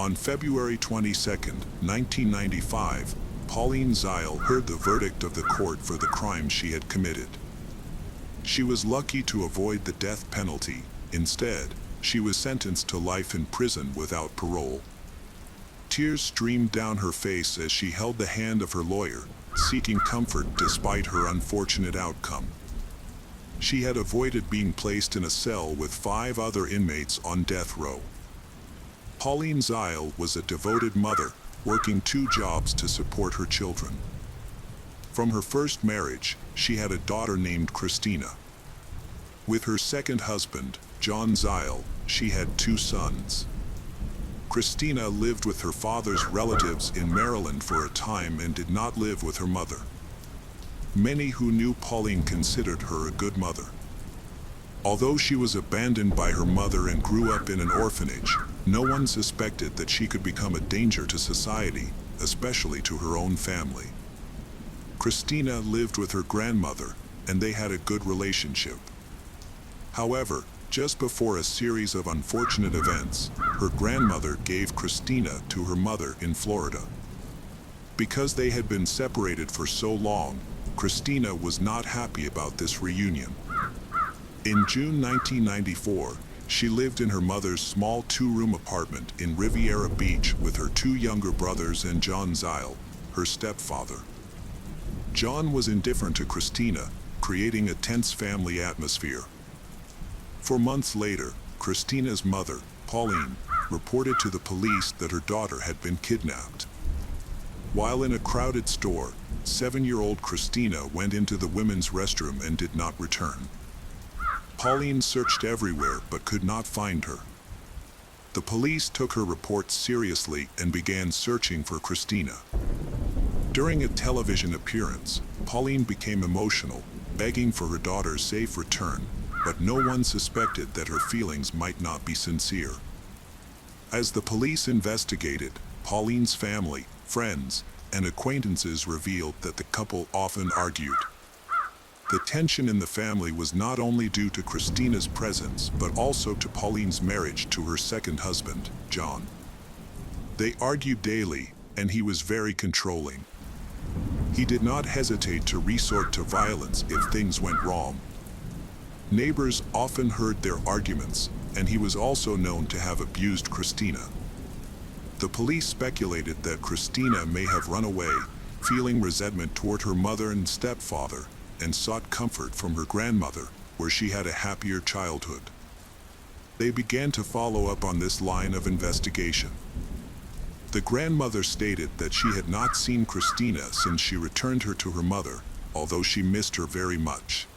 On February 22, 1995, Pauline Zeil heard the verdict of the court for the crime she had committed. She was lucky to avoid the death penalty. Instead, she was sentenced to life in prison without parole. Tears streamed down her face as she held the hand of her lawyer, seeking comfort despite her unfortunate outcome. She had avoided being placed in a cell with 5 other inmates on death row. Pauline Zeil was a devoted mother, working 2 jobs to support her children. From her first marriage, she had a daughter named Christina. With her second husband, John Zeil, she had 2 sons. Christina lived with her father's relatives in Maryland for a time and did not live with her mother. Many who knew Pauline considered her a good mother. Although she was abandoned by her mother and grew up in an orphanage, no one suspected that she could become a danger to society, especially to her own family. Christina lived with her grandmother, and they had a good relationship. However, just before a series of unfortunate events, her grandmother gave Christina to her mother in Florida. Because they had been separated for so long, Christina was not happy about this reunion. In June 1994, she lived in her mother's small 2-room apartment in Riviera Beach with her 2 younger brothers and John Zeil, her stepfather. John was indifferent to Christina, creating a tense family atmosphere. For months later, Christina's mother, Pauline, reported to the police that her daughter had been kidnapped. While in a crowded store, 7-year-old Christina went into the women's restroom and did not return. Pauline searched everywhere but could not find her. The police took her report seriously and began searching for Christina. During a television appearance, Pauline became emotional, begging for her daughter's safe return, but no one suspected that her feelings might not be sincere. As the police investigated, Pauline's family, friends, and acquaintances revealed that the couple often argued. The tension in the family was not only due to Christina's presence, but also to Pauline's marriage to her second husband, John. They argued daily, and he was very controlling. He did not hesitate to resort to violence if things went wrong. Neighbors often heard their arguments, and he was also known to have abused Christina. The police speculated that Christina may have run away, feeling resentment toward her mother and stepfather, and sought comfort from her grandmother, where she had a happier childhood. They began to follow up on this line of investigation. The grandmother stated that she had not seen Christina since she returned her to her mother, although she missed her very much.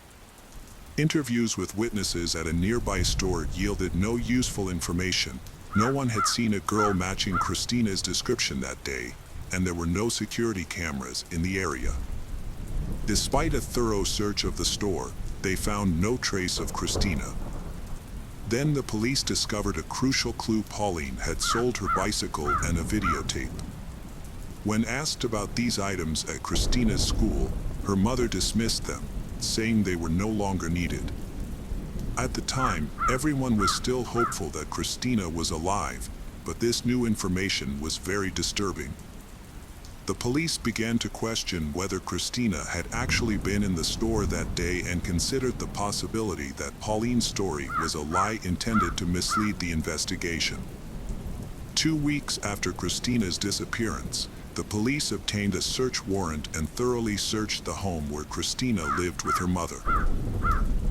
Interviews with witnesses at a nearby store yielded no useful information. No one had seen a girl matching Christina's description that day, and there were no security cameras in the area. Despite a thorough search of the store, they found no trace of Christina. Then the police discovered a crucial clue: Pauline had sold her bicycle and a videotape. When asked about these items at Christina's school, her mother dismissed them, saying they were no longer needed. At the time, everyone was still hopeful that Christina was alive, but this new information was very disturbing. The police began to question whether Christina had actually been in the store that day and considered the possibility that Pauline's story was a lie intended to mislead the investigation. 2 weeks after Christina's disappearance, the police obtained a search warrant and thoroughly searched the home where Christina lived with her mother.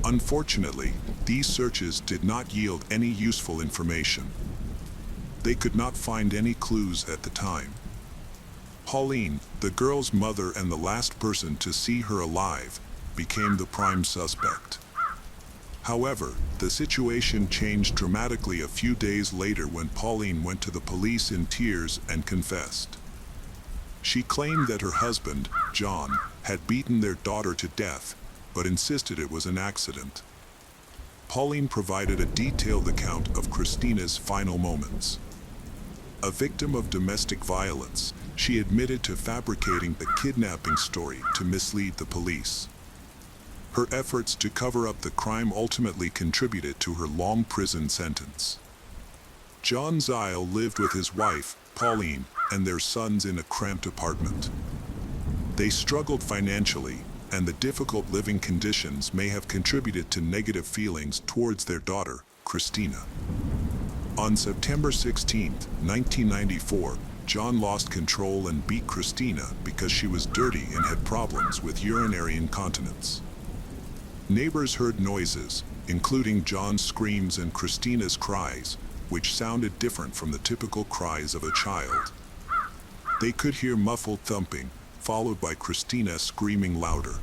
Unfortunately, these searches did not yield any useful information. They could not find any clues at the time. Pauline, the girl's mother and the last person to see her alive, became the prime suspect. However, the situation changed dramatically a few days later when Pauline went to the police in tears and confessed. She claimed that her husband, John, had beaten their daughter to death, but insisted it was an accident. Pauline provided a detailed account of Christina's final moments. A victim of domestic violence, she admitted to fabricating the kidnapping story to mislead the police. Her efforts to cover up the crime ultimately contributed to her long prison sentence. John Zile lived with his wife, Pauline, and their sons in a cramped apartment. They struggled financially, and the difficult living conditions may have contributed to negative feelings towards their daughter, Christina. On September 16, 1994, John lost control and beat Christina because she was dirty and had problems with urinary incontinence. Neighbors heard noises, including John's screams and Christina's cries, which sounded different from the typical cries of a child. They could hear muffled thumping, followed by Christina screaming louder.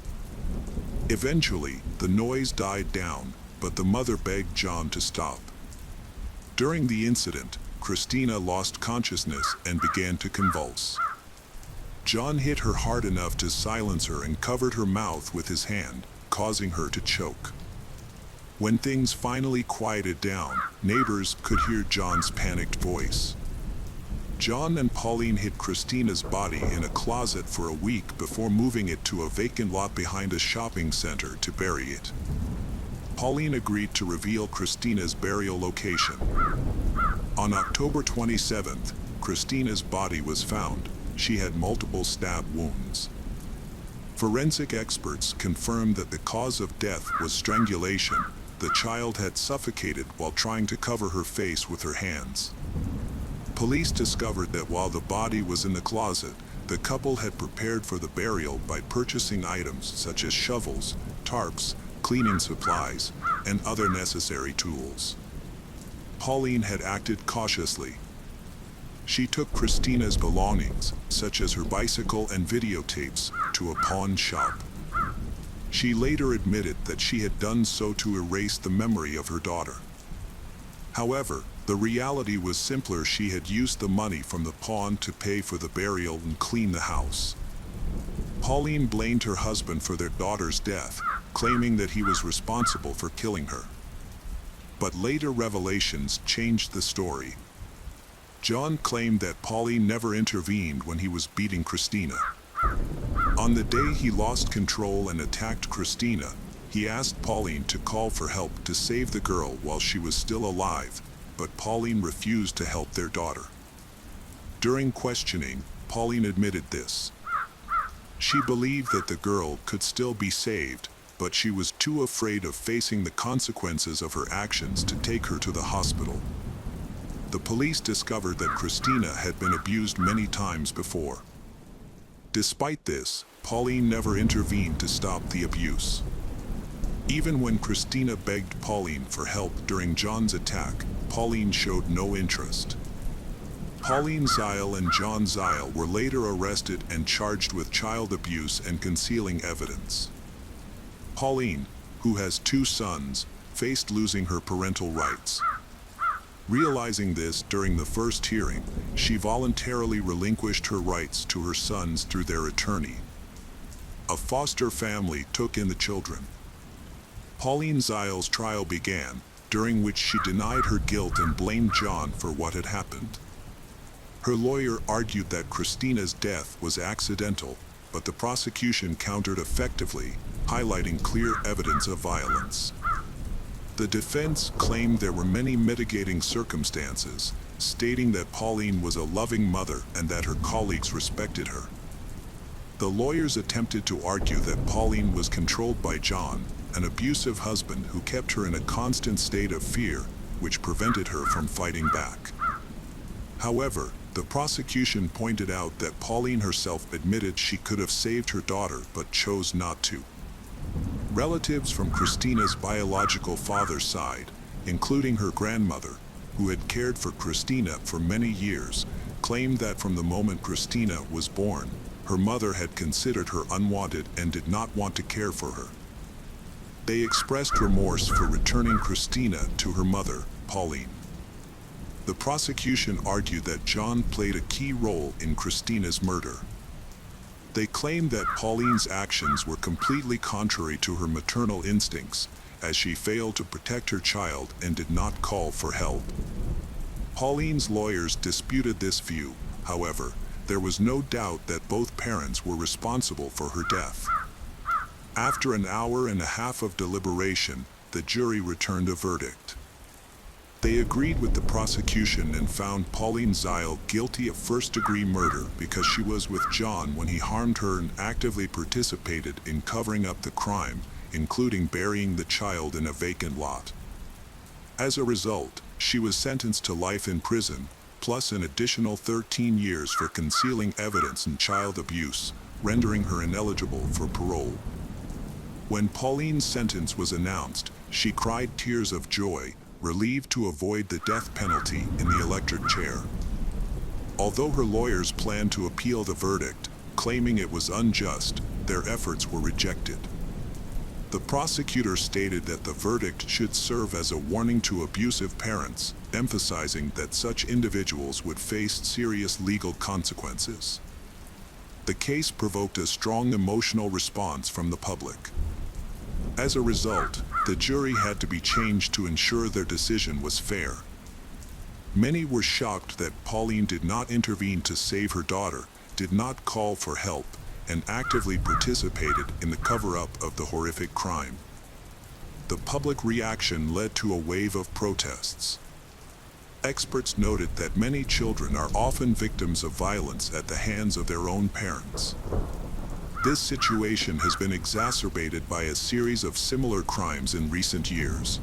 Eventually, the noise died down, but the mother begged John to stop. During the incident, Christina lost consciousness and began to convulse. John hit her hard enough to silence her and covered her mouth with his hand, causing her to choke. When things finally quieted down, neighbors could hear John's panicked voice. John and Pauline hid Christina's body in a closet for a week before moving it to a vacant lot behind a shopping center to bury it. Pauline agreed to reveal Christina's burial location. On October 27th, Christina's body was found. She had multiple stab wounds. Forensic experts confirmed that the cause of death was strangulation. The child had suffocated while trying to cover her face with her hands. Police discovered that while the body was in the closet, the couple had prepared for the burial by purchasing items such as shovels, tarps, cleaning supplies, and other necessary tools. Pauline had acted cautiously. She took Christina's belongings, such as her bicycle and videotapes, to a pawn shop. She later admitted that she had done so to erase the memory of her daughter. However, the reality was simpler. She had used the money from the pawn to pay for the burial and clean the house. Pauline blamed her husband for their daughter's death, claiming that he was responsible for killing her. But later revelations changed the story. John claimed that Pauline never intervened when he was beating Christina. On the day he lost control and attacked Christina, he asked Pauline to call for help to save the girl while she was still alive, but Pauline refused to help their daughter. During questioning, Pauline admitted this. She believed that the girl could still be saved, but she was too afraid of facing the consequences of her actions to take her to the hospital. The police discovered that Christina had been abused many times before. Despite this, Pauline never intervened to stop the abuse. Even when Christina begged Pauline for help during John's attack, Pauline showed no interest. Pauline Zile and John Zile were later arrested and charged with child abuse and concealing evidence. Pauline, who has 2 sons, faced losing her parental rights. Realizing this during the first hearing, she voluntarily relinquished her rights to her sons through their attorney. A foster family took in the children. Pauline Zile's trial began, during which she denied her guilt and blamed John for what had happened. Her lawyer argued that Christina's death was accidental, but the prosecution countered effectively, highlighting clear evidence of violence. The defense claimed there were many mitigating circumstances, stating that Pauline was a loving mother and that her colleagues respected her. The lawyers attempted to argue that Pauline was controlled by John, an abusive husband who kept her in a constant state of fear, which prevented her from fighting back. However, the prosecution pointed out that Pauline herself admitted she could have saved her daughter but chose not to. Relatives from Christina's biological father's side, including her grandmother, who had cared for Christina for many years, claimed that from the moment Christina was born, her mother had considered her unwanted and did not want to care for her. They expressed remorse for returning Christina to her mother, Pauline. The prosecution argued that John played a key role in Christina's murder. They claimed that Pauline's actions were completely contrary to her maternal instincts, as she failed to protect her child and did not call for help. Pauline's lawyers disputed this view. However, there was no doubt that both parents were responsible for her death. After an hour and a half of deliberation, the jury returned a verdict. They agreed with the prosecution and found Pauline Zeil guilty of first-degree murder because she was with John when he harmed her and actively participated in covering up the crime, including burying the child in a vacant lot. As a result, she was sentenced to life in prison, plus an additional 13 years for concealing evidence and child abuse, rendering her ineligible for parole. When Pauline's sentence was announced, she cried tears of joy, relieved to avoid the death penalty in the electric chair. Although her lawyers planned to appeal the verdict, claiming it was unjust, their efforts were rejected. The prosecutor stated that the verdict should serve as a warning to abusive parents, emphasizing that such individuals would face serious legal consequences. The case provoked a strong emotional response from the public. As a result, the jury had to be changed to ensure their decision was fair. Many were shocked that Pauline did not intervene to save her daughter, did not call for help, and actively participated in the cover-up of the horrific crime. The public reaction led to a wave of protests. Experts noted that many children are often victims of violence at the hands of their own parents. This situation has been exacerbated by a series of similar crimes in recent years.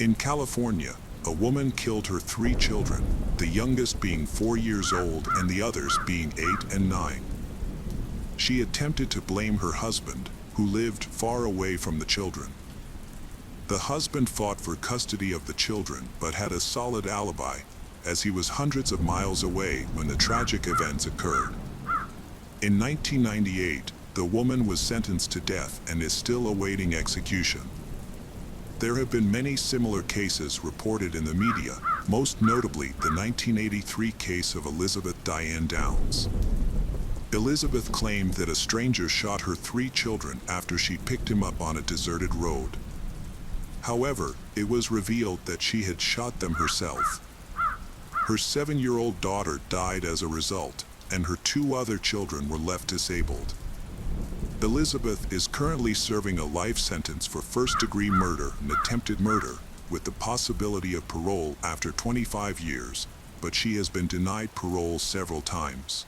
In California, a woman killed her 3 children, the youngest being 4 years old and the others being 8 and 9. She attempted to blame her husband, who lived far away from the children. The husband fought for custody of the children but had a solid alibi, as he was hundreds of miles away when the tragic events occurred. In 1998, the woman was sentenced to death and is still awaiting execution. There have been many similar cases reported in the media, most notably the 1983 case of Elizabeth Diane Downs. Elizabeth claimed that a stranger shot her 3 children after she picked him up on a deserted road. However, it was revealed that she had shot them herself. Her 7-year-old daughter died as a result, and her 2 other children were left disabled. Elizabeth is currently serving a life sentence for first-degree murder and attempted murder, with the possibility of parole after 25 years, but she has been denied parole several times.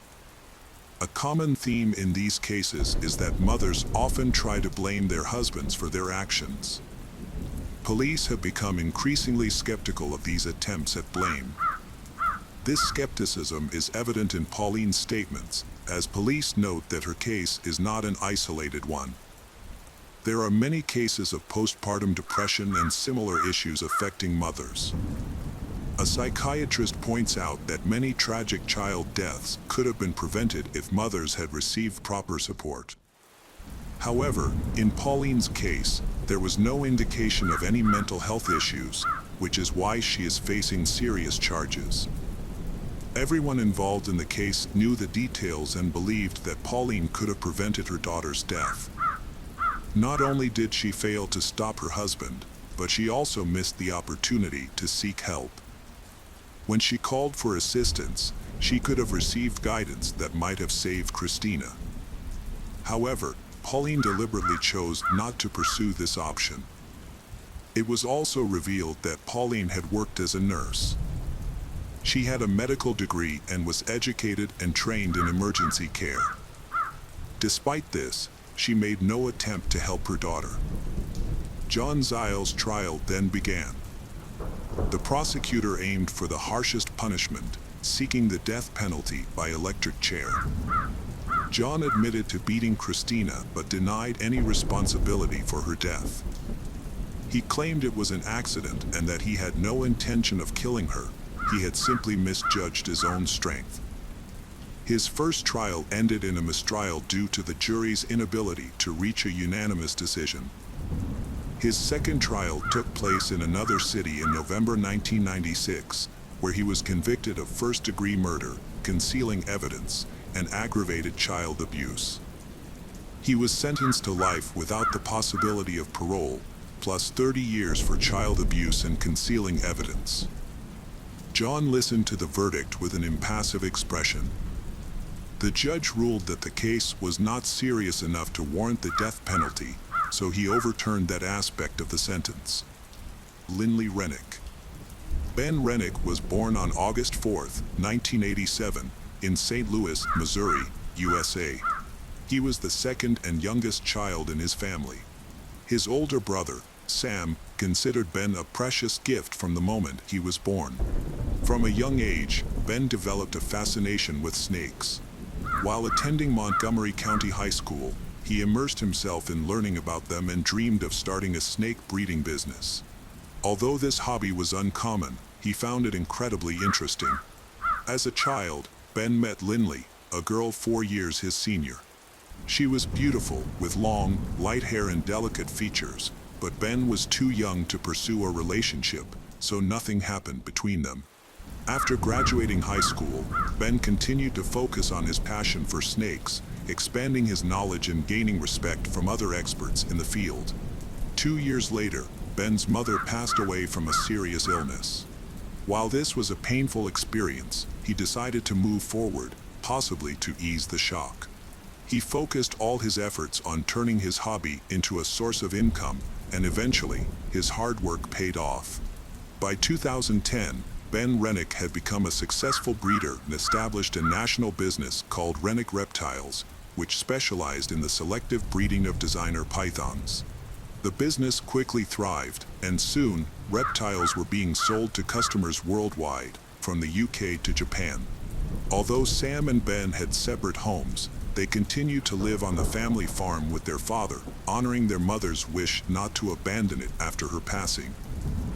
A common theme in these cases is that mothers often try to blame their husbands for their actions. Police have become increasingly skeptical of these attempts at blame. This skepticism is evident in Pauline's statements, as police note that her case is not an isolated one. There are many cases of postpartum depression and similar issues affecting mothers. A psychiatrist points out that many tragic child deaths could have been prevented if mothers had received proper support. However, in Pauline's case, there was no indication of any mental health issues, which is why she is facing serious charges. Everyone involved in the case knew the details and believed that Pauline could have prevented her daughter's death. Not only did she fail to stop her husband, but she also missed the opportunity to seek help. When she called for assistance, she could have received guidance that might have saved Christina. However, Pauline deliberately chose not to pursue this option. It was also revealed that Pauline had worked as a nurse. She had a medical degree and was educated and trained in emergency care. Despite this, she made no attempt to help her daughter. John Zeil's trial then began. The prosecutor aimed for the harshest punishment, seeking the death penalty by electric chair. John admitted to beating Christina but denied any responsibility for her death. He claimed it was an accident and that he had no intention of killing her. He had simply misjudged his own strength. His first trial ended in a mistrial due to the jury's inability to reach a unanimous decision. His second trial took place in another city in November 1996, where he was convicted of first-degree murder, concealing evidence, and aggravated child abuse. He was sentenced to life without the possibility of parole, plus 30 years for child abuse and concealing evidence. John listened to the verdict with an impassive expression. The judge ruled that the case was not serious enough to warrant the death penalty, so he overturned that aspect of the sentence. Lindley Rennick. Ben Rennick was born on August 4, 1987, in St. Louis, Missouri, USA. He was the second and youngest child in his family. His older brother, Sam, considered Ben a precious gift from the moment he was born. From a young age, Ben developed a fascination with snakes. While attending Montgomery County High School, he immersed himself in learning about them and dreamed of starting a snake breeding business. Although this hobby was uncommon, he found it incredibly interesting. As a child, Ben met Lindley, a girl 4 years his senior. She was beautiful, with long, light hair and delicate features, but Ben was too young to pursue a relationship, so nothing happened between them. After graduating high school, Ben continued to focus on his passion for snakes, expanding his knowledge and gaining respect from other experts in the field. 2 years later, Ben's mother passed away from a serious illness. While this was a painful experience, he decided to move forward, possibly to ease the shock. He focused all his efforts on turning his hobby into a source of income, and eventually, his hard work paid off. By 2010, Ben Rennick had become a successful breeder and established a national business called Rennick Reptiles, which specialized in the selective breeding of designer pythons. The business quickly thrived, and soon, reptiles were being sold to customers worldwide, from the UK to Japan. Although Sam and Ben had separate homes, they continued to live on the family farm with their father, honoring their mother's wish not to abandon it after her passing.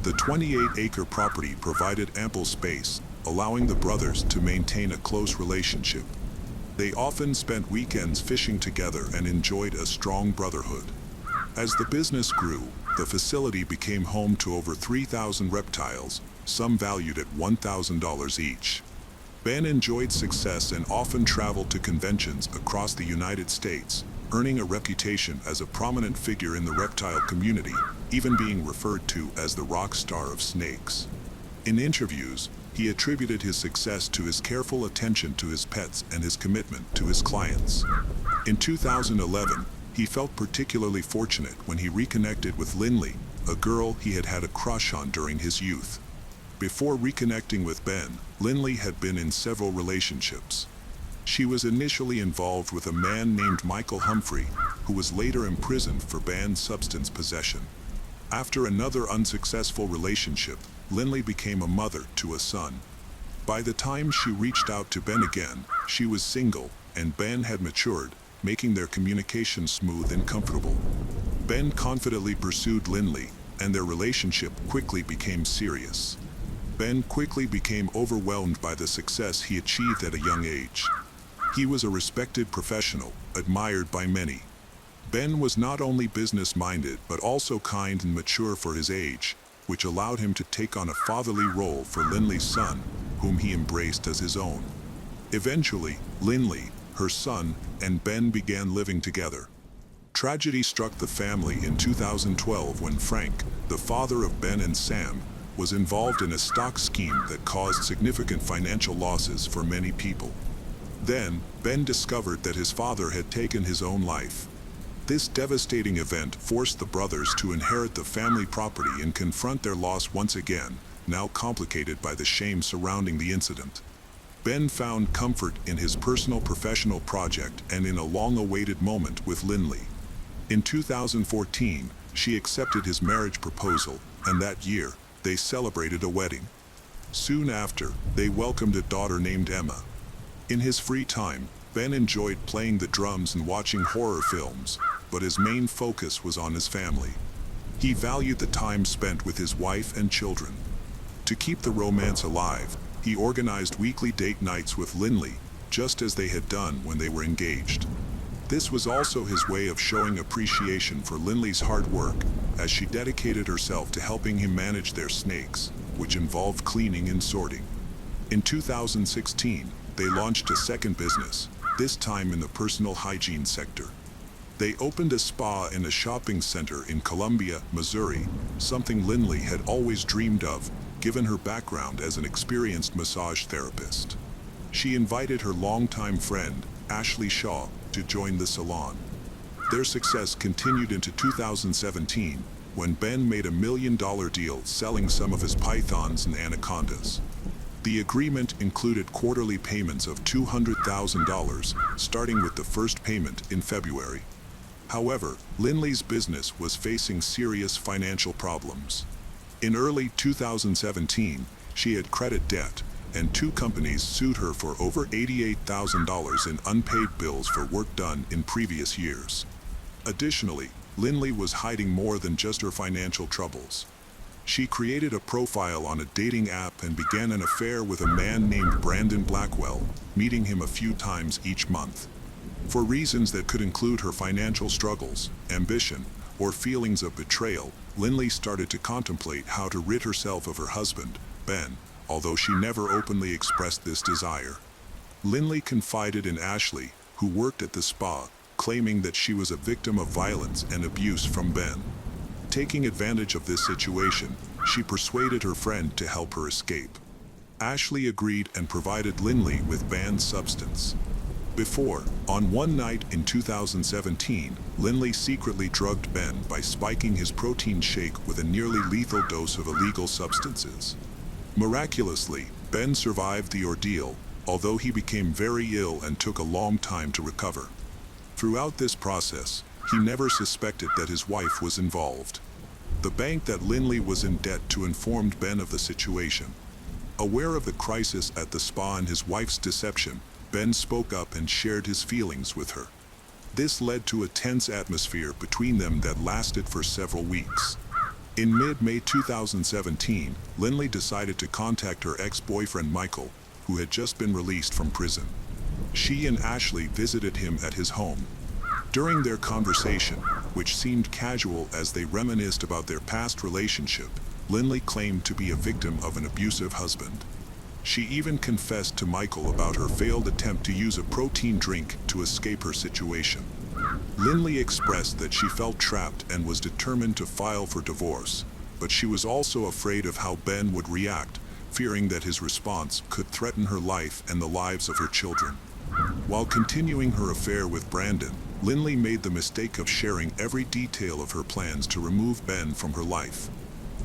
The 28-acre property provided ample space, allowing the brothers to maintain a close relationship. They often spent weekends fishing together and enjoyed a strong brotherhood. As the business grew, the facility became home to over 3,000 reptiles, some valued at $1,000 each. Ben enjoyed success and often traveled to conventions across the United States, earning a reputation as a prominent figure in the reptile community, even being referred to as the rock star of snakes. In interviews, he attributed his success to his careful attention to his pets and his commitment to his clients. In 2011, he felt particularly fortunate when he reconnected with Lindley, a girl he had had a crush on during his youth. Before reconnecting with Ben, Lindley had been in several relationships. She was initially involved with a man named Michael Humphrey, who was later imprisoned for banned substance possession. After another unsuccessful relationship, Lindley became a mother to a son. By the time she reached out to Ben again, she was single, and Ben had matured, making their communication smooth and comfortable. Ben confidently pursued Lindley, and their relationship quickly became serious. Ben quickly became overwhelmed by the success he achieved at a young age. He was a respected professional, admired by many. Ben was not only business-minded but also kind and mature for his age, which allowed him to take on a fatherly role for Lindley's son, whom he embraced as his own. Eventually, Lindley, her son, and Ben began living together. Tragedy struck the family in 2012 when Frank, the father of Ben and Sam, was involved in a stock scheme that caused significant financial losses for many people. Then, Ben discovered that his father had taken his own life. This devastating event forced the brothers to inherit the family property and confront their loss once again, now complicated by the shame surrounding the incident. Ben found comfort in his personal professional project and in a long-awaited moment with Lindley. In 2014, she accepted his marriage proposal, and that year, they celebrated a wedding. Soon after, they welcomed a daughter named Emma. In his free time, Ben enjoyed playing the drums and watching horror films, but his main focus was on his family. He valued the time spent with his wife and children. To keep the romance alive, he organized weekly date nights with Lindley, just as they had done when they were engaged. This was also his way of showing appreciation for Lindley's hard work, as she dedicated herself to helping him manage their snakes, which involved cleaning and sorting. In 2016, they launched a second business, this time in the personal hygiene sector. They opened a spa and a shopping center in Columbia, Missouri, something Lindley had always dreamed of, given her background as an experienced massage therapist. She invited her longtime friend, Ashley Shaw, to join the salon. Their success continued into 2017, when Ben made $1 million deal selling some of his pythons and anacondas. The agreement included quarterly payments of $200,000, starting with the first payment in February. However, Lindley's business was facing serious financial problems. In early 2017, she had credit debt, and two companies sued her for over $88,000 in unpaid bills for work done in previous years. Additionally, Lindley was hiding more than just her financial troubles. She created a profile on a dating app and began an affair with a man named Brandon Blackwell, meeting him a few times each month. For reasons that could include her financial struggles, ambition, or feelings of betrayal, Lindley started to contemplate how to rid herself of her husband, Ben, although she never openly expressed this desire. Lindley confided in Ashley, who worked at the spa, claiming that she was a victim of violence and abuse from Ben. Taking advantage of this situation, she persuaded her friend to help her escape. Ashley agreed and provided Lindley with banned substance. On one night in 2017, Lindley secretly drugged Ben by spiking his protein shake with a nearly lethal dose of illegal substances. Miraculously, Ben survived the ordeal, although he became very ill and took a long time to recover. Throughout this process, he never suspected that his wife was involved. The bank that Lindley was in debt to informed Ben of the situation. Aware of the crisis at the spa and his wife's deception, Ben spoke up and shared his feelings with her. This led to a tense atmosphere between them that lasted for several weeks. In mid-May 2017, Lindley decided to contact her ex-boyfriend Michael, who had just been released from prison. She and Ashley visited him at his home. During their conversation, which seemed casual as they reminisced about their past relationship, Lindley claimed to be a victim of an abusive husband. She even confessed to Michael about her failed attempt to use a protein drink to escape her situation. Lindley expressed that she felt trapped and was determined to file for divorce, but she was also afraid of how Ben would react, fearing that his response could threaten her life and the lives of her children. While continuing her affair with Brandon, Lindley made the mistake of sharing every detail of her plans to remove Ben from her life.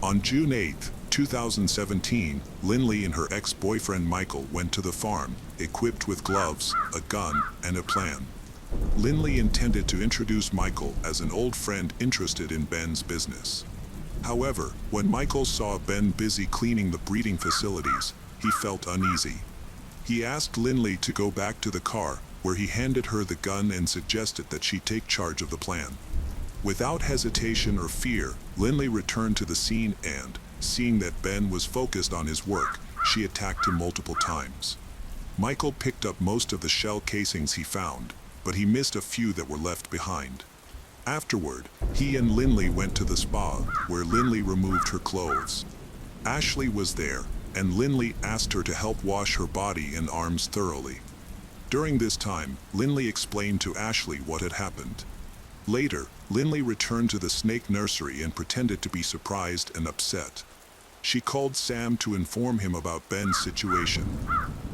On June 8, 2017, Lindley and her ex-boyfriend Michael went to the farm, equipped with gloves, a gun, and a plan. Lindley intended to introduce Michael as an old friend interested in Ben's business. However, when Michael saw Ben busy cleaning the breeding facilities, he felt uneasy. He asked Lindley to go back to the car, where he handed her the gun and suggested that she take charge of the plan. Without hesitation or fear, Lindley returned to the scene and, seeing that Ben was focused on his work, she attacked him multiple times. Michael picked up most of the shell casings he found, but he missed a few that were left behind. Afterward, he and Lindley went to the spa, where Lindley removed her clothes. Ashley was there, and Lindley asked her to help wash her body and arms thoroughly. During this time, Lindley explained to Ashley what had happened. Later, Lindley returned to the snake nursery and pretended to be surprised and upset. She called Sam to inform him about Ben's situation.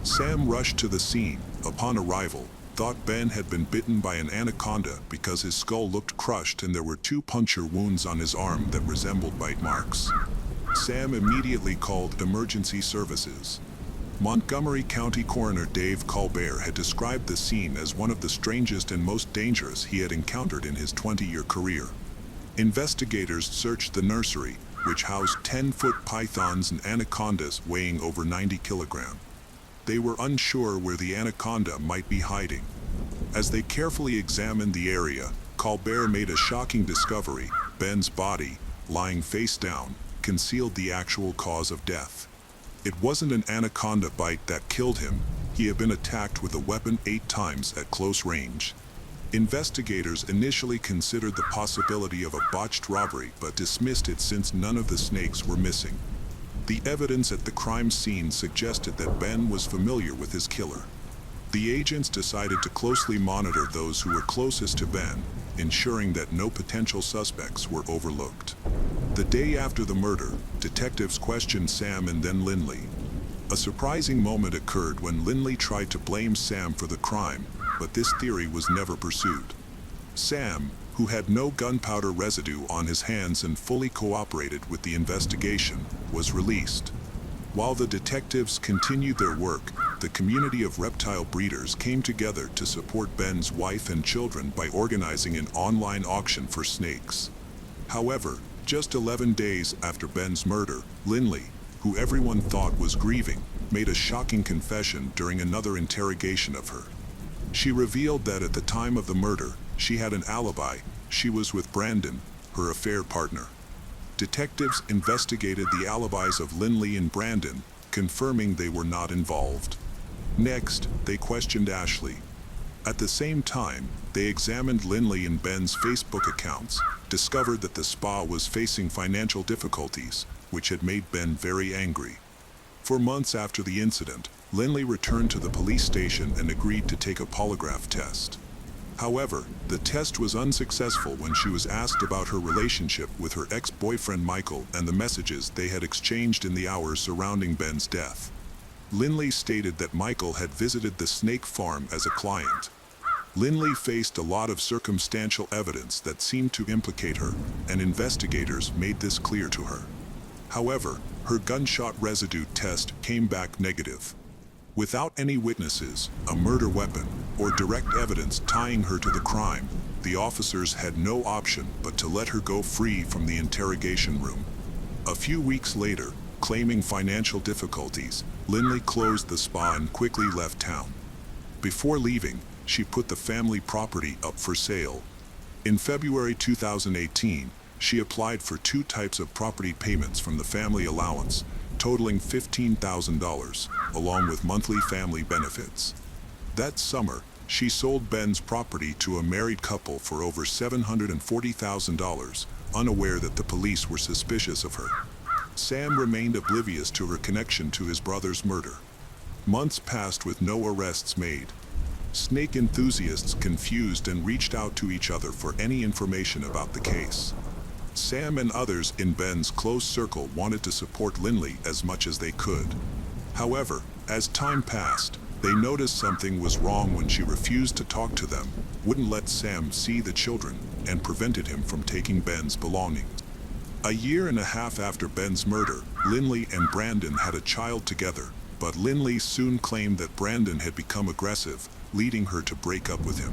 Sam rushed to the scene, upon arrival, thought Ben had been bitten by an anaconda because his skull looked crushed and there were 2 puncture wounds on his arm that resembled bite marks. Sam immediately called emergency services. Montgomery County Coroner Dave Colbert had described the scene as one of the strangest and most dangerous he had encountered in his 20-year career. Investigators searched the nursery, which housed 10-foot pythons and anacondas weighing over 90 kilograms. They were unsure where the anaconda might be hiding. As they carefully examined the area, Colbert made a shocking discovery: Ben's body, lying face down, concealed the actual cause of death. It wasn't an anaconda bite that killed him. He had been attacked with a weapon 8 times at close range. Investigators initially considered the possibility of a botched robbery but dismissed it since none of the snakes were missing. The evidence at the crime scene suggested that Ben was familiar with his killer. The agents decided to closely monitor those who were closest to Ben, ensuring that no potential suspects were overlooked. The day after the murder, detectives questioned Sam and then Lindley. A surprising moment occurred when Lindley tried to blame Sam for the crime, but this theory was never pursued. Sam, who had no gunpowder residue on his hands and fully cooperated with the investigation, was released. While the detectives continued their work, the community of reptile breeders came together to support Ben's wife and children by organizing an online auction for snakes. However, just 11 days after Ben's murder, Lindley, who everyone thought was grieving, made a shocking confession during another interrogation of her. She revealed that at the time of the murder, she had an alibi. She was with Brandon, her affair partner. Detectives investigated the alibis of Lindley and Brandon, confirming they were not involved. Next, they questioned Ashley. At the same time, they examined Lindley and Ben's Facebook accounts, discovered that the spa was facing financial difficulties, which had made Ben very angry. For months after the incident, Lindley returned to the police station and agreed to take a polygraph test. However, the test was unsuccessful when she was asked about her relationship with her ex-boyfriend Michael and the messages they had exchanged in the hours surrounding Ben's death. Lindley stated that Michael had visited the snake farm as a client. Lindley faced a lot of circumstantial evidence that seemed to implicate her, and investigators made this clear to her. However, her gunshot residue test came back negative. Without any witnesses, a murder weapon, or direct evidence tying her to the crime, the officers had no option but to let her go free from the interrogation room. A few weeks later, claiming financial difficulties, Lindley closed the spa and quickly left town. Before leaving, she put the family property up for sale. In February 2018, she applied for 2 types of property payments from the family allowance, totaling $15,000, along with monthly family benefits. That summer, she sold Ben's property to a married couple for over $740,000, unaware that the police were suspicious of her. Sam remained oblivious to her connection to his brother's murder. Months passed with no arrests made. Snake enthusiasts confused and reached out to each other for any information about the case. Sam and others in Ben's close circle wanted to support Lindley as much as they could. However, as time passed, they noticed something was wrong when she refused to talk to them, wouldn't let Sam see the children, and prevented him from taking Ben's belongings. A year and a half after Ben's murder, Lindley and Brandon had a child together, but Lindley soon claimed that Brandon had become aggressive, leading her to break up with him.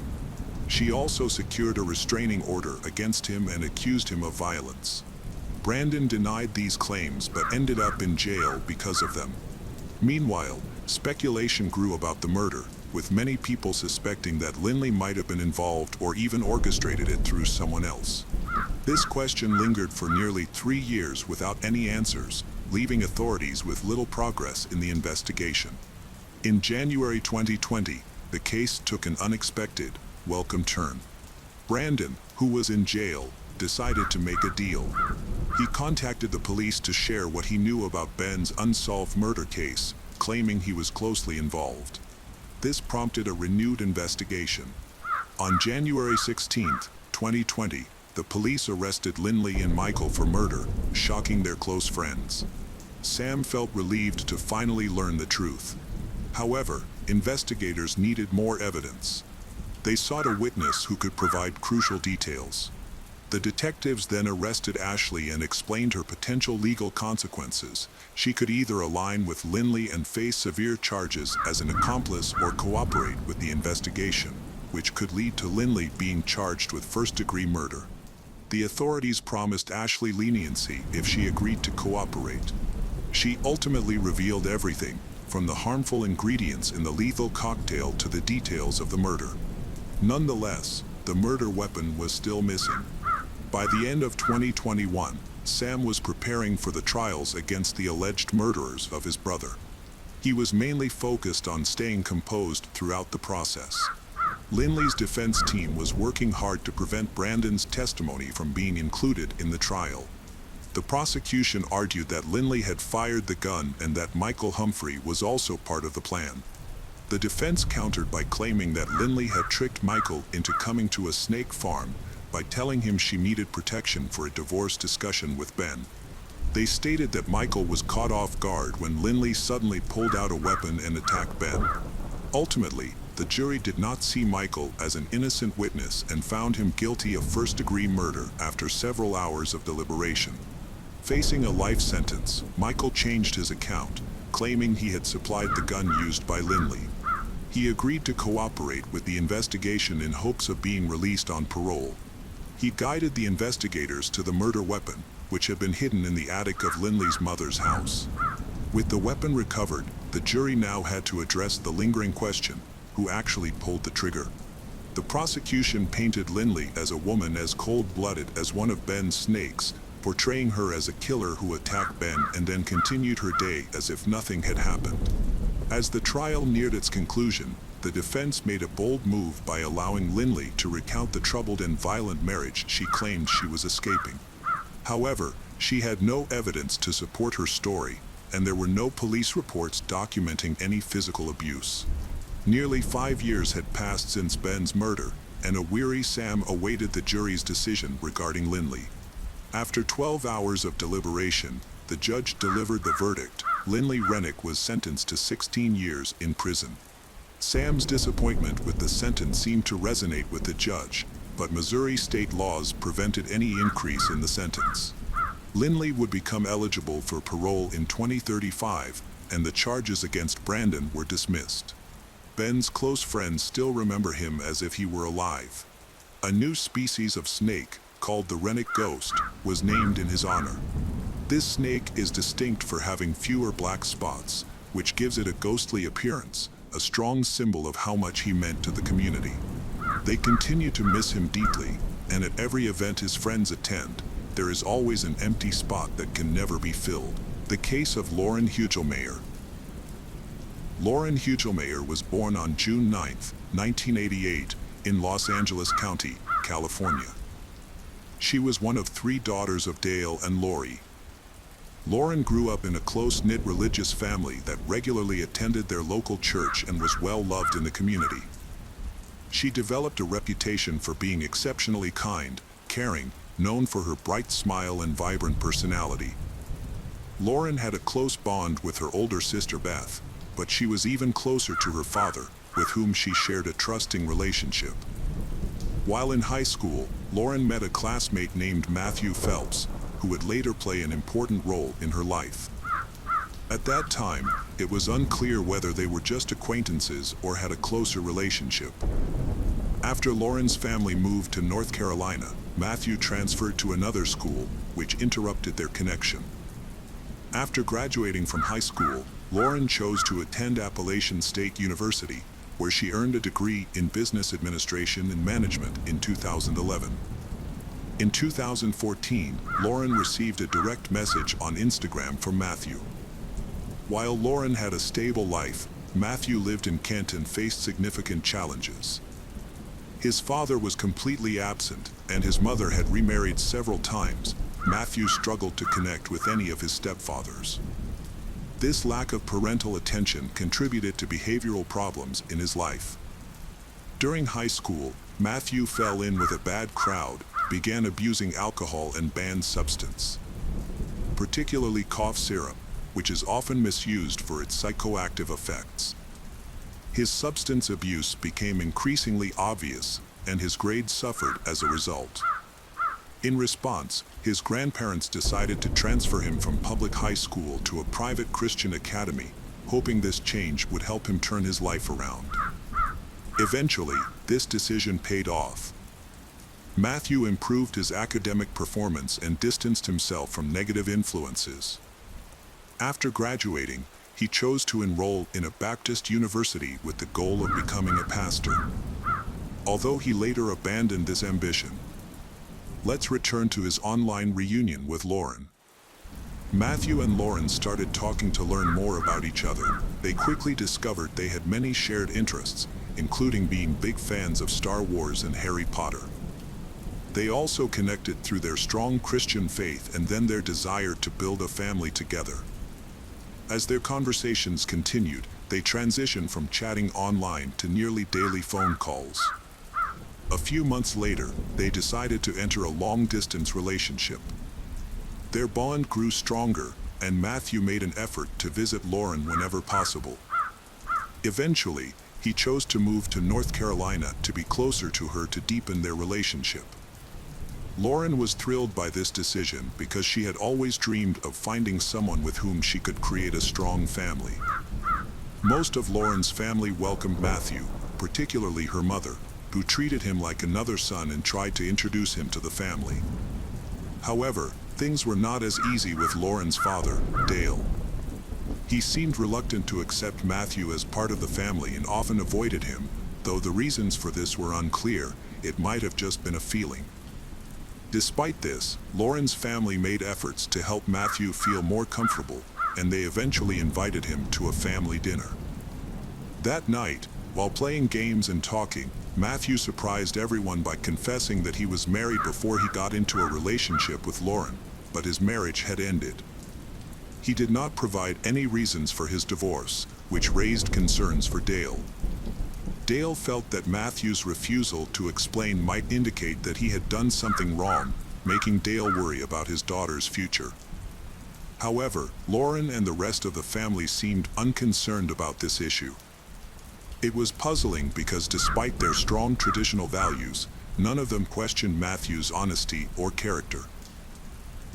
She also secured a restraining order against him and accused him of violence. Brandon denied these claims but ended up in jail because of them. Meanwhile, speculation grew about the murder, with many people suspecting that Lindley might have been involved or even orchestrated it through someone else. This question lingered for nearly 3 years without any answers, leaving authorities with little progress in the investigation. In January 2020, the case took an unexpected, welcome turn. Brandon, who was in jail, decided to make a deal. He contacted the police to share what he knew about Ben's unsolved murder case, claiming he was closely involved. This prompted a renewed investigation. On January 16, 2020, the police arrested Lindley and Michael for murder, shocking their close friends. Sam felt relieved to finally learn the truth. However, investigators needed more evidence. They sought a witness who could provide crucial details. The detectives then arrested Ashley and explained her potential legal consequences. She could either align with Lindley and face severe charges as an accomplice or cooperate with the investigation, which could lead to Lindley being charged with first-degree murder. The authorities promised Ashley leniency if she agreed to cooperate. She ultimately revealed everything, from the harmful ingredients in the lethal cocktail to the details of the murder. Nonetheless, the murder weapon was still missing. By the end of 2021, Sam was preparing for the trials against the alleged murderers of his brother. He was mainly focused on staying composed throughout the process. Lindley's defense team was working hard to prevent Brandon's testimony from being included in the trial. The prosecution argued that Lindley had fired the gun and that Michael Humphrey was also part of the plan. The defense countered by claiming that Lindley had tricked Michael into coming to a snake farm by telling him she needed protection for a divorce discussion with Ben. They stated that Michael was caught off guard when Lindley suddenly pulled out a weapon and attacked Ben. Ultimately, the jury did not see Michael as an innocent witness and found him guilty of first-degree murder after several hours of deliberation. Facing a life sentence, Michael changed his account, claiming he had supplied the gun used by Lindley. He agreed to cooperate with the investigation in hopes of being released on parole. He guided the investigators to the murder weapon, which had been hidden in the attic of Lindley's mother's house. With the weapon recovered, the jury now had to address the lingering question: who actually pulled the trigger? The prosecution painted Lindley as a woman as cold-blooded as one of Ben's snakes, portraying her as a killer who attacked Ben and then continued her day as if nothing had happened. As the trial neared its conclusion, the defense made a bold move by allowing Lindley to recount the troubled and violent marriage she claimed she was escaping. However, she had no evidence to support her story, and there were no police reports documenting any physical abuse. Nearly 5 years had passed since Ben's murder, and a weary Sam awaited the jury's decision regarding Lindley. After 12 hours of deliberation, the judge delivered the verdict. Lindley Rennick was sentenced to 16 years in prison. Sam's disappointment with the sentence seemed to resonate with the judge, but Missouri state laws prevented any increase in the sentence. Lindley would become eligible for parole in 2035, and the charges against Brandon were dismissed. Ben's close friends still remember him as if he were alive. A new species of snake, called the Rennick ghost, was named in his honor. This snake is distinct for having fewer black spots, which gives it a ghostly appearance, a strong symbol of how much he meant to the community. They continue to miss him deeply, and at every event his friends attend, there is always an empty spot that can never be filled. The case of Lauren Hugelmayer. Lauren Hugelmayer was born on June 9, 1988, in Los Angeles County, California. She was one of 3 daughters of Dale and Lori. Lauren grew up in a close-knit religious family that regularly attended their local church and was well loved in the community. She developed a reputation for being exceptionally kind, caring, known for her bright smile and vibrant personality. Lauren had a close bond with her older sister Beth, but she was even closer to her father, with whom she shared a trusting relationship. While in high school, Lauren met a classmate named Matthew Phelps, who would later play an important role in her life. At that time, it was unclear whether they were just acquaintances or had a closer relationship. After Lauren's family moved to North Carolina, Matthew transferred to another school, which interrupted their connection. After graduating from high school, Lauren chose to attend Appalachian State University, where she earned a degree in business administration and management in 2011. In 2014, Lauren received a direct message on Instagram from Matthew. While Lauren had a stable life, Matthew lived in Kent and faced significant challenges. His father was completely absent, and his mother had remarried several times. Matthew struggled to connect with any of his stepfathers. This lack of parental attention contributed to behavioral problems in his life. During high school, Matthew fell in with a bad crowd, began abusing alcohol and banned substance, particularly cough syrup, which is often misused for its psychoactive effects. His substance abuse became increasingly obvious, and his grades suffered as a result. In response, his grandparents decided to transfer him from public high school to a private Christian academy, hoping this change would help him turn his life around. Eventually, this decision paid off. Matthew improved his academic performance and distanced himself from negative influences. After graduating, he chose to enroll in a Baptist university with the goal of becoming a pastor. Although he later abandoned this ambition. Let's return to his online reunion with Lauren. Matthew and Lauren started talking to learn more about each other. They quickly discovered they had many shared interests, including being big fans of Star Wars and Harry Potter. They also connected through their strong Christian faith and then their desire to build a family together. As their conversations continued, they transitioned from chatting online to nearly daily phone calls. A few months later, they decided to enter a long-distance relationship. Their bond grew stronger, and Matthew made an effort to visit Lauren whenever possible. Eventually, he chose to move to North Carolina to be closer to her to deepen their relationship. Lauren was thrilled by this decision because she had always dreamed of finding someone with whom she could create a strong family. Most of Lauren's family welcomed Matthew, particularly her mother, who treated him like another son and tried to introduce him to the family. However, things were not as easy with Lauren's father, Dale. He seemed reluctant to accept Matthew as part of the family and often avoided him, though the reasons for this were unclear. It might have just been a feeling. Despite this, Lauren's family made efforts to help Matthew feel more comfortable, and they eventually invited him to a family dinner. That night, while playing games and talking, Matthew surprised everyone by confessing that he was married before he got into a relationship with Lauren, but his marriage had ended. He did not provide any reasons for his divorce, which raised concerns for Dale. Dale felt that Matthew's refusal to explain might indicate that he had done something wrong, making Dale worry about his daughter's future. However, Lauren and the rest of the family seemed unconcerned about this issue. It was puzzling because despite their strong traditional values, none of them questioned Matthew's honesty or character.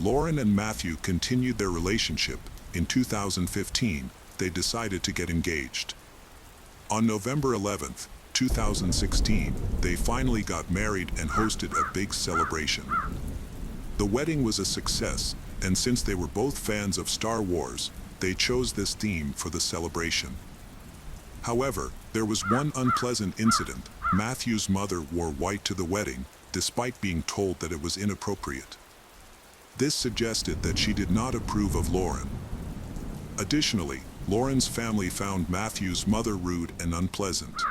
Lauren and Matthew continued their relationship. In 2015, they decided to get engaged. On November 11, 2016, they finally got married and hosted a big celebration. The wedding was a success, and since they were both fans of Star Wars, they chose this theme for the celebration. However, there was one unpleasant incident. Matthew's mother wore white to the wedding, despite being told that it was inappropriate. This suggested that she did not approve of Lauren. Additionally, Lauren's family found Matthew's mother rude and unpleasant.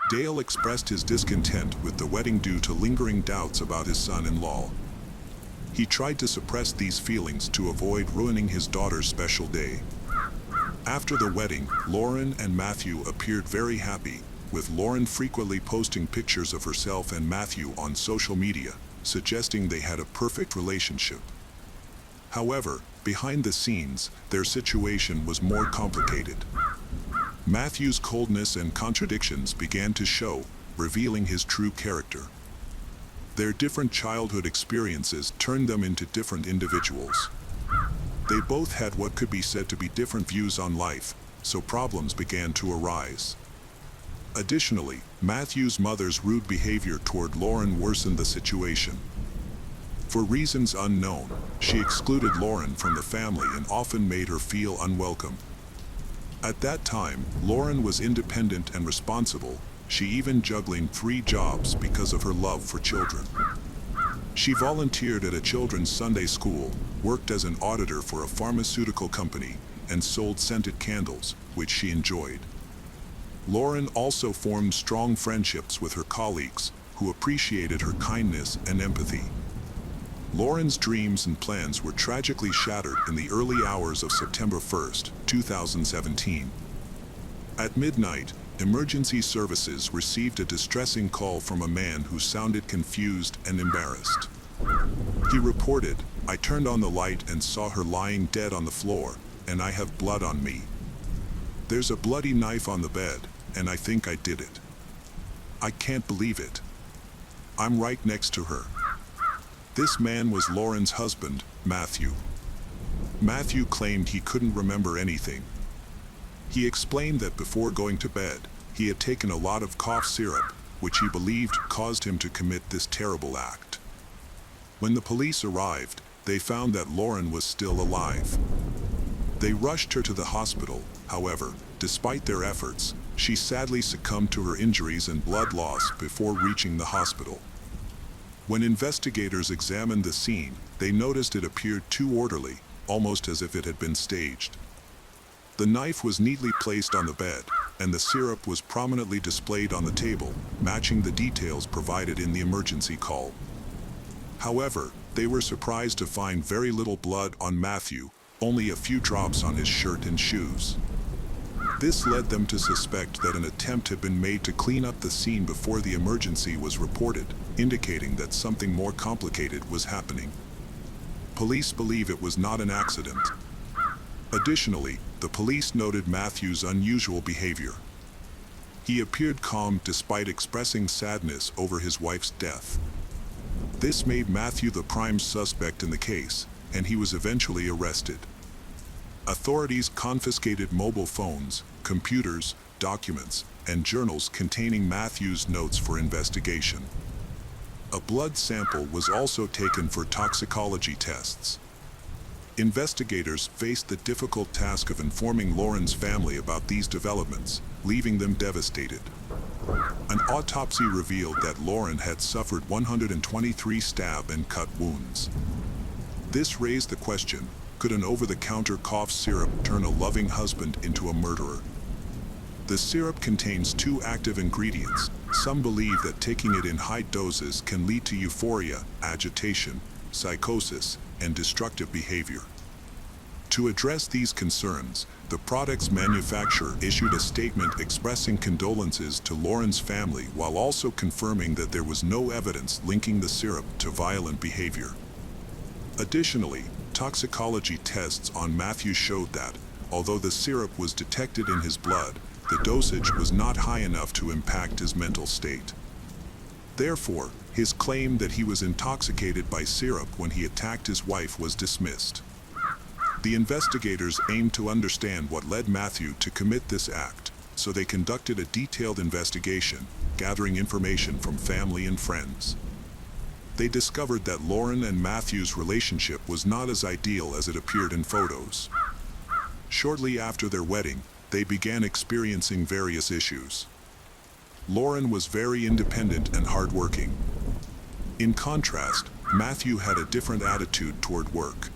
Dale expressed his discontent with the wedding due to lingering doubts about his son-in-law. He tried to suppress these feelings to avoid ruining his daughter's special day. After the wedding, Lauren and Matthew appeared very happy, with Lauren frequently posting pictures of herself and Matthew on social media, suggesting they had a perfect relationship. However, behind the scenes, their situation was more complicated. Matthew's coldness and contradictions began to show, revealing his true character. Their different childhood experiences turned them into different individuals. They both had what could be said to be different views on life, so problems began to arise. Additionally, Matthew's mother's rude behavior toward Lauren worsened the situation. For reasons unknown, she excluded Lauren from the family and often made her feel unwelcome. At that time, Lauren was independent and responsible, she even juggling 3 jobs because of her love for children. She volunteered at a children's Sunday school, worked as an auditor for a pharmaceutical company, and sold scented candles, which she enjoyed. Lauren also formed strong friendships with her colleagues, who appreciated her kindness and empathy. Lauren's dreams and plans were tragically shattered in the early hours of September 1, 2017. At midnight, emergency services received a distressing call from a man who sounded confused and embarrassed. He reported, "I turned on the light and saw her lying dead on the floor, and I have blood on me. There's a bloody knife on the bed, and I think I did it. I can't believe it. I'm right next to her." This man was Lauren's husband, Matthew. Matthew claimed he couldn't remember anything. He explained that before going to bed, he had taken a lot of cough syrup, which he believed caused him to commit this terrible act. When the police arrived, they found that Lauren was still alive. They rushed her to the hospital. However, despite their efforts, she sadly succumbed to her injuries and blood loss before reaching the hospital. When investigators examined the scene, they noticed it appeared too orderly, almost as if it had been staged. The knife was neatly placed on the bed, and the syrup was prominently displayed on the table, matching the details provided in the emergency call. However, they were surprised to find very little blood on Matthew, only a few drops on his shirt and shoes. This led them to suspect that an attempt had been made to clean up the scene before the emergency was reported, indicating that something more complicated was happening. Police believe it was not an accident. Additionally, the police noted Matthew's unusual behavior. He appeared calm despite expressing sadness over his wife's death. This made Matthew the prime suspect in the case, and he was eventually arrested. Authorities confiscated mobile phones, computers, documents, and journals containing Matthew's notes for investigation. A blood sample was also taken for toxicology tests. Investigators faced the difficult task of informing Lauren's family about these developments, leaving them devastated. An autopsy revealed that Lauren had suffered 123 stab and cut wounds. This raised the question, could an over-the-counter cough syrup turn a loving husband into a murderer? The syrup contains 2 active ingredients. Some believe that taking it in high doses can lead to euphoria, agitation, psychosis, and destructive behavior. To address these concerns, the product's manufacturer issued a statement expressing condolences to Lauren's family while also confirming that there was no evidence linking the syrup to violent behavior. Additionally, toxicology tests on Matthew showed that, although the syrup was detected in his blood, the dosage was not high enough to impact his mental state. Therefore, his claim that he was intoxicated by syrup when he attacked his wife was dismissed. The investigators aimed to understand what led Matthew to commit this act, so they conducted a detailed investigation, gathering information from family and friends. They discovered that Lauren and Matthew's relationship was not as ideal as it appeared in photos. Shortly after their wedding, they began experiencing various issues. Lauren was very independent and hardworking. In contrast, Matthew had a different attitude toward work.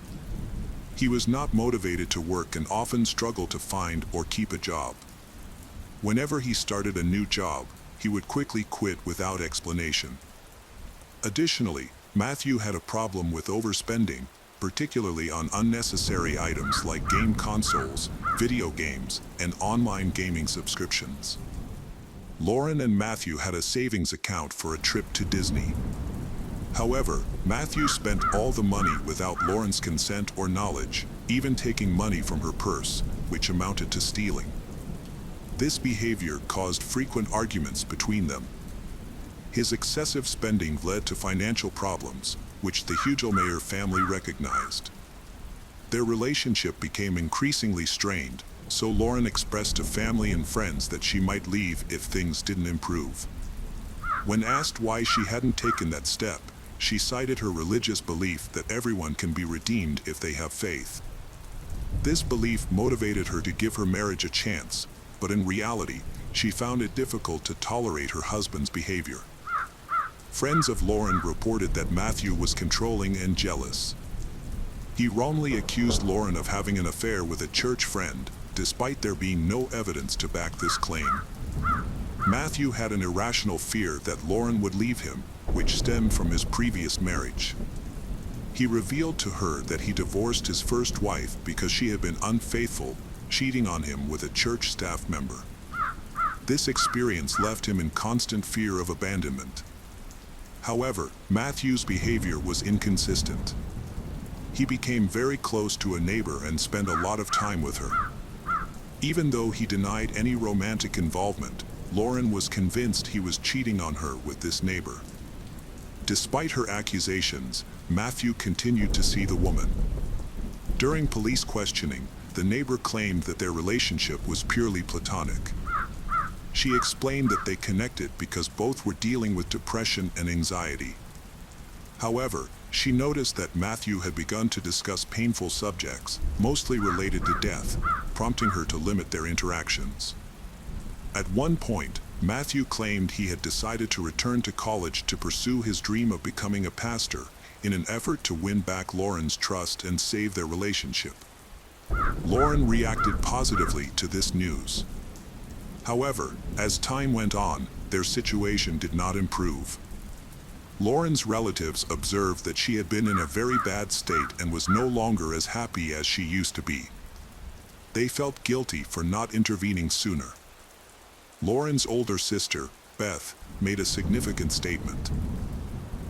He was not motivated to work and often struggled to find or keep a job. Whenever he started a new job, he would quickly quit without explanation. Additionally, Matthew had a problem with overspending, particularly on unnecessary items like game consoles, video games, and online gaming subscriptions. Lauren and Matthew had a savings account for a trip to Disney. However, Matthew spent all the money without Lauren's consent or knowledge, even taking money from her purse, which amounted to stealing. This behavior caused frequent arguments between them. His excessive spending led to financial problems, which the Hugelmayer family recognized. Their relationship became increasingly strained, so Lauren expressed to family and friends that she might leave if things didn't improve. When asked why she hadn't taken that step, she cited her religious belief that everyone can be redeemed if they have faith. This belief motivated her to give her marriage a chance, but in reality, she found it difficult to tolerate her husband's behavior. Friends of Lauren reported that Matthew was controlling and jealous. He wrongly accused Lauren of having an affair with a church friend, despite there being no evidence to back this claim. Matthew had an irrational fear that Lauren would leave him, which stemmed from his previous marriage. He revealed to her that he divorced his first wife because she had been unfaithful, cheating on him with a church staff member. This experience left him in constant fear of abandonment. However, Matthew's behavior was inconsistent. He became very close to a neighbor and spent a lot of time with her. Even though he denied any romantic involvement, Lauren was convinced he was cheating on her with this neighbor. Despite her accusations, Matthew continued to see the woman. During police questioning, the neighbor claimed that their relationship was purely platonic. She explained that they connected because both were dealing with depression and anxiety. However, she noticed that Matthew had begun to discuss painful subjects, mostly related to death, prompting her to limit their interactions. At one point, Matthew claimed he had decided to return to college to pursue his dream of becoming a pastor, in an effort to win back Lauren's trust and save their relationship. Lauren reacted positively to this news. However, as time went on, their situation did not improve. Lauren's relatives observed that she had been in a very bad state and was no longer as happy as she used to be. They felt guilty for not intervening sooner. Lauren's older sister, Beth, made a significant statement.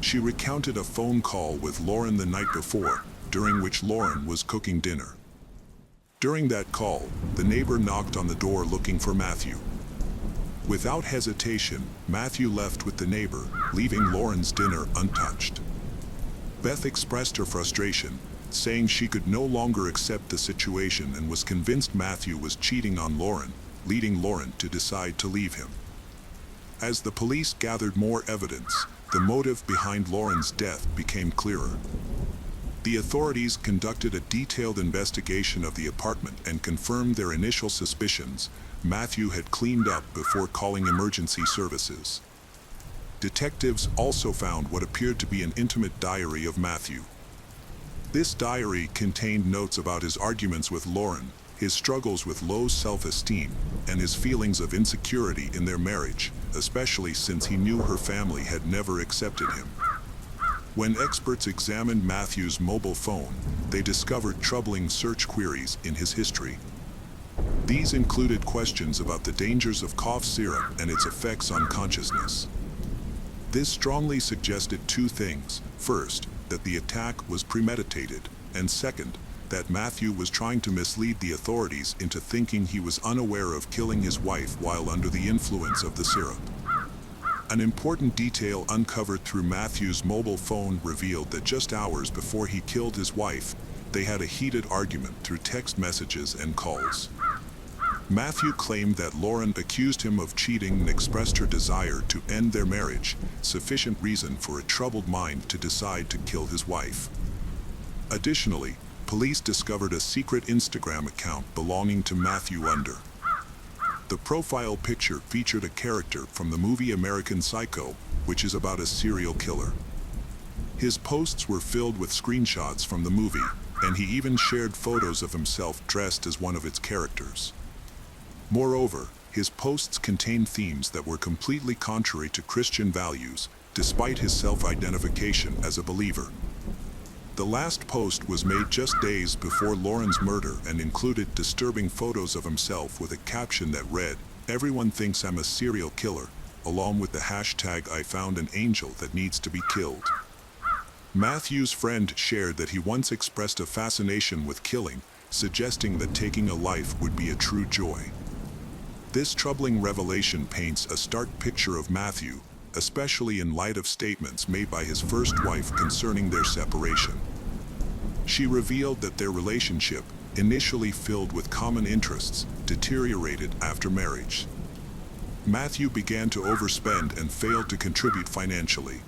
She recounted a phone call with Lauren the night before, during which Lauren was cooking dinner. During that call, the neighbor knocked on the door looking for Matthew. Without hesitation, Matthew left with the neighbor, leaving Lauren's dinner untouched. Beth expressed her frustration, saying she could no longer accept the situation and was convinced Matthew was cheating on Lauren, leading Lauren to decide to leave him. As the police gathered more evidence, the motive behind Lauren's death became clearer. The authorities conducted a detailed investigation of the apartment and confirmed their initial suspicions. Matthew had cleaned up before calling emergency services. Detectives also found what appeared to be an intimate diary of Matthew. This diary contained notes about his arguments with Lauren, his struggles with low self-esteem, and his feelings of insecurity in their marriage, especially since he knew her family had never accepted him. When experts examined Matthew's mobile phone, they discovered troubling search queries in his history. These included questions about the dangers of cough syrup and its effects on consciousness. This strongly suggested two things. First, that the attack was premeditated, and second, that Matthew was trying to mislead the authorities into thinking he was unaware of killing his wife while under the influence of the syrup. An important detail uncovered through Matthew's mobile phone revealed that just hours before he killed his wife, they had a heated argument through text messages and calls. Matthew claimed that Lauren accused him of cheating and expressed her desire to end their marriage, sufficient reason for a troubled mind to decide to kill his wife. Additionally, police discovered a secret Instagram account belonging to Matthew Under. The profile picture featured a character from the movie American Psycho, which is about a serial killer. His posts were filled with screenshots from the movie, and he even shared photos of himself dressed as one of its characters. Moreover, his posts contained themes that were completely contrary to Christian values, despite his self-identification as a believer. The last post was made just days before Lauren's murder and included disturbing photos of himself with a caption that read, "Everyone thinks I'm a serial killer," along with the hashtag "I found an angel that needs to be killed." Matthew's friend shared that he once expressed a fascination with killing, suggesting that taking a life would be a true joy. This troubling revelation paints a stark picture of Matthew, especially in light of statements made by his first wife concerning their separation. She revealed that their relationship, initially filled with common interests, deteriorated after marriage. Matthew began to overspend and failed to contribute financially.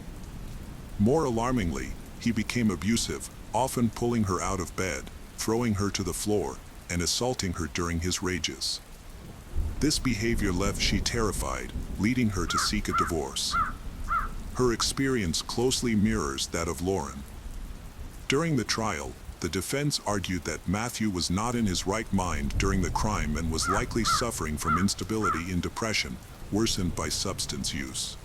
More alarmingly, he became abusive, often pulling her out of bed, throwing her to the floor, and assaulting her during his rages. This behavior left she terrified, leading her to seek a divorce. Her experience closely mirrors that of Lauren. During the trial, the defense argued that Matthew was not in his right mind during the crime and was likely suffering from instability and depression, worsened by substance use.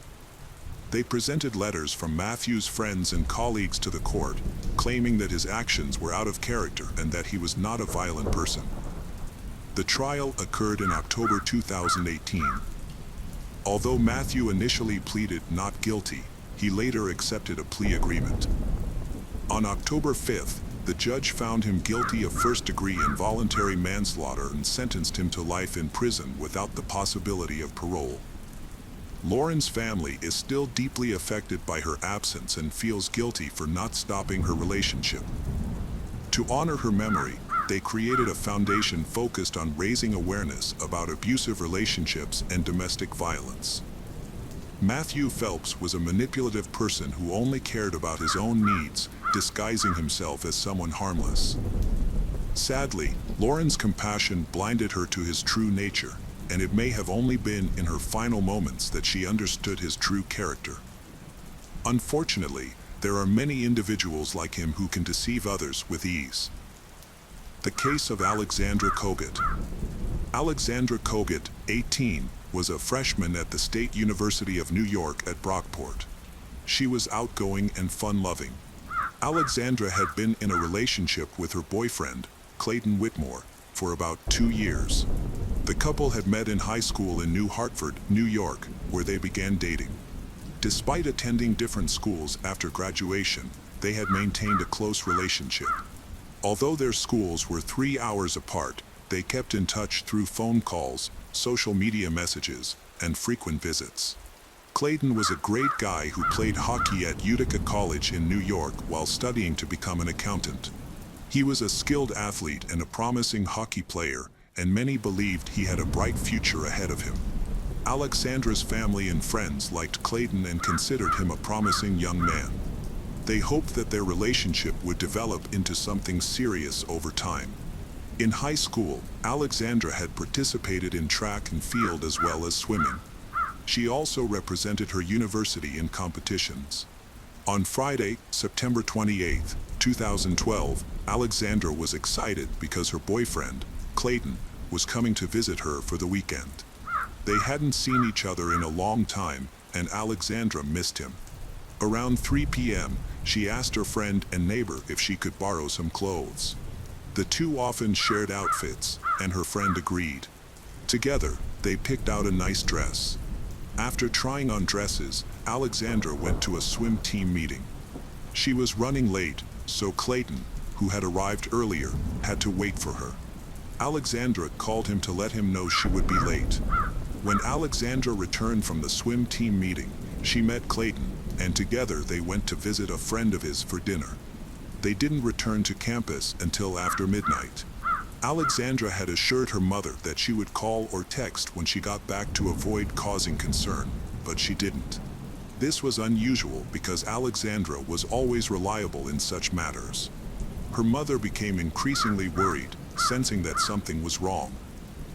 They presented letters from Matthew's friends and colleagues to the court, claiming that his actions were out of character and that he was not a violent person. The trial occurred in October 2018. Although Matthew initially pleaded not guilty, he later accepted a plea agreement. On October 5th, the judge found him guilty of first-degree involuntary manslaughter and sentenced him to life in prison without the possibility of parole. Lauren's family is still deeply affected by her absence and feels guilty for not stopping her relationship. To honor her memory, they created a foundation focused on raising awareness about abusive relationships and domestic violence. Matthew Phelps was a manipulative person who only cared about his own needs, disguising himself as someone harmless. Sadly, Lauren's compassion blinded her to his true nature, and it may have only been in her final moments that she understood his true character. Unfortunately, there are many individuals like him who can deceive others with ease. The case of Alexandra Kogut. Alexandra Kogut, 18, was a freshman at the State University of New York at Brockport. She was outgoing and fun-loving. Alexandra had been in a relationship with her boyfriend, Clayton Whitmore, for about 2 years. The couple had met in high school in New Hartford, New York, where they began dating. Despite attending different schools after graduation, they had maintained a close relationship. Although their schools were 3 hours apart, they kept in touch through phone calls, social media messages, and frequent visits. Clayton was a great guy who played hockey at Utica College in New York while studying to become an accountant. He was a skilled athlete and a promising hockey player, and many believed he had a bright future ahead of him. Alexandra's family and friends liked Clayton and considered him a promising young man. They hoped that their relationship would develop into something serious over time. In high school, Alexandra had participated in track and field as well as swimming. She also represented her university in competitions. On Friday, September 28, 2012, Alexandra was excited because her boyfriend, Clayton, was coming to visit her for the weekend. They hadn't seen each other in a long time, and Alexandra missed him. Around 3 p.m., she asked her friend and neighbor if she could borrow some clothes. The two often shared outfits, and her friend agreed. Together, they picked out a nice dress. After trying on dresses, Alexandra went to a swim team meeting. She was running late, so Clayton, who had arrived earlier, had to wait for her. Alexandra called him to let him know she would be late. When Alexandra returned from the swim team meeting, she met Clayton, and together they went to visit a friend of his for dinner. They didn't return to campus until after midnight. Alexandra had assured her mother that she would call or text when she got back to avoid causing concern, but she didn't. This was unusual because Alexandra was always reliable in such matters. Her mother became increasingly worried, sensing that something was wrong.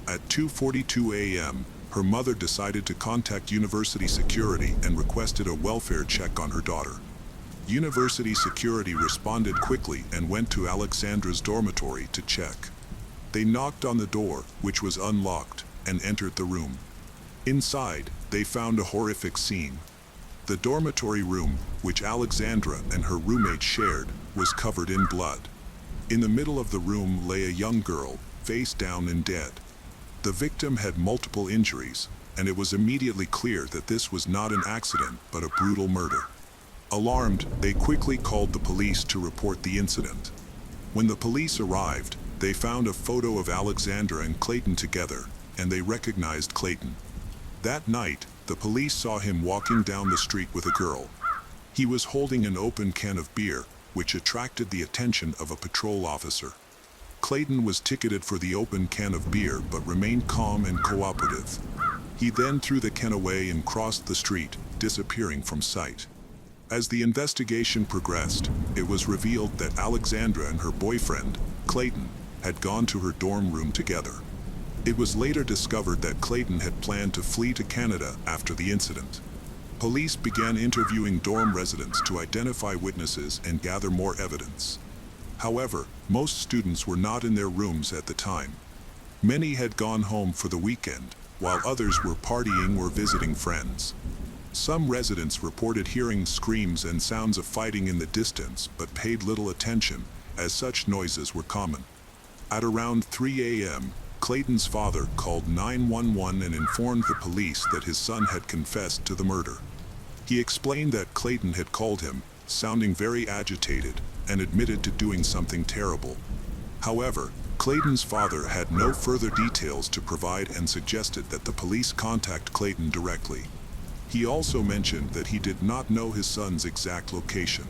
At 2:42 a.m., her mother decided to contact university security and requested a welfare check on her daughter. University security responded quickly and went to Alexandra's dormitory to check. They knocked on the door, which was unlocked, and entered the room. Inside, they found a horrific scene. The dormitory room, which Alexandra and her roommate shared, was covered in blood. In the middle of the room lay a young girl, face down and dead. The victim had multiple injuries, and it was immediately clear that this was not an accident but a brutal murder. Alarmed, they quickly called the police to report the incident. When the police arrived, they found a photo of Alexandra and Clayton together, and they recognized Clayton. That night, the police saw him walking down the street with a girl. He was holding an open can of beer, which attracted the attention of a patrol officer. Clayton was ticketed for the open can of beer but remained calm and cooperative. He then threw the can away and crossed the street, disappearing from sight. As the investigation progressed, it was revealed that Alexandra and her boyfriend, Clayton, had gone to her dorm room together. It was later discovered that Clayton had planned to flee to Canada after the incident. Police began interviewing dorm residents to identify witnesses and gather more evidence. However, most students were not in their rooms at the time. Many had gone home for the weekend, while others were partying or visiting friends. Some residents reported hearing screams and sounds of fighting in the distance but paid little attention, as such noises were common. At around 3 a.m., Clayton's father called 911 and informed the police that his son had confessed to the murder. He explained that Clayton had called him, sounding very agitated, and admitted to doing something terrible. However, Clayton's father had no further details to provide and suggested that the police contact Clayton directly. He also mentioned that he did not know his son's exact location.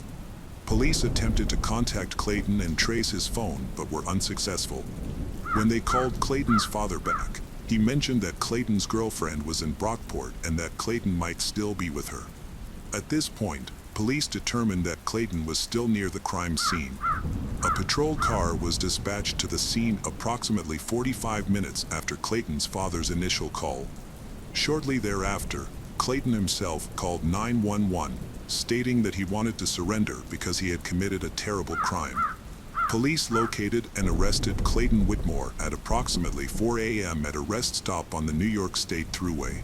Police attempted to contact Clayton and trace his phone but were unsuccessful. When they called Clayton's father back, he mentioned that Clayton's girlfriend was in Brockport and that Clayton might still be with her. At this point, police determined that Clayton was still near the crime scene. A patrol car was dispatched to the scene approximately 45 minutes after Clayton's father's initial call. Shortly thereafter, Clayton himself called 911, stating that he wanted to surrender because he had committed a terrible crime. Police located and arrested Clayton Whitmore at approximately 4 a.m. at a rest stop on the New York State Thruway.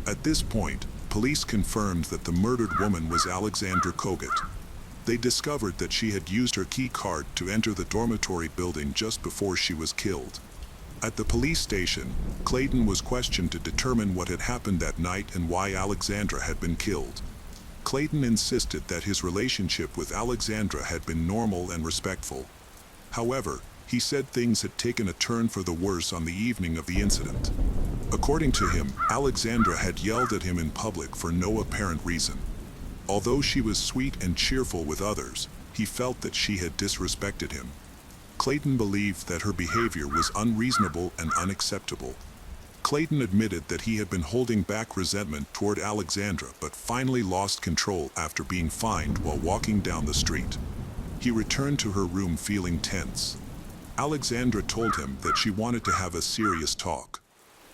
At this point, police confirmed that the murdered woman was Alexandra Kogut. They discovered that she had used her key card to enter the dormitory building just before she was killed. At the police station, Clayton was questioned to determine what had happened that night and why Alexandra had been killed. Clayton insisted that his relationship with Alexandra had been normal and respectful. However, he said things had taken a turn for the worse on the evening of the incident. According to him, Alexandra had yelled at him in public for no apparent reason. Although she was sweet and cheerful with others, he felt that she had disrespected him. Clayton believed that her behavior was unreasonable and unacceptable. Clayton admitted that he had been holding back resentment toward Alexandra but finally lost control after being fined while walking down the street. He returned to her room feeling tense. Alexandra told him that she wanted to have a serious talk.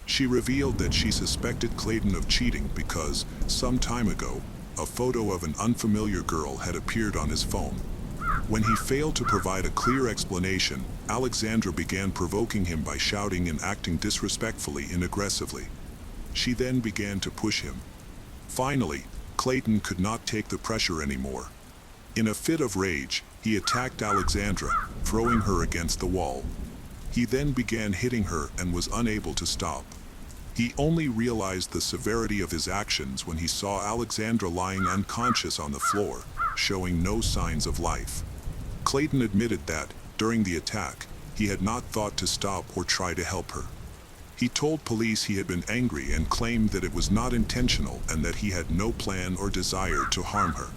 She revealed that she suspected Clayton of cheating because, some time ago, a photo of an unfamiliar girl had appeared on his phone. When he failed to provide a clear explanation, Alexandra began provoking him by shouting and acting disrespectfully and aggressively. She then began to push him. Finally, Clayton could not take the pressure anymore. In a fit of rage, he attacked Alexandra, throwing her against the wall. He then began hitting her and was unable to stop. He only realized the severity of his actions when he saw Alexandra lying unconscious on the floor, showing no signs of life. Clayton admitted that, during the attack, he had not thought to stop or try to help her. He told police he had been angry and claimed that it was not intentional and that he had no plan or desire to harm her.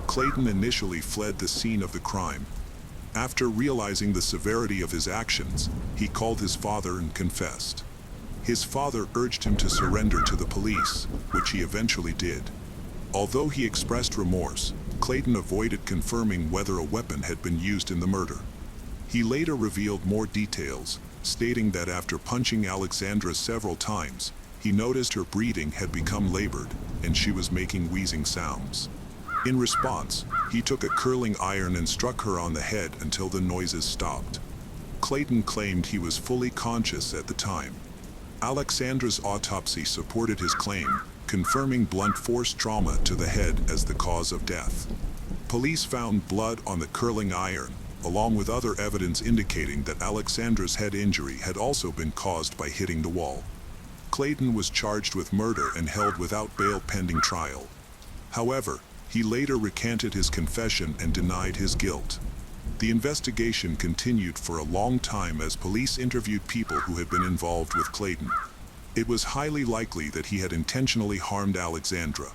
Clayton initially fled the scene of the crime. After realizing the severity of his actions, he called his father and confessed. His father urged him to surrender to the police, which he eventually did. Although he expressed remorse, Clayton avoided confirming whether a weapon had been used in the murder. He later revealed more details, stating that after punching Alexandra several times, he noticed her breathing had become labored and she was making wheezing sounds. In response, he took a curling iron and struck her on the head until the noises stopped. Clayton claimed he was fully conscious at the time. Alexandra's autopsy supported his claim, confirming blunt force trauma to the head as the cause of death. Police found blood on the curling iron, along with other evidence indicating that Alexandra's head injury had also been caused by hitting the wall. Clayton was charged with murder and held without bail pending trial. However, he later recanted his confession and denied his guilt. The investigation continued for a long time as police interviewed people who had been involved with Clayton. It was highly likely that he had intentionally harmed Alexandra.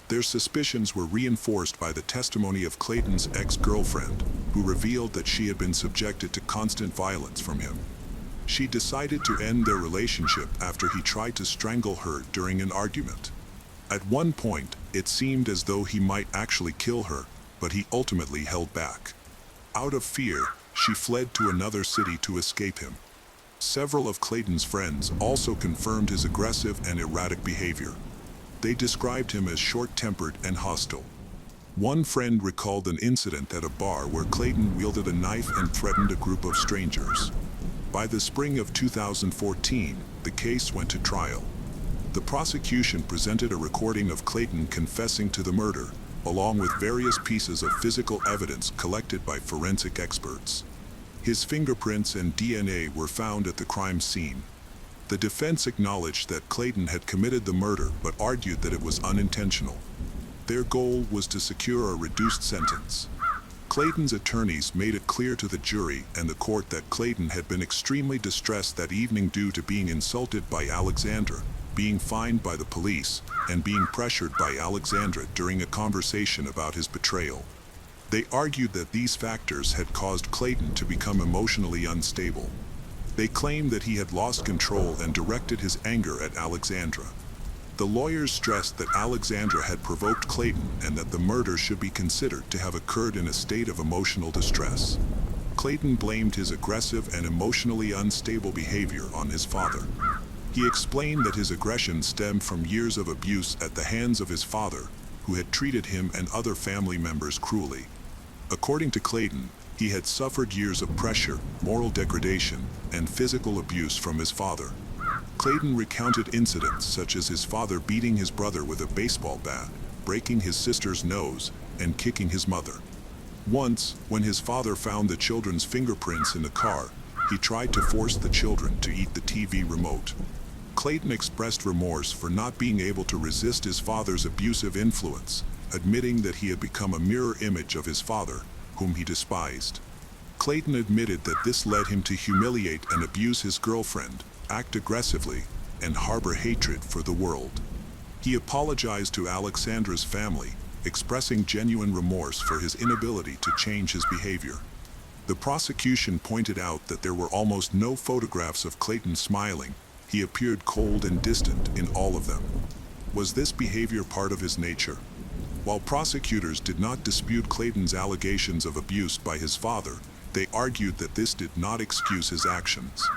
Their suspicions were reinforced by the testimony of Clayton's ex-girlfriend, who revealed that she had been subjected to constant violence from him. She decided to end their relationship after he tried to strangle her during an argument. At one point, it seemed as though he might actually kill her, but he ultimately held back. Out of fear, she fled to another city to escape him. Several of Clayton's friends also confirmed his aggressive and erratic behavior. They described him as short-tempered and hostile. One friend recalled an incident at a bar where Clayton wielded a knife and threatened a group of strangers. By the spring of 2014, the case went to trial. The prosecution presented a recording of Clayton confessing to the murder, along with various pieces of physical evidence collected by forensic experts. His fingerprints and DNA were found at the crime scene. The defense acknowledged that Clayton had committed the murder but argued that it was unintentional. Their goal was to secure a reduced sentence. Clayton's attorneys made it clear to the jury and the court that Clayton had been extremely distressed that evening due to being insulted by Alexandra, being fined by the police, and being pressured by Alexandra during a conversation about his betrayal. They argued that these factors had caused Clayton to become emotionally unstable. They claimed that he had lost control and directed his anger at Alexandra. The lawyers stressed that Alexandra had provoked Clayton and that the murder should be considered to have occurred in a state of emotional distress. Clayton blamed his aggressive and emotionally unstable behavior on his father. He explained that his aggression stemmed from years of abuse at the hands of his father, who had treated him and other family members cruelly. According to Clayton, he had suffered years of pressure, moral degradation, and physical abuse from his father. Clayton recounted incidents such as his father beating his brother with a baseball bat, breaking his sister's nose, and kicking his mother. Once, when his father found the children's fingerprints in the car, he tried to force the children to eat the TV remote. Clayton expressed remorse for not being able to resist his father's abusive influence, admitting that he had become a mirror image of his father, whom he despised. Clayton admitted that this led him to humiliate and abuse his girlfriend, act aggressively, and harbor hatred for the world. He apologized to Alexandra's family, expressing genuine remorse for his inability to change his behavior. The prosecution pointed out that there were almost no photographs of Clayton smiling. He appeared cold and distant in all of them. Was this behavior part of his nature? While prosecutors did not dispute Clayton's allegations of abuse by his father, they argued that this did not excuse his actions.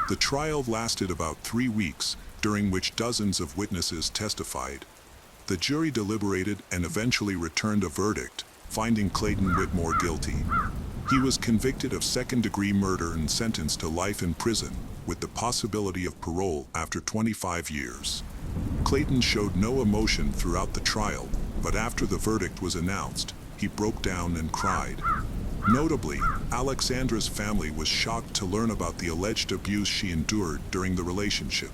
The trial lasted about 3 weeks, during which dozens of witnesses testified. The jury deliberated and eventually returned a verdict, finding Clayton Whitmore guilty. He was convicted of second-degree murder and sentenced to life in prison, with the possibility of parole after 25 years. Clayton showed no emotion throughout the trial, but after the verdict was announced, he broke down and cried. Notably, Alexandra's family was shocked to learn about the alleged abuse she endured during the relationship.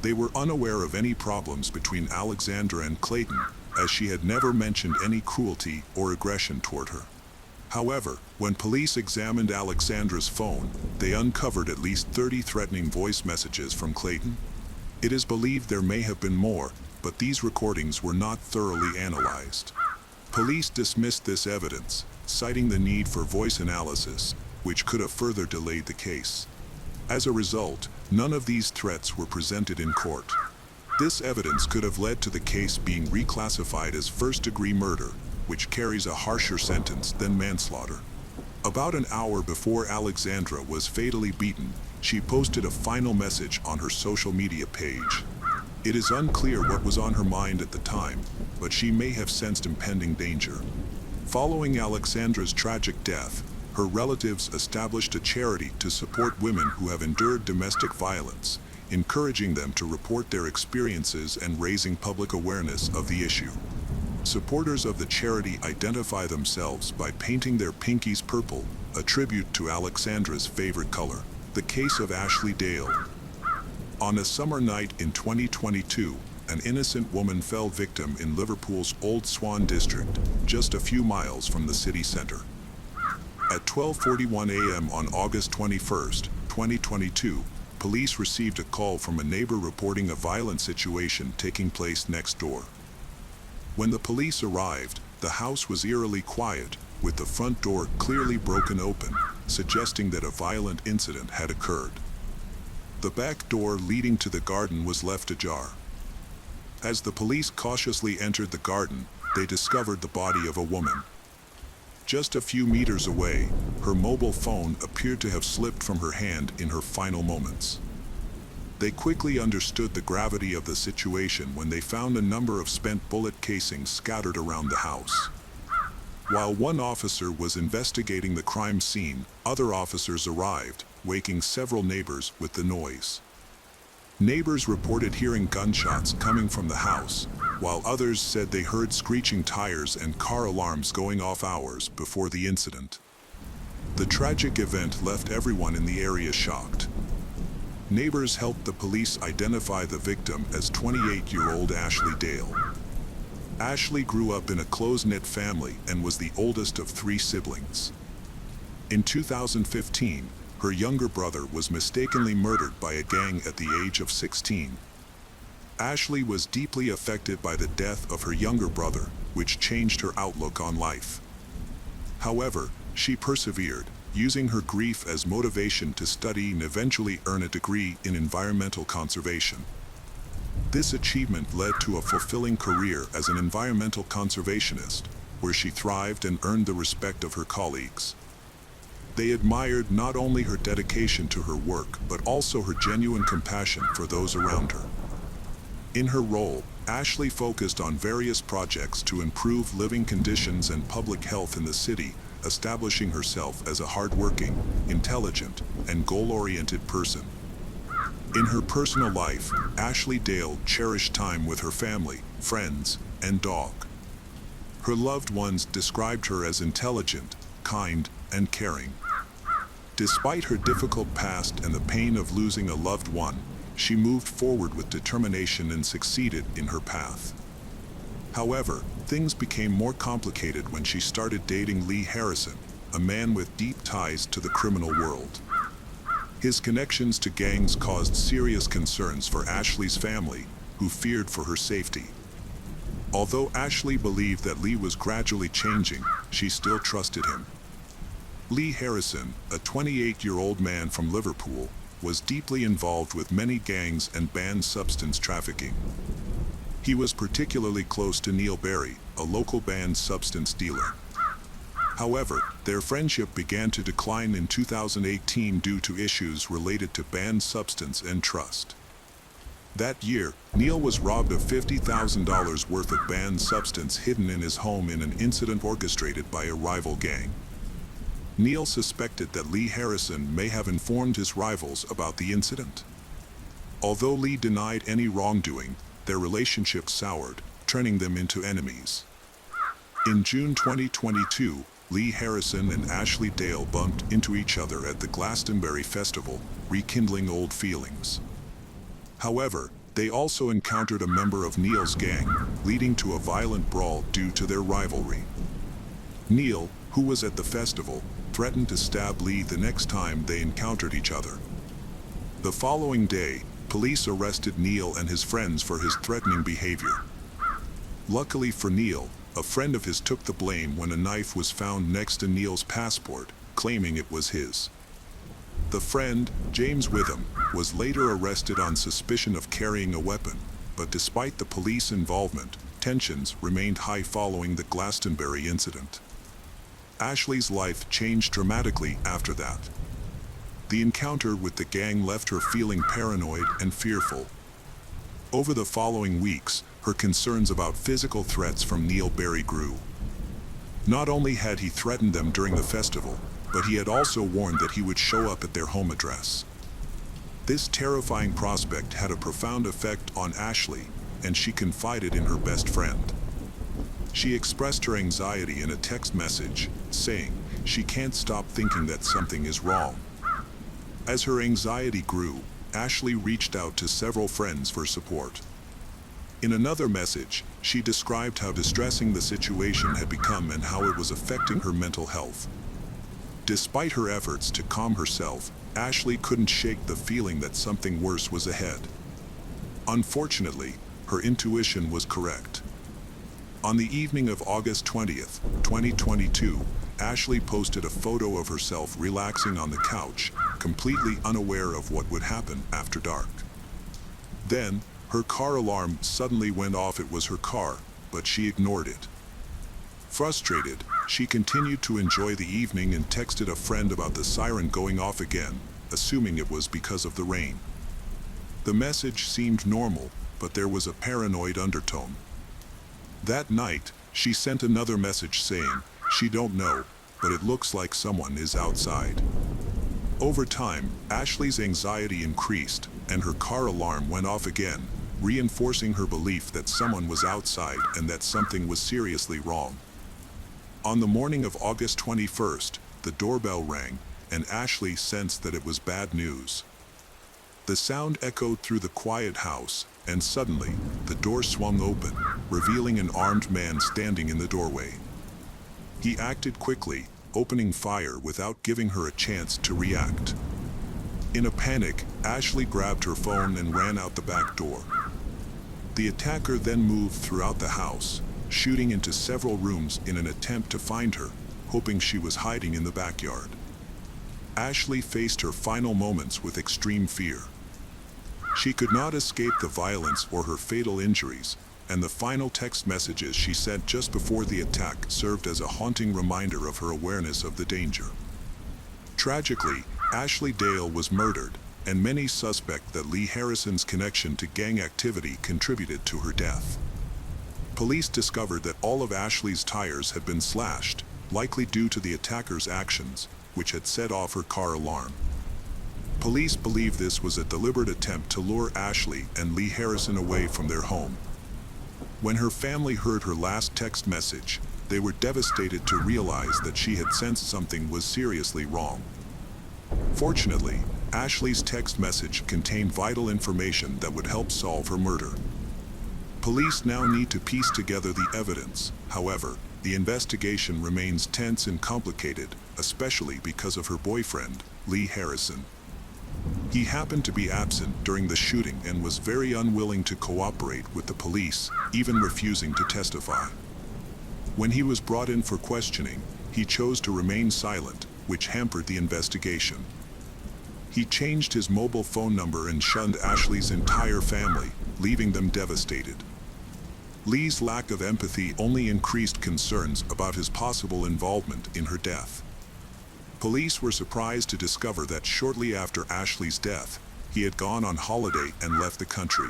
They were unaware of any problems between Alexandra and Clayton, as she had never mentioned any cruelty or aggression toward her. However, when police examined Alexandra's phone, they uncovered at least 30 threatening voice messages from Clayton. It is believed there may have been more, but these recordings were not thoroughly analyzed. Police dismissed this evidence, citing the need for voice analysis, which could have further delayed the case. As a result, none of these threats were presented in court. This evidence could have led to the case being reclassified as first-degree murder, which carries a harsher sentence than manslaughter. About an hour before Alexandra was fatally beaten, she posted a final message on her social media page. It is unclear what was on her mind at the time, but she may have sensed impending danger. Following Alexandra's tragic death, her relatives established a charity to support women who have endured domestic violence, encouraging them to report their experiences and raising public awareness of the issue. Supporters of the charity identify themselves by painting their pinkies purple, a tribute to Alexandra's favorite color. The case of Ashley Dale. On a summer night in 2022, an innocent woman fell victim in Liverpool's Old Swan district, just a few miles from the city center. At 12:41 a.m. on August 21, 2022, police received a call from a neighbor reporting a violent situation taking place next door. When the police arrived, the house was eerily quiet, with the front door clearly broken open, suggesting that a violent incident had occurred. The back door leading to the garden was left ajar. As the police cautiously entered the garden, they discovered the body of a woman. Just a few meters away, her mobile phone appeared to have slipped from her hand in her final moments. They quickly understood the gravity of the situation when they found a number of spent bullet casings scattered around the house. While one officer was investigating the crime scene, other officers arrived, waking several neighbors with the noise. Neighbors reported hearing gunshots coming from the house, while others said they heard screeching tires and car alarms going off hours before the incident. The tragic event left everyone in the area shocked. Neighbors helped the police identify the victim as 28-year-old Ashley Dale. Ashley grew up in a close-knit family and was the oldest of 3 siblings. In 2015, her younger brother was mistakenly murdered by a gang at the age of 16. Ashley was deeply affected by the death of her younger brother, which changed her outlook on life. However, she persevered, using her grief as motivation to study and eventually earn a degree in environmental conservation. This achievement led to a fulfilling career as an environmental conservationist, where she thrived and earned the respect of her colleagues. They admired not only her dedication to her work, but also her genuine compassion for those around her. In her role, Ashley focused on various projects to improve living conditions and public health in the city, establishing herself as a hardworking, intelligent, and goal-oriented person. In her personal life, Ashley Dale cherished time with her family, friends, and dog. Her loved ones described her as intelligent, kind, and caring. Despite her difficult past and the pain of losing a loved one, she moved forward with determination and succeeded in her path. However, things became more complicated when she started dating Lee Harrison, a man with deep ties to the criminal world. His connections to gangs caused serious concerns for Ashley's family, who feared for her safety. Although Ashley believed that Lee was gradually changing, she still trusted him. Lee Harrison, a 28-year-old man from Liverpool, was deeply involved with many gangs and banned substance trafficking. He was particularly close to Neil Berry, a local banned substance dealer. However, their friendship began to decline in 2018 due to issues related to banned substance and trust. That year, Neil was robbed of $50,000 worth of banned substance hidden in his home in an incident orchestrated by a rival gang. Neil suspected that Lee Harrison may have informed his rivals about the incident. Although Lee denied any wrongdoing, their relationship soured, turning them into enemies. In June 2022, Lee Harrison and Ashley Dale bumped into each other at the Glastonbury Festival, rekindling old feelings. However, they also encountered a member of Neil's gang, leading to a violent brawl due to their rivalry. Neil, who was at the festival, threatened to stab Lee the next time they encountered each other. The following day, police arrested Neil and his friends for his threatening behavior. Luckily for Neil, a friend of his took the blame when a knife was found next to Neil's passport, claiming it was his. The friend, James Witham, was later arrested on suspicion of carrying a weapon, but despite the police involvement, tensions remained high following the Glastonbury incident. Ashley's life changed dramatically after that. The encounter with the gang left her feeling paranoid and fearful. Over the following weeks, her concerns about physical threats from Neil Berry grew. Not only had he threatened them during the festival, but he had also warned that he would show up at their home address. This terrifying prospect had a profound effect on Ashley, and she confided in her best friend. She expressed her anxiety in a text message, saying she can't stop thinking that something is wrong. As her anxiety grew, Ashley reached out to several friends for support. In another message, she described how distressing the situation had become and how it was affecting her mental health. Despite her efforts to calm herself, Ashley couldn't shake the feeling that something worse was ahead. Unfortunately, her intuition was correct. On the evening of August 20th, 2022, Ashley posted a photo of herself relaxing on the couch, completely unaware of what would happen after dark. Then, her car alarm suddenly went off. It was her car, but she ignored it. Frustrated, she continued to enjoy the evening and texted a friend about the siren going off again, assuming it was because of the rain. The message seemed normal, but there was a paranoid undertone. That night, she sent another message saying, "She don't know, but it looks like someone is outside." Over time, Ashley's anxiety increased, and her car alarm went off again, reinforcing her belief that someone was outside and that something was seriously wrong. On the morning of August 21st, the doorbell rang, and Ashley sensed that it was bad news. The sound echoed through the quiet house, and suddenly, the door swung open, revealing an armed man standing in the doorway. He acted quickly, opening fire without giving her a chance to react. In a panic, Ashley grabbed her phone and ran out the back door. The attacker then moved throughout the house, shooting into several rooms in an attempt to find her, hoping she was hiding in the backyard. Ashley faced her final moments with extreme fear. She could not escape the violence or her fatal injuries, and the final text messages she sent just before the attack served as a haunting reminder of her awareness of the danger. Tragically, Ashley Dale was murdered, and many suspect that Lee Harrison's connection to gang activity contributed to her death. Police discovered that all of Ashley's tires had been slashed, likely due to the attacker's actions, which had set off her car alarm. Police believe this was a deliberate attempt to lure Ashley and Lee Harrison away from their home. When her family heard her last text message, they were devastated to realize that she had sensed something was seriously wrong. Fortunately, Ashley's text message contained vital information that would help solve her murder. Police now need to piece together the evidence. However, the investigation remains tense and complicated, especially because of her boyfriend, Lee Harrison. He happened to be absent during the shooting and was very unwilling to cooperate with the police, even refusing to testify. When he was brought in for questioning, he chose to remain silent, which hampered the investigation. He changed his mobile phone number and shunned Ashley's entire family, leaving them devastated. Lee's lack of empathy only increased concerns about his possible involvement in her death. Police were surprised to discover that shortly after Ashley's death, he had gone on holiday and left the country.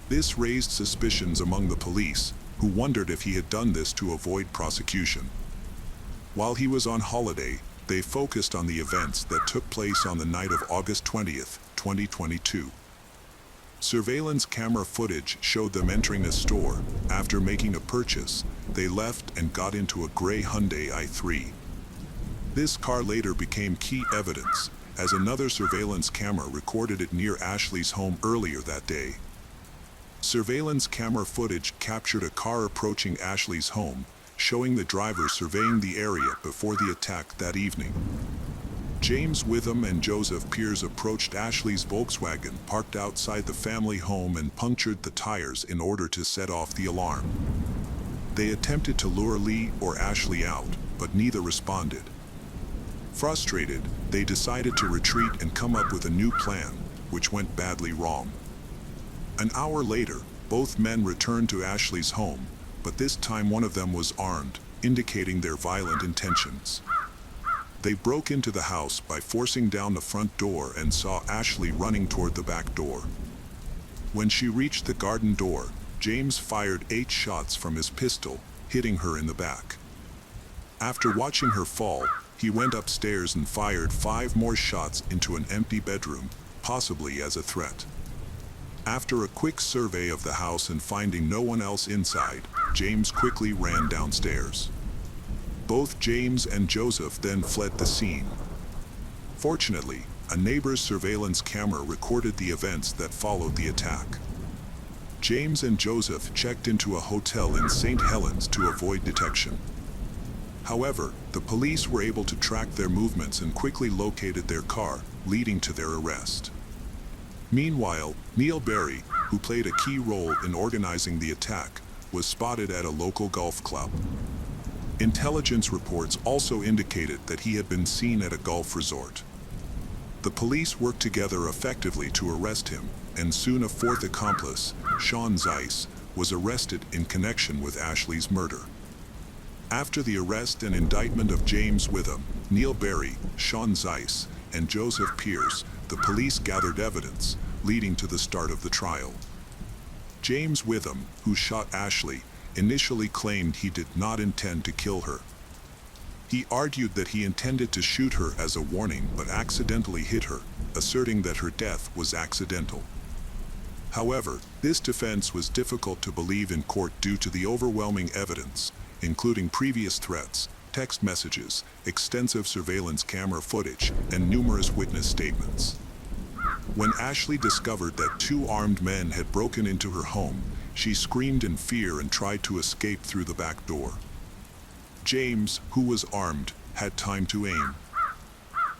This raised suspicions among the police, who wondered if he had done this to avoid prosecution. While he was on holiday, they focused on the events that took place on the night of August 20th, 2022. Surveillance camera footage showed them entering a store. After making a purchase, they left and got into a gray Hyundai i3. This car later became key evidence, as another surveillance camera recorded it near Ashley's home earlier that day. Surveillance camera footage captured a car approaching Ashley's home, showing the driver surveying the area before the attack that evening. James Witham and Joseph Pierce approached Ashley's Volkswagen parked outside the family home and punctured the tires in order to set off the alarm. They attempted to lure Lee or Ashley out, but neither responded. Frustrated, they decided to retreat and come up with a new plan, which went badly wrong. An hour later, both men returned to Ashley's home, but this time one of them was armed, indicating their violent intentions. They broke into the house by forcing down the front door and saw Ashley running toward the back door. When she reached the garden door, James fired 8 shots from his pistol, hitting her in the back. After watching her fall, he went upstairs and fired 5 more shots into an empty bedroom, possibly as a threat. After a quick survey of the house and finding no one else inside, James quickly ran downstairs. Both James and Joseph then fled the scene. Fortunately, a neighbor's surveillance camera recorded the events that followed the attack. James and Joseph checked into a hotel in St. Helens to avoid detection. However, the police were able to track their movements and quickly located their car, leading to their arrest. Meanwhile, Neil Berry, who played a key role in organizing the attack, was spotted at a local golf club. Intelligence reports also indicated that he had been seen at a golf resort. The police worked together effectively to arrest him, and soon a fourth accomplice, Sean Zeiss, was arrested in connection with Ashley's murder. After the arrest and indictment of James Witham, Neil Berry, Sean Zeiss, and Joseph Pierce, the police gathered evidence, leading to the start of the trial. James Witham, who shot Ashley, initially claimed he did not intend to kill her. He argued that he intended to shoot her as a warning but accidentally hit her, asserting that her death was accidental. However, this defense was difficult to believe in court due to the overwhelming evidence, including previous threats, text messages, extensive surveillance camera footage, and numerous witness statements. When Ashley discovered that 2 armed men had broken into her home, she screamed in fear and tried to escape through the back door. James, who was armed, had time to aim.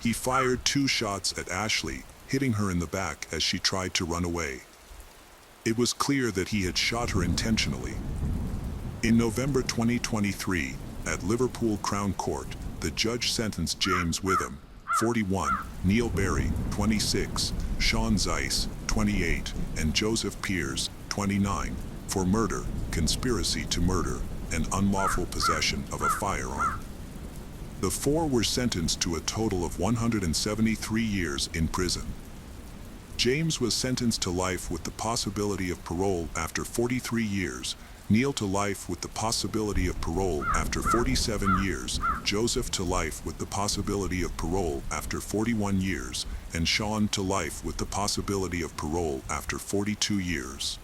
He fired 2 shots at Ashley, hitting her in the back as she tried to run away. It was clear that he had shot her intentionally. In November 2023, at Liverpool Crown Court, the judge sentenced James Witham, 41, Neil Berry, 26, Sean Zeiss, 28, and Joseph Pierce, 29, for murder, conspiracy to murder, and unlawful possession of a firearm. The 4 were sentenced to a total of 173 years in prison. James was sentenced to life with the possibility of parole after 43 years, Neil to life with the possibility of parole after 47 years, Joseph to life with the possibility of parole after 41 years, and Sean to life with the possibility of parole after 42 years.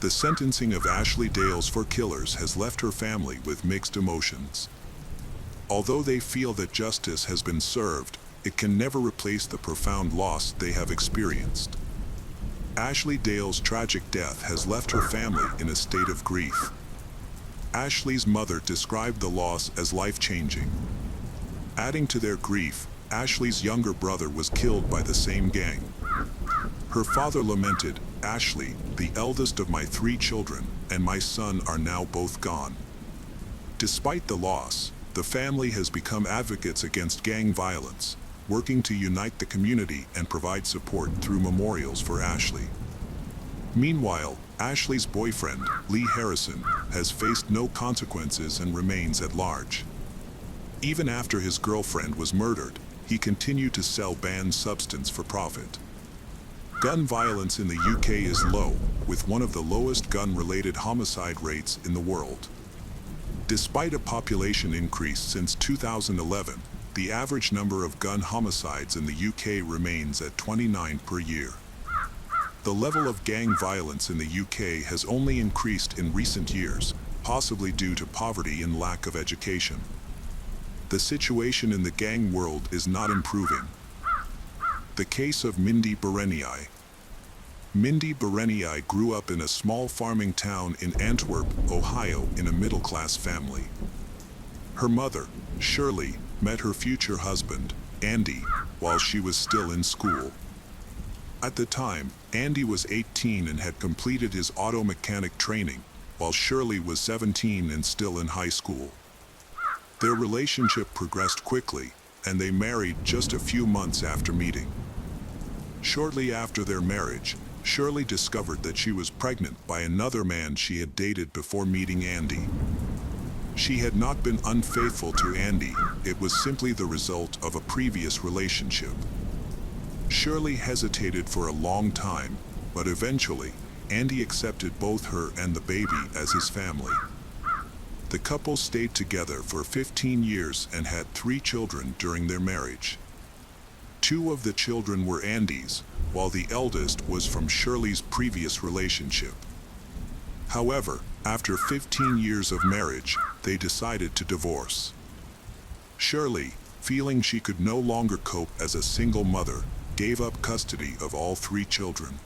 The sentencing of Ashley Dales for killers has left her family with mixed emotions. Although they feel that justice has been served, it can never replace the profound loss they have experienced. Ashley Dale's tragic death has left her family in a state of grief. Ashley's mother described the loss as life-changing. Adding to their grief, Ashley's younger brother was killed by the same gang. Her father lamented, "Ashley, the eldest of my 3 children, and my son are now both gone." Despite the loss, the family has become advocates against gang violence, working to unite the community and provide support through memorials for Ashley. Meanwhile, Ashley's boyfriend, Lee Harrison, has faced no consequences and remains at large. Even after his girlfriend was murdered, he continued to sell banned substance for profit. Gun violence in the UK is low, with one of the lowest gun-related homicide rates in the world. Despite a population increase since 2011, the average number of gun homicides in the UK remains at 29 per year. The level of gang violence in the UK has only increased in recent years, possibly due to poverty and lack of education. The situation in the gang world is not improving. The case of Mindy Berenyi. Mindy Berenyi grew up in a small farming town in Antwerp, Ohio, in a middle-class family. Her mother, Shirley, met her future husband, Andy, while she was still in school. At the time, Andy was 18 and had completed his auto mechanic training, while Shirley was 17 and still in high school. Their relationship progressed quickly, and they married just a few months after meeting. Shortly after their marriage, Shirley discovered that she was pregnant by another man she had dated before meeting Andy. She had not been unfaithful to Andy, it was simply the result of a previous relationship. Shirley hesitated for a long time, but eventually, Andy accepted both her and the baby as his family. The couple stayed together for 15 years and had 3 children during their marriage. 2 of the children were Andy's, while the eldest was from Shirley's previous relationship. However, after 15 years of marriage, they decided to divorce. Shirley, feeling she could no longer cope as a single mother, gave up custody of all 3 children.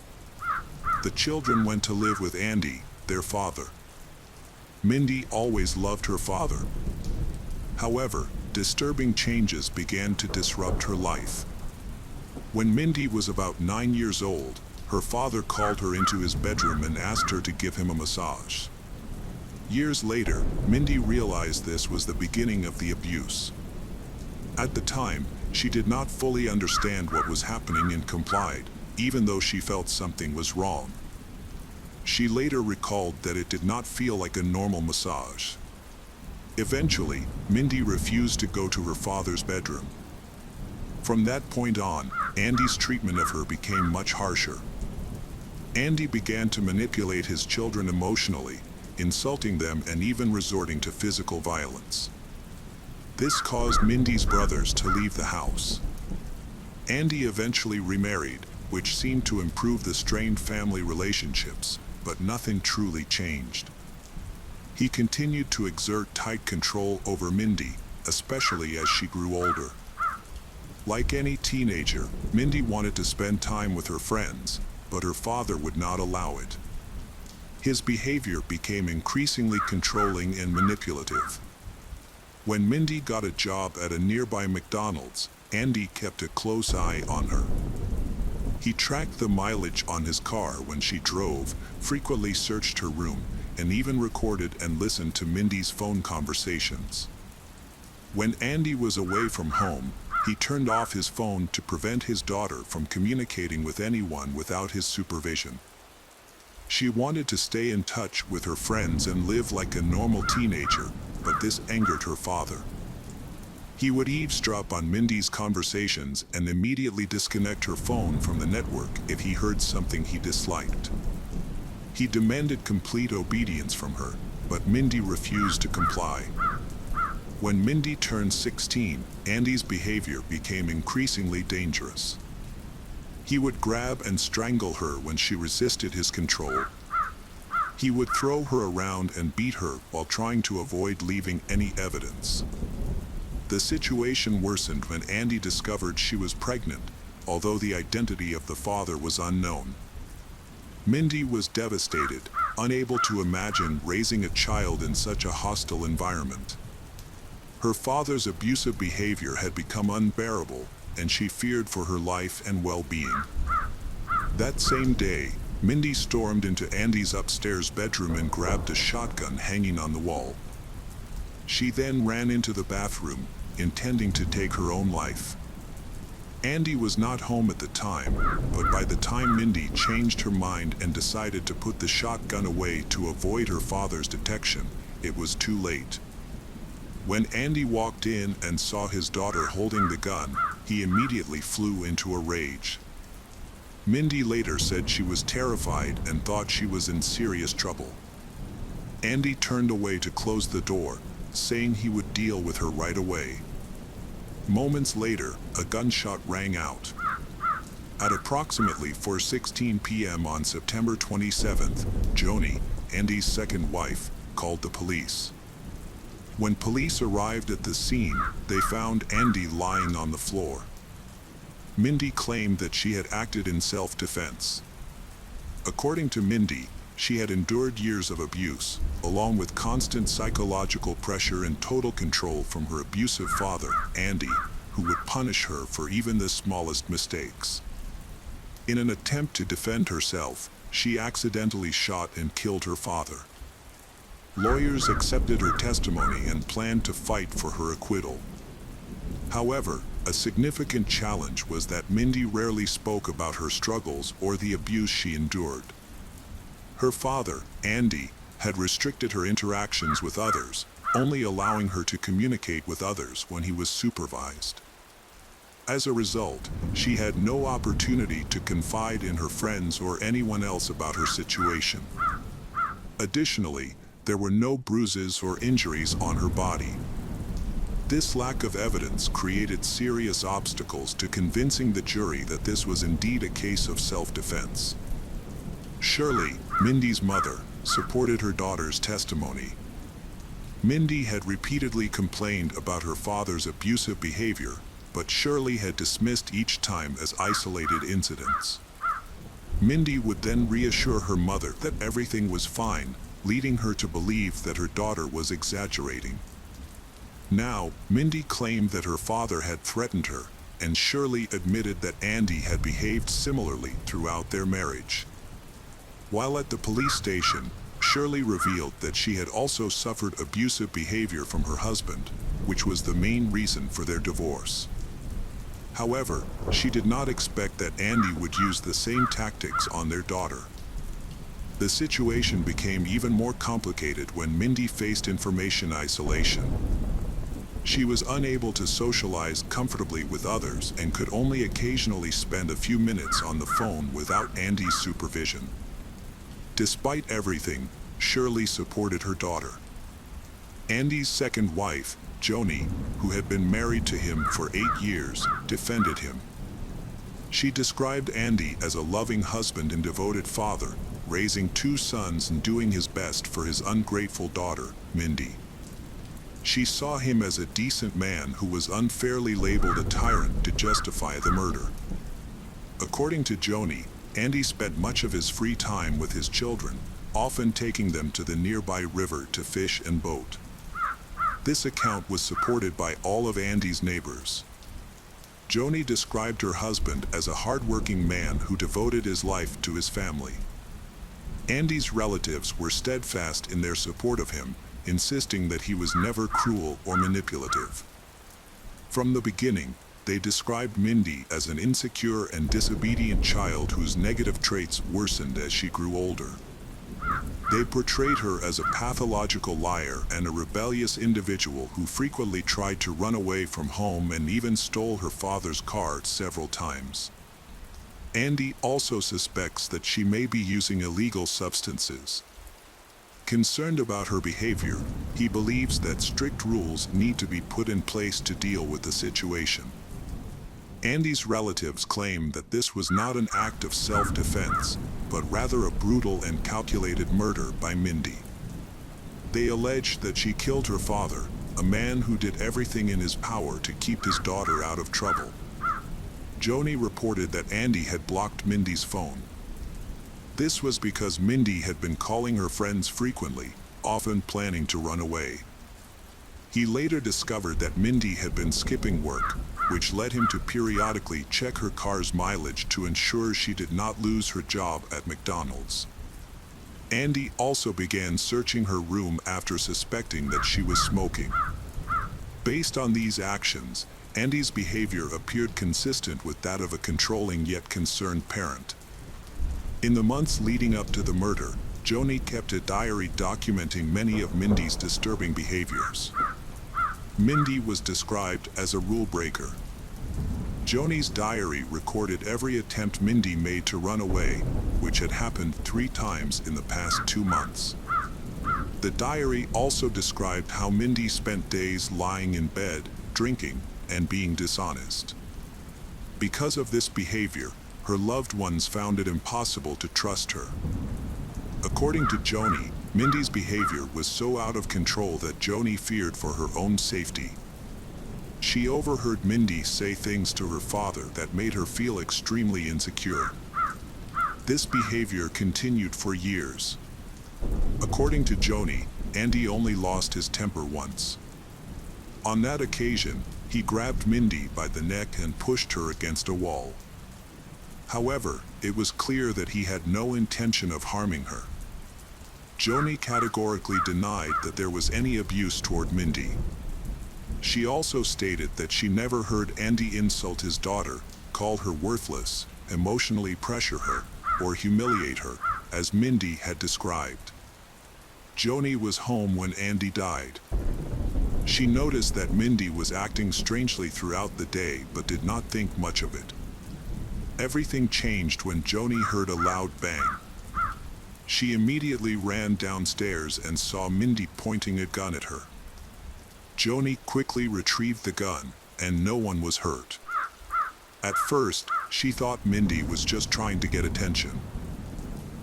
The children went to live with Andy, their father. Mindy always loved her father. However, disturbing changes began to disrupt her life. When Mindy was about 9 years old, her father called her into his bedroom and asked her to give him a massage. Years later, Mindy realized this was the beginning of the abuse. At the time, she did not fully understand what was happening and complied, even though she felt something was wrong. She later recalled that it did not feel like a normal massage. Eventually, Mindy refused to go to her father's bedroom. From that point on, Andy's treatment of her became much harsher. Andy began to manipulate his children emotionally, insulting them and even resorting to physical violence. This caused Mindy's brothers to leave the house. Andy eventually remarried, which seemed to improve the strained family relationships, but nothing truly changed. He continued to exert tight control over Mindy, especially as she grew older. Like any teenager, Mindy wanted to spend time with her friends, but her father would not allow it. His behavior became increasingly controlling and manipulative. When Mindy got a job at a nearby McDonald's, Andy kept a close eye on her. He tracked the mileage on his car when she drove, frequently searched her room, and even recorded and listened to Mindy's phone conversations. When Andy was away from home, he turned off his phone to prevent his daughter from communicating with anyone without his supervision. She wanted to stay in touch with her friends and live like a normal teenager, but this angered her father. He would eavesdrop on Mindy's conversations and immediately disconnect her phone from the network if he heard something he disliked. He demanded complete obedience from her, but Mindy refused to comply. When Mindy turned 16, Andy's behavior became increasingly dangerous. He would grab and strangle her when she resisted his control. He would throw her around and beat her while trying to avoid leaving any evidence. The situation worsened when Andy discovered she was pregnant, although the identity of the father was unknown. Mindy was devastated, unable to imagine raising a child in such a hostile environment. Her father's abusive behavior had become unbearable, and she feared for her life and well-being. That same day, Mindy stormed into Andy's upstairs bedroom and grabbed a shotgun hanging on the wall. She then ran into the bathroom, intending to take her own life. Andy was not home at the time, but by the time Mindy changed her mind and decided to put the shotgun away to avoid her father's detection, it was too late. When Andy walked in and saw his daughter holding the gun, he immediately flew into a rage. Mindy later said she was terrified and thought she was in serious trouble. Andy turned away to close the door, saying he would deal with her right away. Moments later, a gunshot rang out. At approximately 4:16 p.m. on September 27th, Joni, Andy's second wife, called the police. When police arrived at the scene, they found Andy lying on the floor. Mindy claimed that she had acted in self-defense. According to Mindy, she had endured years of abuse, along with constant psychological pressure and total control from her abusive father, Andy, who would punish her for even the smallest mistakes. In an attempt to defend herself, she accidentally shot and killed her father. Lawyers accepted her testimony and planned to fight for her acquittal. However, a significant challenge was that Mindy rarely spoke about her struggles or the abuse she endured. Her father, Andy, had restricted her interactions with others, only allowing her to communicate with others when he was supervised. As a result, she had no opportunity to confide in her friends or anyone else about her situation. Additionally, there were no bruises or injuries on her body. This lack of evidence created serious obstacles to convincing the jury that this was indeed a case of self-defense. Shirley, Mindy's mother, supported her daughter's testimony. Mindy had repeatedly complained about her father's abusive behavior, but Shirley had dismissed each time as isolated incidents. Mindy would then reassure her mother that everything was fine, leading her to believe that her daughter was exaggerating. Now, Mindy claimed that her father had threatened her, and Shirley admitted that Andy had behaved similarly throughout their marriage. While at the police station, Shirley revealed that she had also suffered abusive behavior from her husband, which was the main reason for their divorce. However, she did not expect that Andy would use the same tactics on their daughter. The situation became even more complicated when Mindy faced information isolation. She was unable to socialize comfortably with others and could only occasionally spend a few minutes on the phone without Andy's supervision. Despite everything, Shirley supported her daughter. Andy's second wife, Joni, who had been married to him for 8 years, defended him. She described Andy as a loving husband and devoted father, raising 2 sons and doing his best for his ungrateful daughter, Mindy. She saw him as a decent man who was unfairly labeled a tyrant to justify the murder. According to Joni, Andy spent much of his free time with his children, often taking them to the nearby river to fish and boat. This account was supported by all of Andy's neighbors. Joni described her husband as a hard-working man who devoted his life to his family. Andy's relatives were steadfast in their support of him, insisting that he was never cruel or manipulative. From the beginning, they described Mindy as an insecure and disobedient child whose negative traits worsened as she grew older. They portrayed her as a pathological liar and a rebellious individual who frequently tried to run away from home and even stole her father's car several times. Andy also suspects that she may be using illegal substances. Concerned about her behavior, he believes that strict rules need to be put in place to deal with the situation. Andy's relatives claim that this was not an act of self-defense, but rather a brutal and calculated murder by Mindy. They allege that she killed her father, a man who did everything in his power to keep his daughter out of trouble. Joni reported that Andy had blocked Mindy's phone. This was because Mindy had been calling her friends frequently, often planning to run away. He later discovered that Mindy had been skipping work, which led him to periodically check her car's mileage to ensure she did not lose her job at McDonald's. Andy also began searching her room after suspecting that she was smoking. Based on these actions, Andy's behavior appeared consistent with that of a controlling yet concerned parent. In the months leading up to the murder, Joni kept a diary documenting many of Mindy's disturbing behaviors. Mindy was described as a rule breaker. Joni's diary recorded every attempt Mindy made to run away, which had happened 3 times in the past 2 months. The diary also described how Mindy spent days lying in bed, drinking, and being dishonest. Because of this behavior, her loved ones found it impossible to trust her. According to Joni, Mindy's behavior was so out of control that Joni feared for her own safety. She overheard Mindy say things to her father that made her feel extremely insecure. This behavior continued for years. According to Joni, Andy only lost his temper once. On that occasion, he grabbed Mindy by the neck and pushed her against a wall. However, it was clear that he had no intention of harming her. Joni categorically denied that there was any abuse toward Mindy. She also stated that she never heard Andy insult his daughter, call her worthless, emotionally pressure her, or humiliate her, as Mindy had described. Joni was home when Andy died. She noticed that Mindy was acting strangely throughout the day but did not think much of it. Everything changed when Joni heard a loud bang. She immediately ran downstairs and saw Mindy pointing a gun at her. Joni quickly retrieved the gun, and no one was hurt. At first, she thought Mindy was just trying to get attention.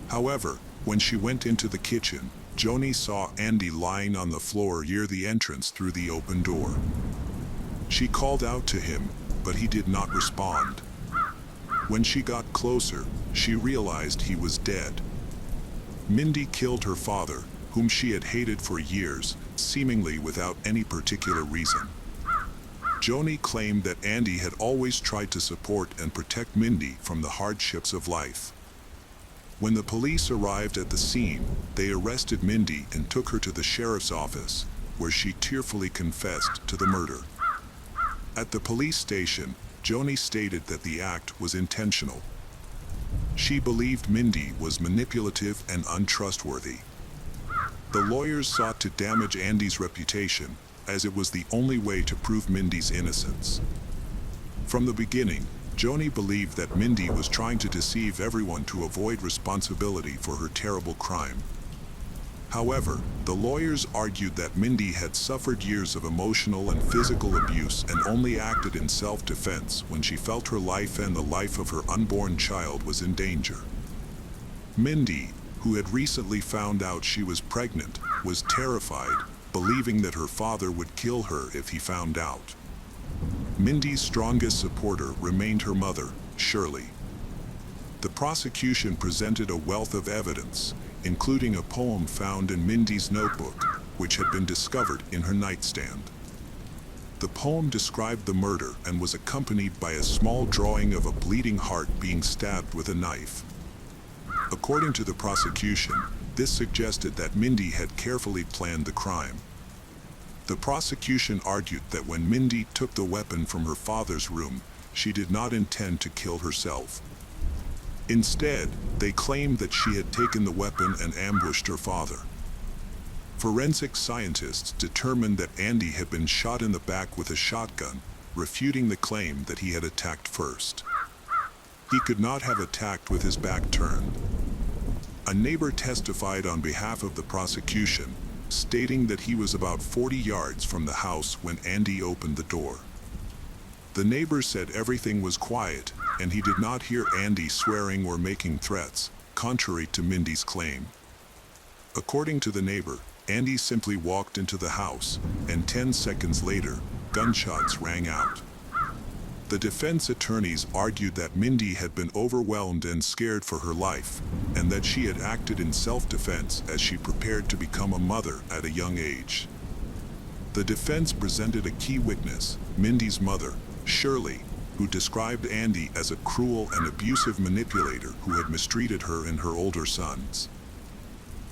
However, when she went into the kitchen, Joni saw Andy lying on the floor near the entrance through the open door. She called out to him, but he did not respond. When she got closer, she realized he was dead. Mindy killed her father, whom she had hated for years, seemingly without any particular reason. Joni claimed that Andy had always tried to support and protect Mindy from the hardships of life. When the police arrived at the scene, they arrested Mindy and took her to the sheriff's office, where she tearfully confessed to the murder. At the police station, Joni stated that the act was intentional. She believed Mindy was manipulative and untrustworthy. The lawyers sought to damage Andy's reputation, as it was the only way to prove Mindy's innocence. From the beginning, Joni believed that Mindy was trying to deceive everyone to avoid responsibility for her terrible crime. However, the lawyers argued that Mindy had suffered years of emotional and physical abuse and only acted in self-defense when she felt her life and the life of her unborn child was in danger. Mindy, who had recently found out she was pregnant, was terrified, believing that her father would kill her if he found out. Mindy's strongest supporter remained her mother, Shirley. The prosecution presented a wealth of evidence, including a poem found in Mindy's notebook, which had been discovered in her nightstand. The poem described the murder and was accompanied by a small drawing of a bleeding heart being stabbed with a knife. According to the prosecution, this suggested that Mindy had carefully planned the crime. The prosecution argued that when Mindy took the weapon from her father's room, she did not intend to kill herself. Instead, they claimed that she had taken the weapon and ambushed her father. Forensic scientists determined that Andy had been shot in the back with a shotgun, refuting the claim that he had attacked first. He could not have attacked with his back turned. A neighbor testified on behalf of the prosecution, stating that he was about 40 yards from the house when Andy opened the door. The neighbor said everything was quiet, and he did not hear Andy swearing or making threats, contrary to Mindy's claim. According to the neighbor, Andy simply walked into the house, and 10 seconds later, gunshots rang out. The defense attorneys argued that Mindy had been overwhelmed and scared for her life, and that she had acted in self-defense as she prepared to become a mother at a young age. The defense presented a key witness, Mindy's mother, Shirley, who described Andy as a cruel and abusive manipulator who had mistreated her and her older sons.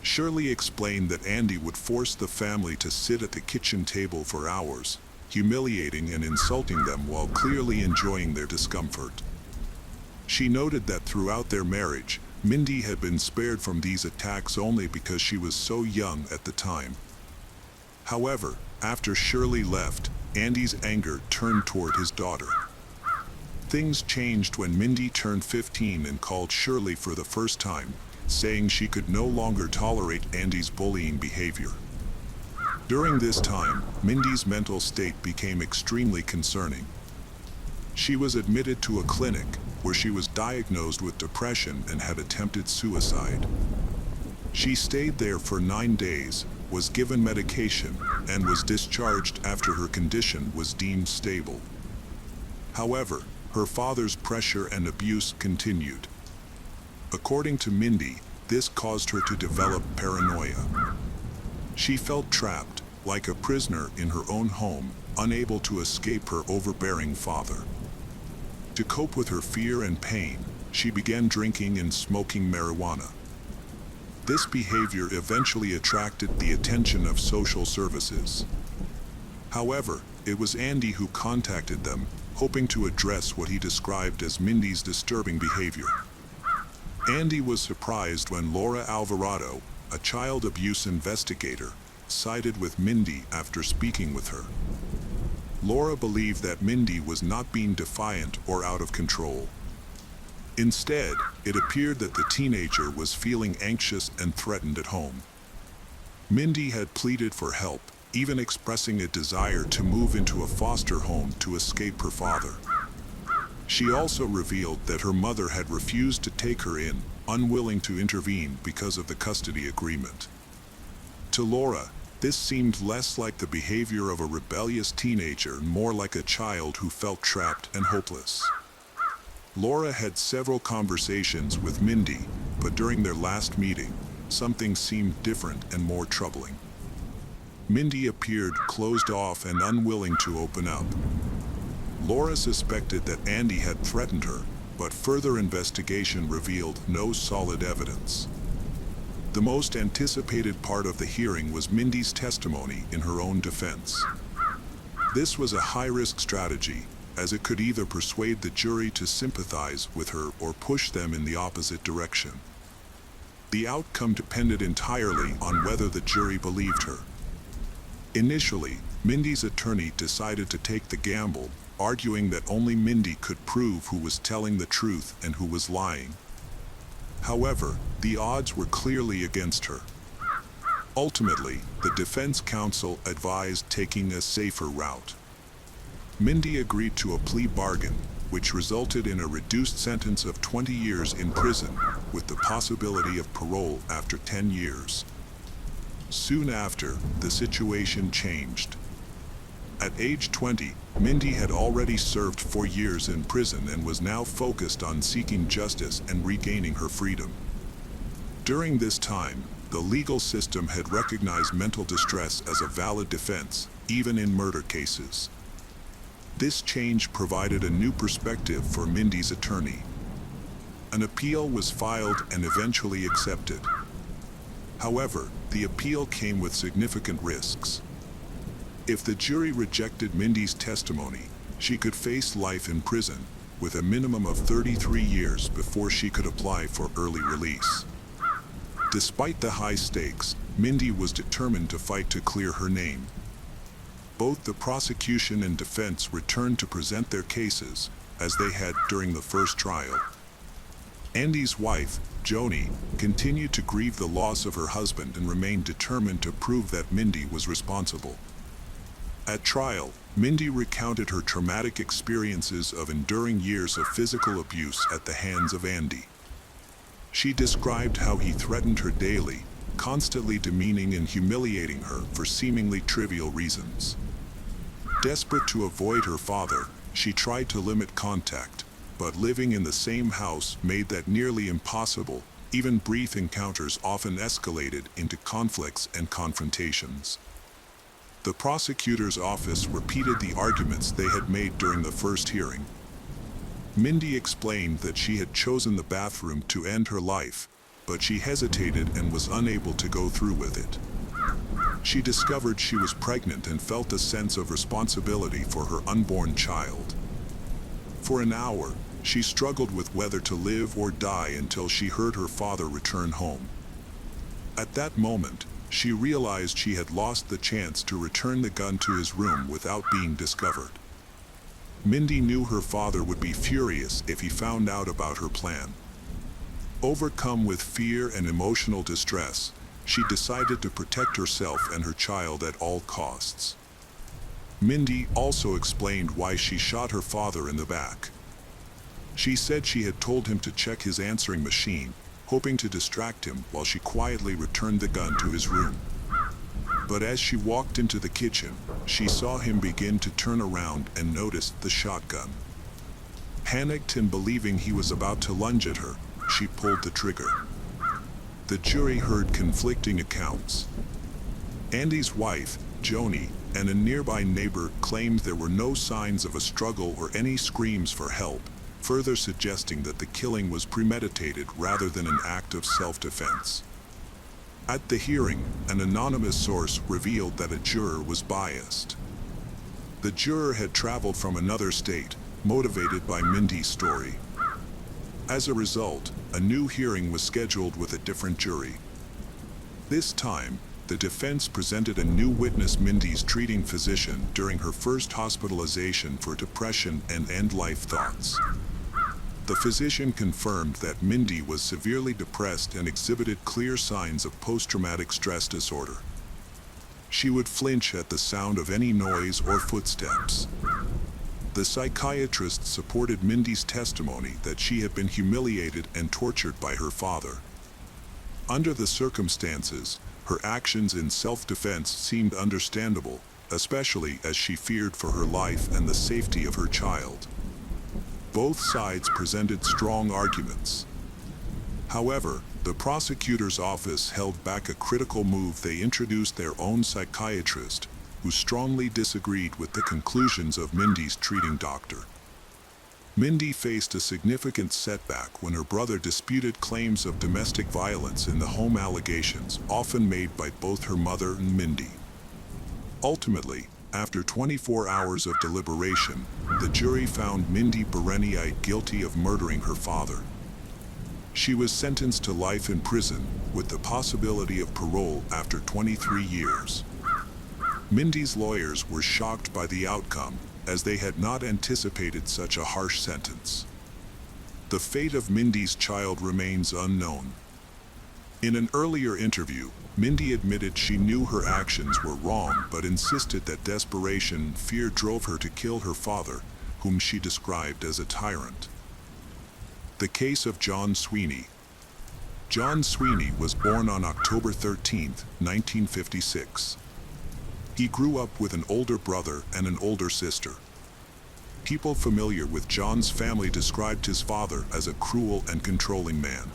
Shirley explained that Andy would force the family to sit at the kitchen table for hours, humiliating and insulting them while clearly enjoying their discomfort. She noted that throughout their marriage, Mindy had been spared from these attacks only because she was so young at the time. However, after Shirley left, Andy's anger turned toward his daughter. Things changed when Mindy turned 15 and called Shirley for the first time, saying she could no longer tolerate Andy's bullying behavior. During this time, Mindy's mental state became extremely concerning. She was admitted to a clinic where she was diagnosed with depression and had attempted suicide. She stayed there for 9 days, was given medication, and was discharged after her condition was deemed stable. However, her father's pressure and abuse continued. According to Mindy, this caused her to develop paranoia. She felt trapped, like a prisoner in her own home, unable to escape her overbearing father. To cope with her fear and pain, she began drinking and smoking marijuana. This behavior eventually attracted the attention of social services. However, it was Andy who contacted them, hoping to address what he described as Mindy's disturbing behavior. Andy was surprised when Laura Alvarado, a child abuse investigator, sided with Mindy after speaking with her. Laura believed that Mindy was not being defiant or out of control. Instead, it appeared that the teenager was feeling anxious and threatened at home. Mindy had pleaded for help, even expressing a desire to move into a foster home to escape her father. She also revealed that her mother had refused to take her in, unwilling to intervene because of the custody agreement. To Laura, this seemed less like the behavior of a rebellious teenager and more like a child who felt trapped and hopeless. Laura had several conversations with Mindy, but during their last meeting, something seemed different and more troubling. Mindy appeared closed off and unwilling to open up. Laura suspected that Andy had threatened her, but further investigation revealed no solid evidence. The most anticipated part of the hearing was Mindy's testimony in her own defense. This was a high-risk strategy, as it could either persuade the jury to sympathize with her or push them in the opposite direction. The outcome depended entirely on whether the jury believed her. Initially, Mindy's attorney decided to take the gamble, arguing that only Mindy could prove who was telling the truth and who was lying. However, the odds were clearly against her. Ultimately, the defense counsel advised taking a safer route. Mindy agreed to a plea bargain, which resulted in a reduced sentence of 20 years in prison, with the possibility of parole after 10 years. Soon after, the situation changed. At age 20, Mindy had already served 4 years in prison and was now focused on seeking justice and regaining her freedom. During this time, the legal system had recognized mental distress as a valid defense, even in murder cases. This change provided a new perspective for Mindy's attorney. An appeal was filed and eventually accepted. However, the appeal came with significant risks. If the jury rejected Mindy's testimony, she could face life in prison, with a minimum of 33 years before she could apply for early release. Despite the high stakes, Mindy was determined to fight to clear her name. Both the prosecution and defense returned to present their cases, as they had during the first trial. Andy's wife, Joni, continued to grieve the loss of her husband and remained determined to prove that Mindy was responsible. At trial, Mindy recounted her traumatic experiences of enduring years of physical abuse at the hands of Andy. She described how he threatened her daily, constantly demeaning and humiliating her for seemingly trivial reasons. Desperate to avoid her father, she tried to limit contact, but living in the same house made that nearly impossible. Even brief encounters often escalated into conflicts and confrontations. The prosecutor's office repeated the arguments they had made during the first hearing. Mindy explained that she had chosen the bathroom to end her life, but she hesitated and was unable to go through with it. She discovered she was pregnant and felt a sense of responsibility for her unborn child. For an hour, she struggled with whether to live or die until she heard her father return home. At that moment, she realized she had lost the chance to return the gun to his room without being discovered. Mindy knew her father would be furious if he found out about her plan. Overcome with fear and emotional distress, she decided to protect herself and her child at all costs. Mindy also explained why she shot her father in the back. She said she had told him to check his answering machine, hoping to distract him while she quietly returned the gun to his room. But as she walked into the kitchen, she saw him begin to turn around and noticed the shotgun. Panicked and believing he was about to lunge at her, she pulled the trigger. The jury heard conflicting accounts. Andy's wife, Joni, and a nearby neighbor claimed there were no signs of a struggle or any screams for help, further suggesting that the killing was premeditated rather than an act of self-defense. At the hearing, an anonymous source revealed that a juror was biased. The juror had traveled from another state, motivated by Mindy's story. As a result, a new hearing was scheduled with a different jury. This time, the defense presented a new witness, Mindy's treating physician, during her first hospitalization for depression and end-life thoughts. The physician confirmed that Mindy was severely depressed and exhibited clear signs of post-traumatic stress disorder. She would flinch at the sound of any noise or footsteps. The psychiatrist supported Mindy's testimony that she had been humiliated and tortured by her father. Under the circumstances, her actions in self-defense seemed understandable, especially as she feared for her life and the safety of her child. Both sides presented strong arguments. However, the prosecutor's office held back a critical move. They introduced their own psychiatrist, who strongly disagreed with the conclusions of Mindy's treating doctor. Mindy faced a significant setback when her brother disputed claims of domestic violence in the home, allegations often made by both her mother and Mindy. Ultimately, after 24 hours of deliberation, the jury found Mindy Berenice guilty of murdering her father. She was sentenced to life in prison, with the possibility of parole after 23 years. Mindy's lawyers were shocked by the outcome, as they had not anticipated such a harsh sentence. The fate of Mindy's child remains unknown. In an earlier interview, Mindy admitted she knew her actions were wrong but insisted that desperation and fear drove her to kill her father, whom she described as a tyrant. The case of John Sweeney. John Sweeney was born on October 13, 1956. He grew up with an older brother and an older sister. People familiar with John's family described his father as a cruel and controlling man.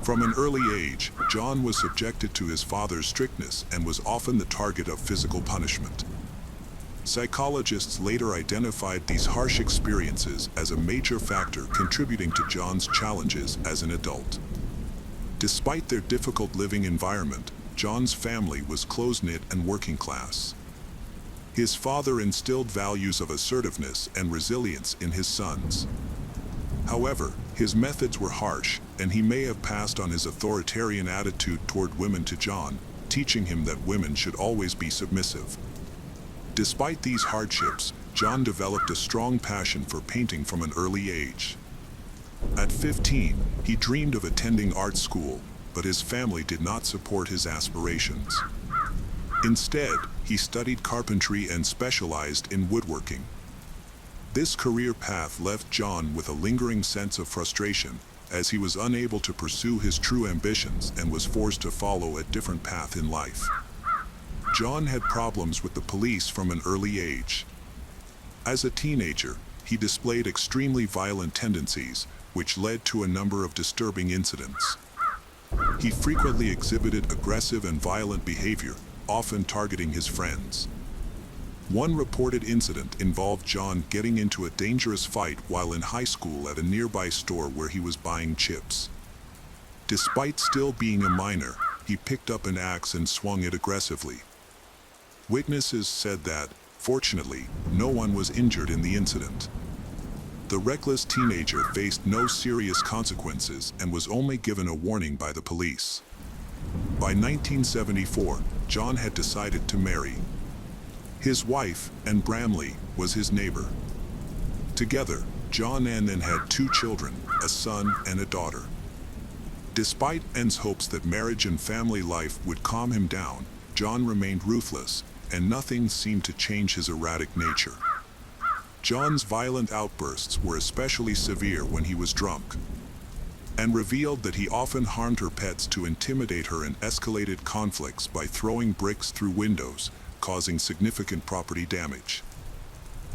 From an early age, John was subjected to his father's strictness and was often the target of physical punishment. Psychologists later identified these harsh experiences as a major factor contributing to John's challenges as an adult. Despite their difficult living environment, John's family was close-knit and working class. His father instilled values of assertiveness and resilience in his sons. However, his methods were harsh, and he may have passed on his authoritarian attitude toward women to John, teaching him that women should always be submissive. Despite these hardships, John developed a strong passion for painting from an early age. At 15, he dreamed of attending art school, but his family did not support his aspirations. Instead, he studied carpentry and specialized in woodworking. This career path left John with a lingering sense of frustration, as he was unable to pursue his true ambitions and was forced to follow a different path in life. John had problems with the police from an early age. As a teenager, he displayed extremely violent tendencies, which led to a number of disturbing incidents. He frequently exhibited aggressive and violent behavior, often targeting his friends. One reported incident involved John getting into a dangerous fight while in high school at a nearby store where he was buying chips. Despite still being a minor, he picked up an axe and swung it aggressively. Witnesses said that, fortunately, no one was injured in the incident. The reckless teenager faced no serious consequences and was only given a warning by the police. By 1974, John had decided to marry. His wife, Anne Bramley, was his neighbor. Together, John and Anne had 2 children, a son and a daughter. Despite Anne's hopes that marriage and family life would calm him down, John remained ruthless, and nothing seemed to change his erratic nature. John's violent outbursts were especially severe when he was drunk, and revealed that he often harmed her pets to intimidate her and escalated conflicts by throwing bricks through windows, causing significant property damage.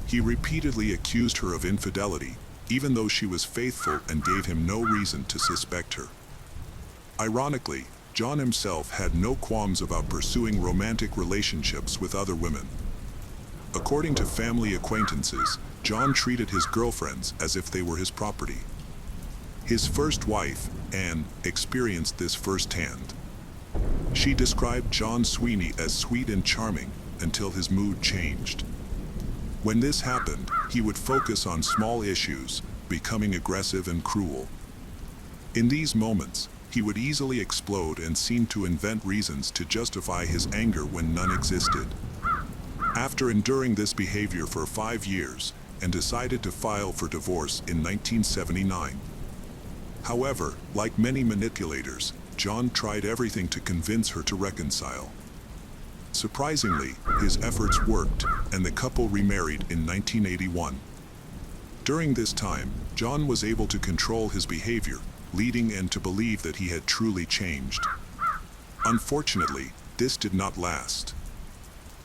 He repeatedly accused her of infidelity, even though she was faithful and gave him no reason to suspect her. Ironically, John himself had no qualms about pursuing romantic relationships with other women. According to family acquaintances, John treated his girlfriends as if they were his property. His first wife, Anne, experienced this firsthand. She described John Sweeney as sweet and charming until his mood changed. When this happened, he would focus on small issues, becoming aggressive and cruel. In these moments, he would easily explode and seem to invent reasons to justify his anger when none existed. After enduring this behavior for 5 years, Anne decided to file for divorce in 1979. However, like many manipulators, John tried everything to convince her to reconcile. Surprisingly, his efforts worked, and the couple remarried in 1981. During this time, John was able to control his behavior, leading Anne to believe that he had truly changed. Unfortunately, this did not last.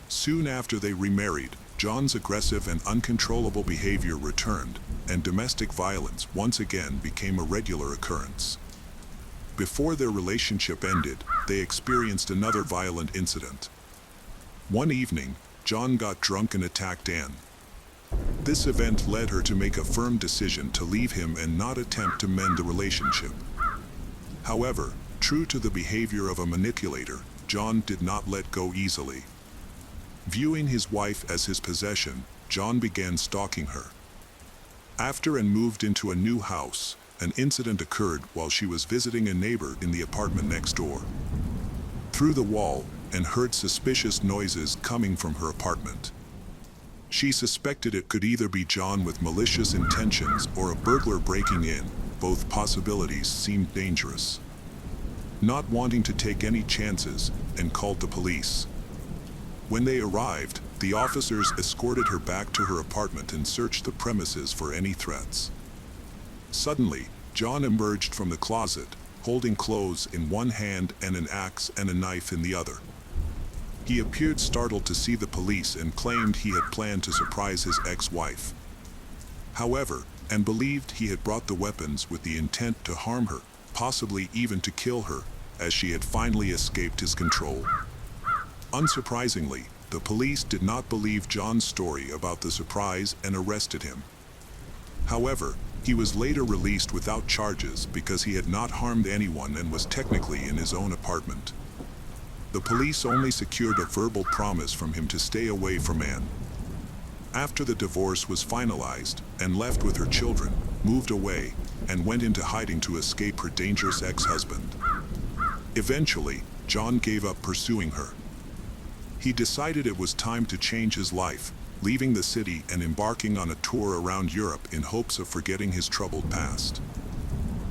Soon after they remarried, John's aggressive and uncontrollable behavior returned, and domestic violence once again became a regular occurrence. Before their relationship ended, they experienced another violent incident. One evening, John got drunk and attacked Anne. This event led her to make a firm decision to leave him and not attempt to mend the relationship. However, true to the behavior of a manipulator, John did not let go easily. Viewing his wife as his possession, John began stalking her. After Anne moved into a new house, an incident occurred while she was visiting a neighbor in the apartment next door. Through the wall, Anne heard suspicious noises coming from her apartment. She suspected it could either be John with malicious intentions or a burglar breaking in. Both possibilities seemed dangerous. Not wanting to take any chances, Anne called the police. When they arrived, the officers escorted her back to her apartment and searched the premises for any threats. Suddenly, John emerged from the closet, holding clothes in one hand and an axe and a knife in the other. He appeared startled to see the police and claimed he had planned to surprise his ex-wife. However, Anne believed he had brought the weapons with the intent to harm her, possibly even to kill her, as she had finally escaped his control. Unsurprisingly, the police did not believe John's story about the surprise and arrested him. However, he was later released without charges because he had not harmed anyone and was technically in his own apartment. The police only secured a verbal promise from him to stay away from Anne. After the divorce was finalized, Anne left with her children, moved away, and went into hiding to escape her dangerous ex-husband. Eventually, John gave up pursuing her. He decided it was time to change his life, leaving the city and embarking on a tour around Europe in hopes of forgetting his troubled past.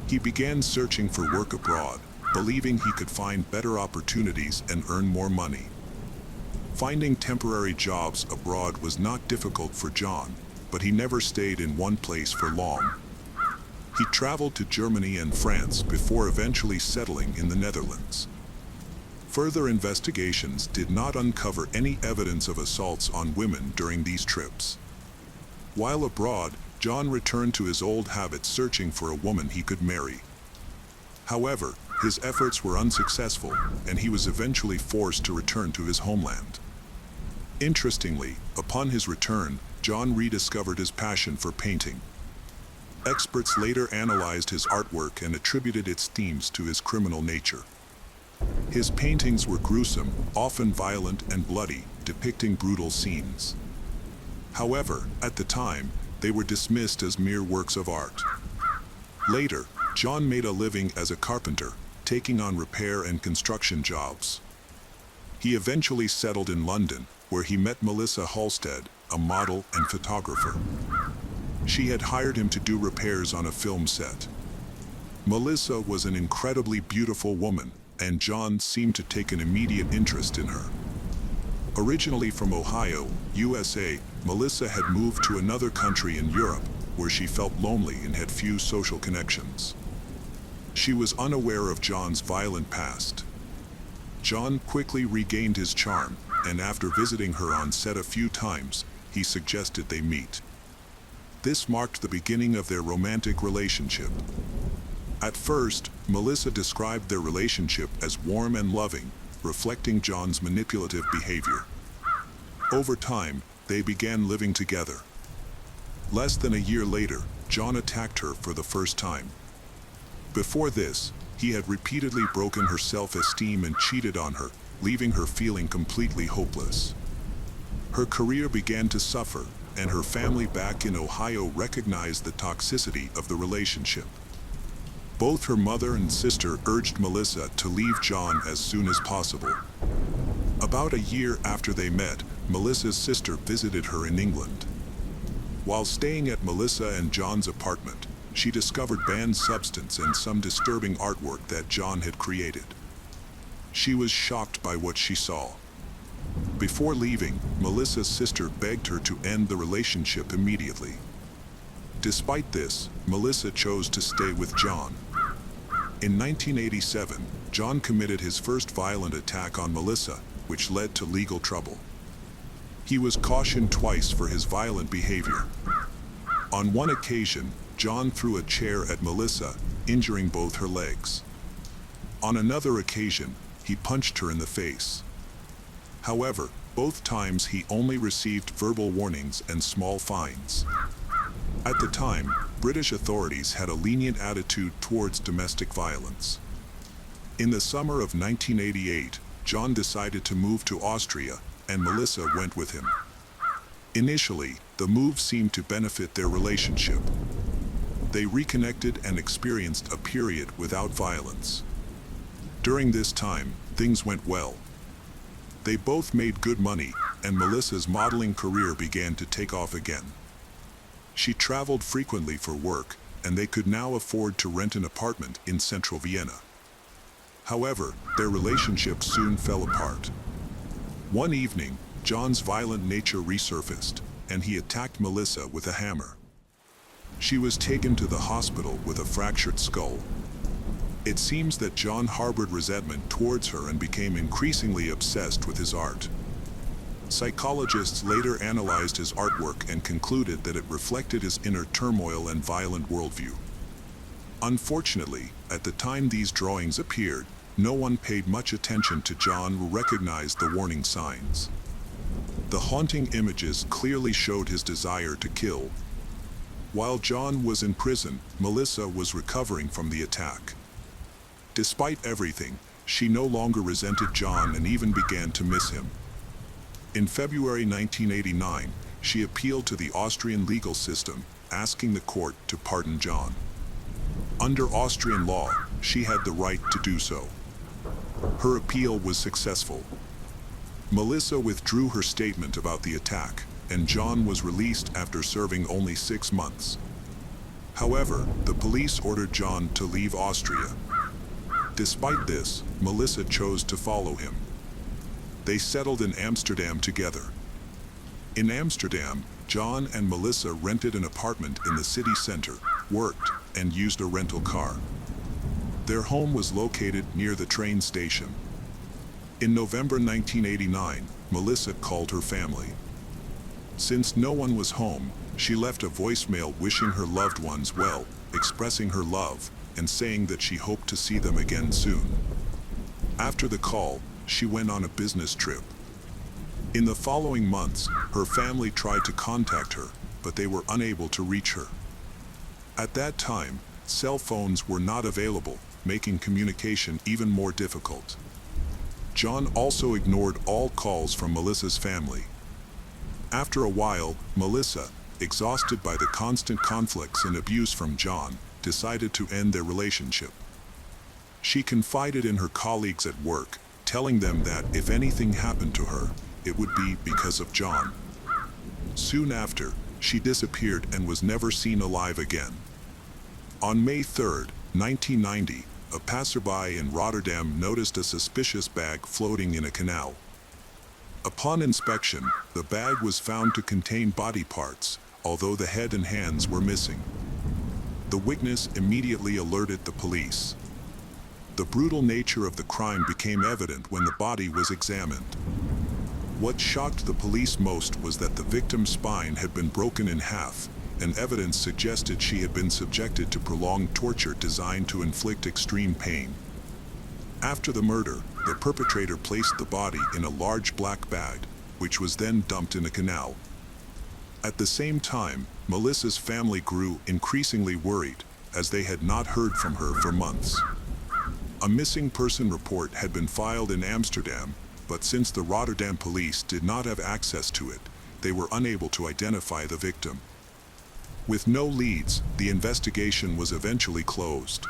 He began searching for work abroad, believing he could find better opportunities and earn more money. Finding temporary jobs abroad was not difficult for John, but he never stayed in one place for long. He traveled to Germany and France before eventually settling in the Netherlands. Further investigations did not uncover any evidence of assaults on women during these trips. While abroad, John returned to his old habits, searching for a woman he could marry. However, his efforts were unsuccessful, and he was eventually forced to return to his homeland. Interestingly, upon his return, John rediscovered his passion for painting. Experts later analyzed his artwork and attributed its themes to his criminal nature. His paintings were gruesome, often violent and bloody, depicting brutal scenes. However, at the time, they were dismissed as mere works of art. Later, John made a living as a carpenter, taking on repair and construction jobs. He eventually settled in London, where he met Melissa Halstead, a model and photographer. She had hired him to do repairs on a film set. Melissa was an incredibly beautiful woman, and John seemed to take an immediate interest in her. Originally from Ohio, USA, Melissa had moved to another country in Europe, where she felt lonely and had few social connections. She was unaware of John's violent past. John quickly regained his charm, and after visiting her on set a few times, he suggested they meet. This marked the beginning of their romantic relationship. At first, Melissa described their relationship as warm and loving, reflecting John's manipulative behavior. Over time, they began living together. Less than a year later, John attacked her for the first time. Before this, he had repeatedly broken her self-esteem and cheated on her, leaving her feeling completely hopeless. Her career began to suffer, and her family back in Ohio recognized the toxicity of the relationship. Both her mother and sister urged Melissa to leave John as soon as possible. About a year after they met, Melissa's sister visited her in England. While staying at Melissa and John's apartment, she discovered banned substance and some disturbing artwork that John had created. She was shocked by what she saw. Before leaving, Melissa's sister begged her to end the relationship immediately. Despite this, Melissa chose to stay with John. In 1987, John committed his first violent attack on Melissa, which led to legal trouble. He was cautioned twice for his violent behavior. On one occasion, John threw a chair at Melissa, injuring both her legs. On another occasion, he punched her in the face. However, both times he only received verbal warnings and small fines. At the time, British authorities had a lenient attitude towards domestic violence. In the summer of 1988, John decided to move to Austria, and Melissa went with him. Initially, the move seemed to benefit their relationship. They reconnected and experienced a period without violence. During this time, things went well. They both made good money, and Melissa's modeling career began to take off again. She traveled frequently for work, and they could now afford to rent an apartment in central Vienna. However, their relationship soon fell apart. One evening, John's violent nature resurfaced, and he attacked Melissa with a hammer. She was taken to the hospital with a fractured skull. It seems that John harbored resentment towards her and became increasingly obsessed with his art. Psychologists later analyzed his artwork and concluded that it reflected his inner turmoil and violent worldview. Unfortunately, at the time these drawings appeared, no one paid much attention to John who recognized the warning signs. The haunting images clearly showed his desire to kill. While John was in prison, Melissa was recovering from the attack. Despite everything, she no longer resented John and even began to miss him. In February 1989, she appealed to the Austrian legal system, asking the court to pardon John. Under Austrian law, she had the right to do so. Her appeal was successful. Melissa withdrew her statement about the attack, and John was released after serving only 6 months. However, the police ordered John to leave Austria. Despite this, Melissa chose to follow him. They settled in Amsterdam together. In Amsterdam, John and Melissa rented an apartment in the city center, worked, and used a rental car. Their home was located near the train station. In November 1989, Melissa called her family. Since no one was home, she left a voicemail wishing her loved ones well, expressing her love, and saying that she hoped to see them again soon. After the call, she went on a business trip. In the following months, her family tried to contact her, but they were unable to reach her. At that time, cell phones were not available, making communication even more difficult. John also ignored all calls from Melissa's family. After a while, Melissa, exhausted by the constant conflicts and abuse from John, decided to end their relationship. She confided in her colleagues at work, telling them that if anything happened to her, it would be because of John. Soon after, she disappeared and was never seen alive again. On May 3, 1990, a passerby in Rotterdam noticed a suspicious bag floating in a canal. Upon inspection, the bag was found to contain body parts, although the head and hands were missing. The witness immediately alerted the police. The brutal nature of the crime became evident when the body was examined. What shocked the police most was that the victim's spine had been broken in half, and evidence suggested she had been subjected to prolonged torture designed to inflict extreme pain. After the murder, the perpetrator placed the body in a large black bag, which was then dumped in a canal. At the same time, Melissa's family grew increasingly worried, as they had not heard from her for months. A missing person report had been filed in Amsterdam, but since the Rotterdam police did not have access to it, they were unable to identify the victim. With no leads, the investigation was eventually closed.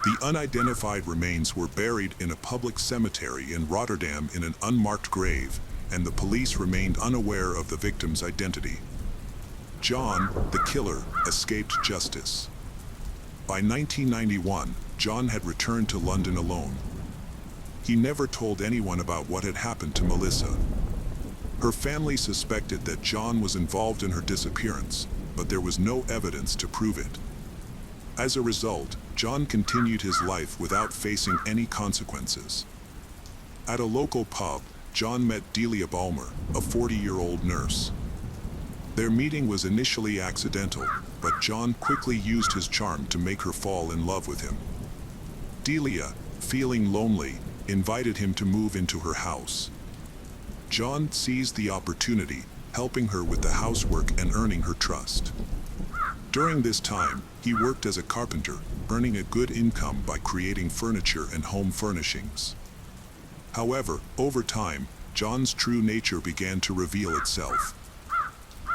The unidentified remains were buried in a public cemetery in Rotterdam in an unmarked grave, and the police remained unaware of the victim's identity. John, the killer, escaped justice. By 1991, John had returned to London alone. He never told anyone about what had happened to Melissa. Her family suspected that John was involved in her disappearance, but there was no evidence to prove it. As a result, John continued his life without facing any consequences. At a local pub, John met Delia Balmer, a 40-year-old nurse. Their meeting was initially accidental, but John quickly used his charm to make her fall in love with him. Delia, feeling lonely, invited him to move into her house. John seized the opportunity, helping her with the housework and earning her trust. During this time, he worked as a carpenter, earning a good income by creating furniture and home furnishings. However, over time, John's true nature began to reveal itself.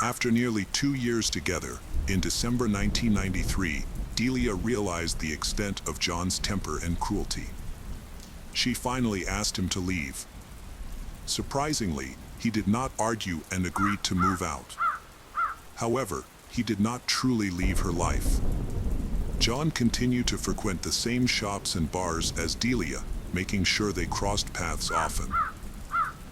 After nearly 2 years together, in December 1993, Delia realized the extent of John's temper and cruelty. She finally asked him to leave. Surprisingly, he did not argue and agreed to move out. However, he did not truly leave her life. John continued to frequent the same shops and bars as Delia, making sure they crossed paths often.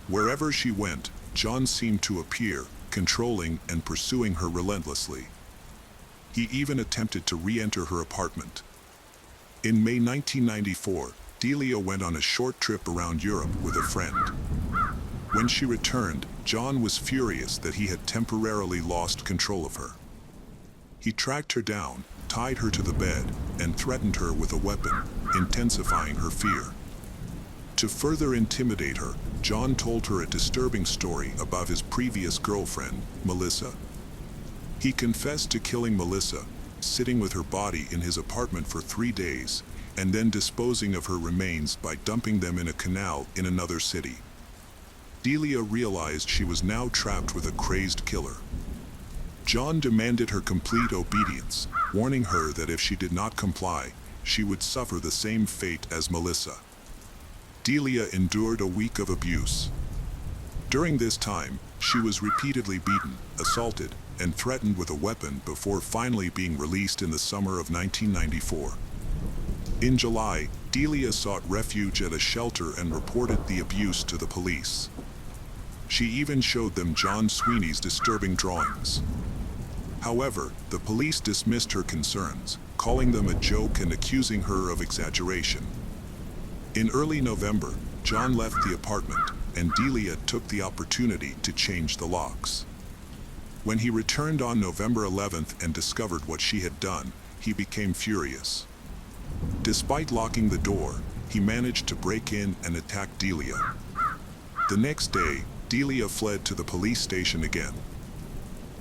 Wherever she went, John seemed to appear, controlling and pursuing her relentlessly. He even attempted to re-enter her apartment. In May 1994, Delia went on a short trip around Europe with a friend. When she returned, John was furious that he had temporarily lost control of her. He tracked her down, tied her to the bed, and threatened her with a weapon, intensifying her fear. To further intimidate her, John told her a disturbing story about his previous girlfriend, Melissa. He confessed to killing Melissa, sitting with her body in his apartment for 3 days, and then disposing of her remains by dumping them in a canal in another city. Delia realized she was now trapped with a crazed killer. John demanded her complete obedience, warning her that if she did not comply, she would suffer the same fate as Melissa. Delia endured a week of abuse. During this time, she was repeatedly beaten, assaulted, and threatened with a weapon before finally being released in the summer of 1994. In July, Delia sought refuge at a shelter and reported the abuse to the police. She even showed them John Sweeney's disturbing drawings. However, the police dismissed her concerns, calling them a joke and accusing her of exaggeration. In early November, John left the apartment, and Delia took the opportunity to change the locks. When he returned on November 11th and discovered what she had done, he became furious. Despite locking the door, he managed to break in and attack Delia. The next day, Delia fled to the police station again.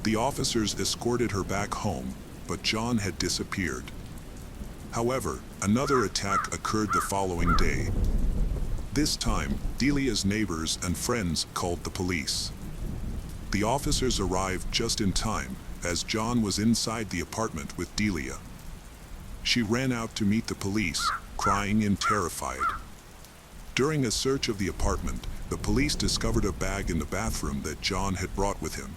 The officers escorted her back home, but John had disappeared. However, another attack occurred the following day. This time, Delia's neighbors and friends called the police. The officers arrived just in time, as John was inside the apartment with Delia. She ran out to meet the police, crying and terrified. During a search of the apartment, the police discovered a bag in the bathroom that John had brought with him.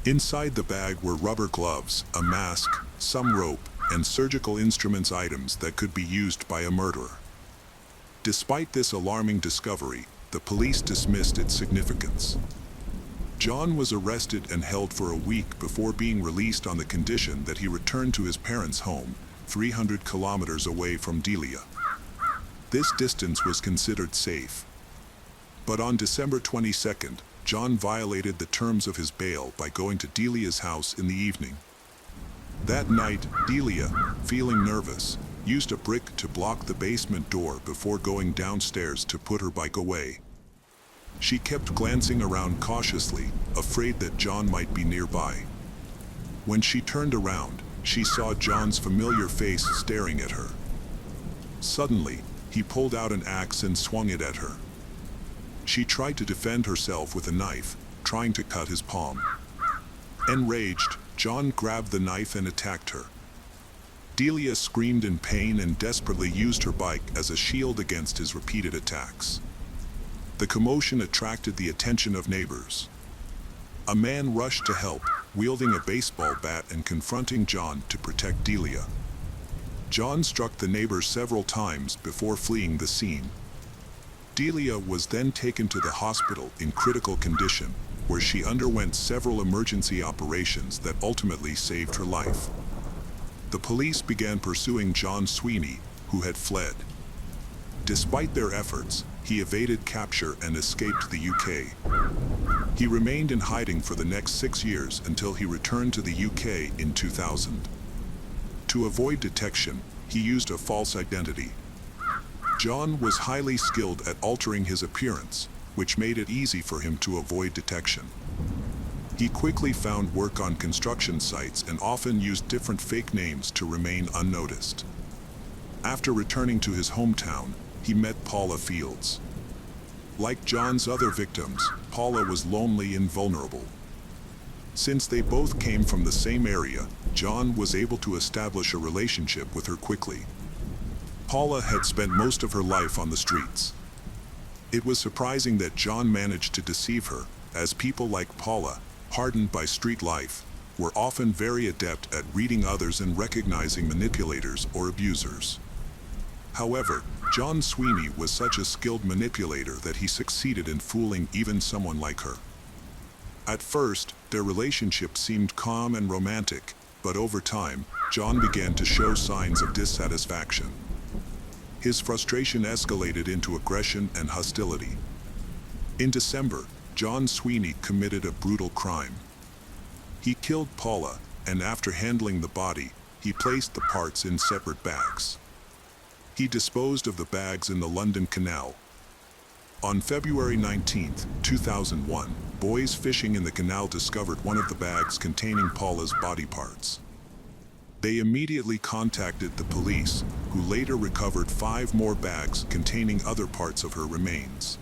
Inside the bag were rubber gloves, a mask, some rope, and surgical instruments, items that could be used by a murderer. Despite this alarming discovery, the police dismissed its significance. John was arrested and held for a week before being released on the condition that he returned to his parents' home, 300 kilometers away from Delia. This distance was considered safe. But on December 22nd, John violated the terms of his bail by going to Delia's house in the evening. That night, Delia, feeling nervous, used a brick to block the basement door before going downstairs to put her bike away. She kept glancing around cautiously, afraid that John might be nearby. When she turned around, she saw John's familiar face staring at her. Suddenly, he pulled out an axe and swung it at her. She tried to defend herself with a knife, trying to cut his palm. Enraged, John grabbed the knife and attacked her. Delia screamed in pain and desperately used her bike as a shield against his repeated attacks. The commotion attracted the attention of neighbors. A man rushed to help, wielding a baseball bat and confronting John to protect Delia. John struck the neighbor several times before fleeing the scene. Delia was then taken to the hospital in critical condition, where she underwent several emergency operations that ultimately saved her life. The police began pursuing John Sweeney, who had fled. Despite their efforts, he evaded capture and escaped to the UK. He remained in hiding for the next 6 years until he returned to the UK in 2000. To avoid detection, he used a false identity. John was highly skilled at altering his appearance, which made it easy for him to avoid detection. He quickly found work on construction sites and often used different fake names to remain unnoticed. After returning to his hometown, he met Paula Fields. Like John's other victims, Paula was lonely and vulnerable. Since they both came from the same area, John was able to establish a relationship with her quickly. Paula had spent most of her life on the streets. It was surprising that John managed to deceive her, as people like Paula, hardened by street life, were often very adept at reading others and recognizing manipulators or abusers. However, John Sweeney was such a skilled manipulator that he succeeded in fooling even someone like her. At first, their relationship seemed calm and romantic, but over time, John began to show signs of dissatisfaction. His frustration escalated into aggression and hostility. In December, John Sweeney committed a brutal crime. He killed Paula, and after handling the body, he placed the parts in separate bags. He disposed of the bags in the London Canal. On February 19, 2001, boys fishing in the canal discovered one of the bags containing Paula's body parts. They immediately contacted the police, who later recovered 5 more bags containing other parts of her remains.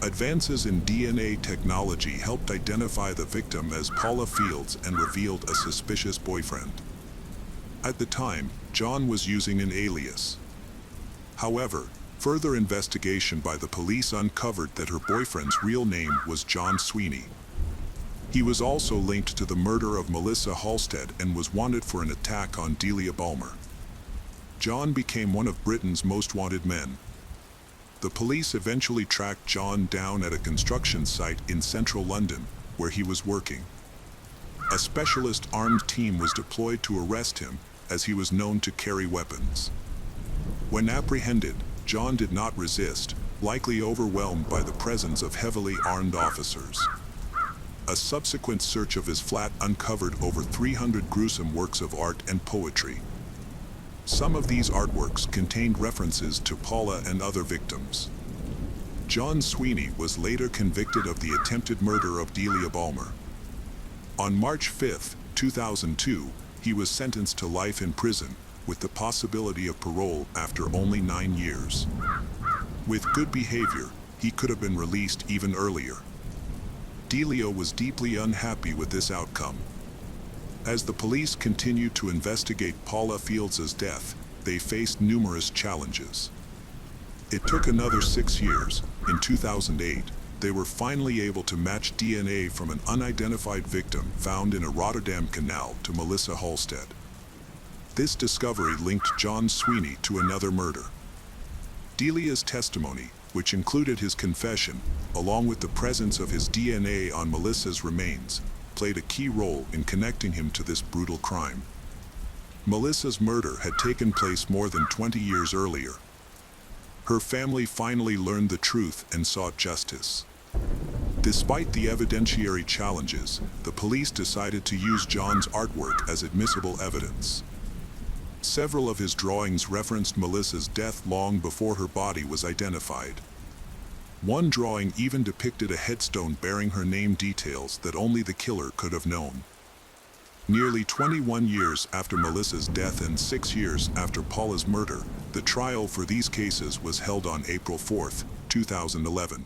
Advances in DNA technology helped identify the victim as Paula Fields and revealed a suspicious boyfriend. At the time, John was using an alias. However, further investigation by the police uncovered that her boyfriend's real name was John Sweeney. He was also linked to the murder of Melissa Halstead and was wanted for an attack on Delia Bulmer. John became one of Britain's most wanted men. The police eventually tracked John down at a construction site in central London, where he was working. A specialist armed team was deployed to arrest him, as he was known to carry weapons. When apprehended, John did not resist, likely overwhelmed by the presence of heavily armed officers. A subsequent search of his flat uncovered over 300 gruesome works of art and poetry. Some of these artworks contained references to Paula and other victims. John Sweeney was later convicted of the attempted murder of Delia Balmer. On March 5, 2002, he was sentenced to life in prison, with the possibility of parole after only 9 years. With good behavior, he could have been released even earlier. Delia was deeply unhappy with this outcome. As the police continued to investigate Paula Fields' death, they faced numerous challenges. It took another 6 years. In 2008, they were finally able to match DNA from an unidentified victim found in a Rotterdam canal to Melissa Halstead. This discovery linked John Sweeney to another murder. Delia's testimony, which included his confession, along with the presence of his DNA on Melissa's remains, played a key role in connecting him to this brutal crime. Melissa's murder had taken place more than 20 years earlier. Her family finally learned the truth and sought justice. Despite the evidentiary challenges, the police decided to use John's artwork as admissible evidence. Several of his drawings referenced Melissa's death long before her body was identified. One drawing even depicted a headstone bearing her name, details that only the killer could have known. Nearly 21 years after Melissa's death and 6 years after Paula's murder, the trial for these cases was held on April 4, 2011.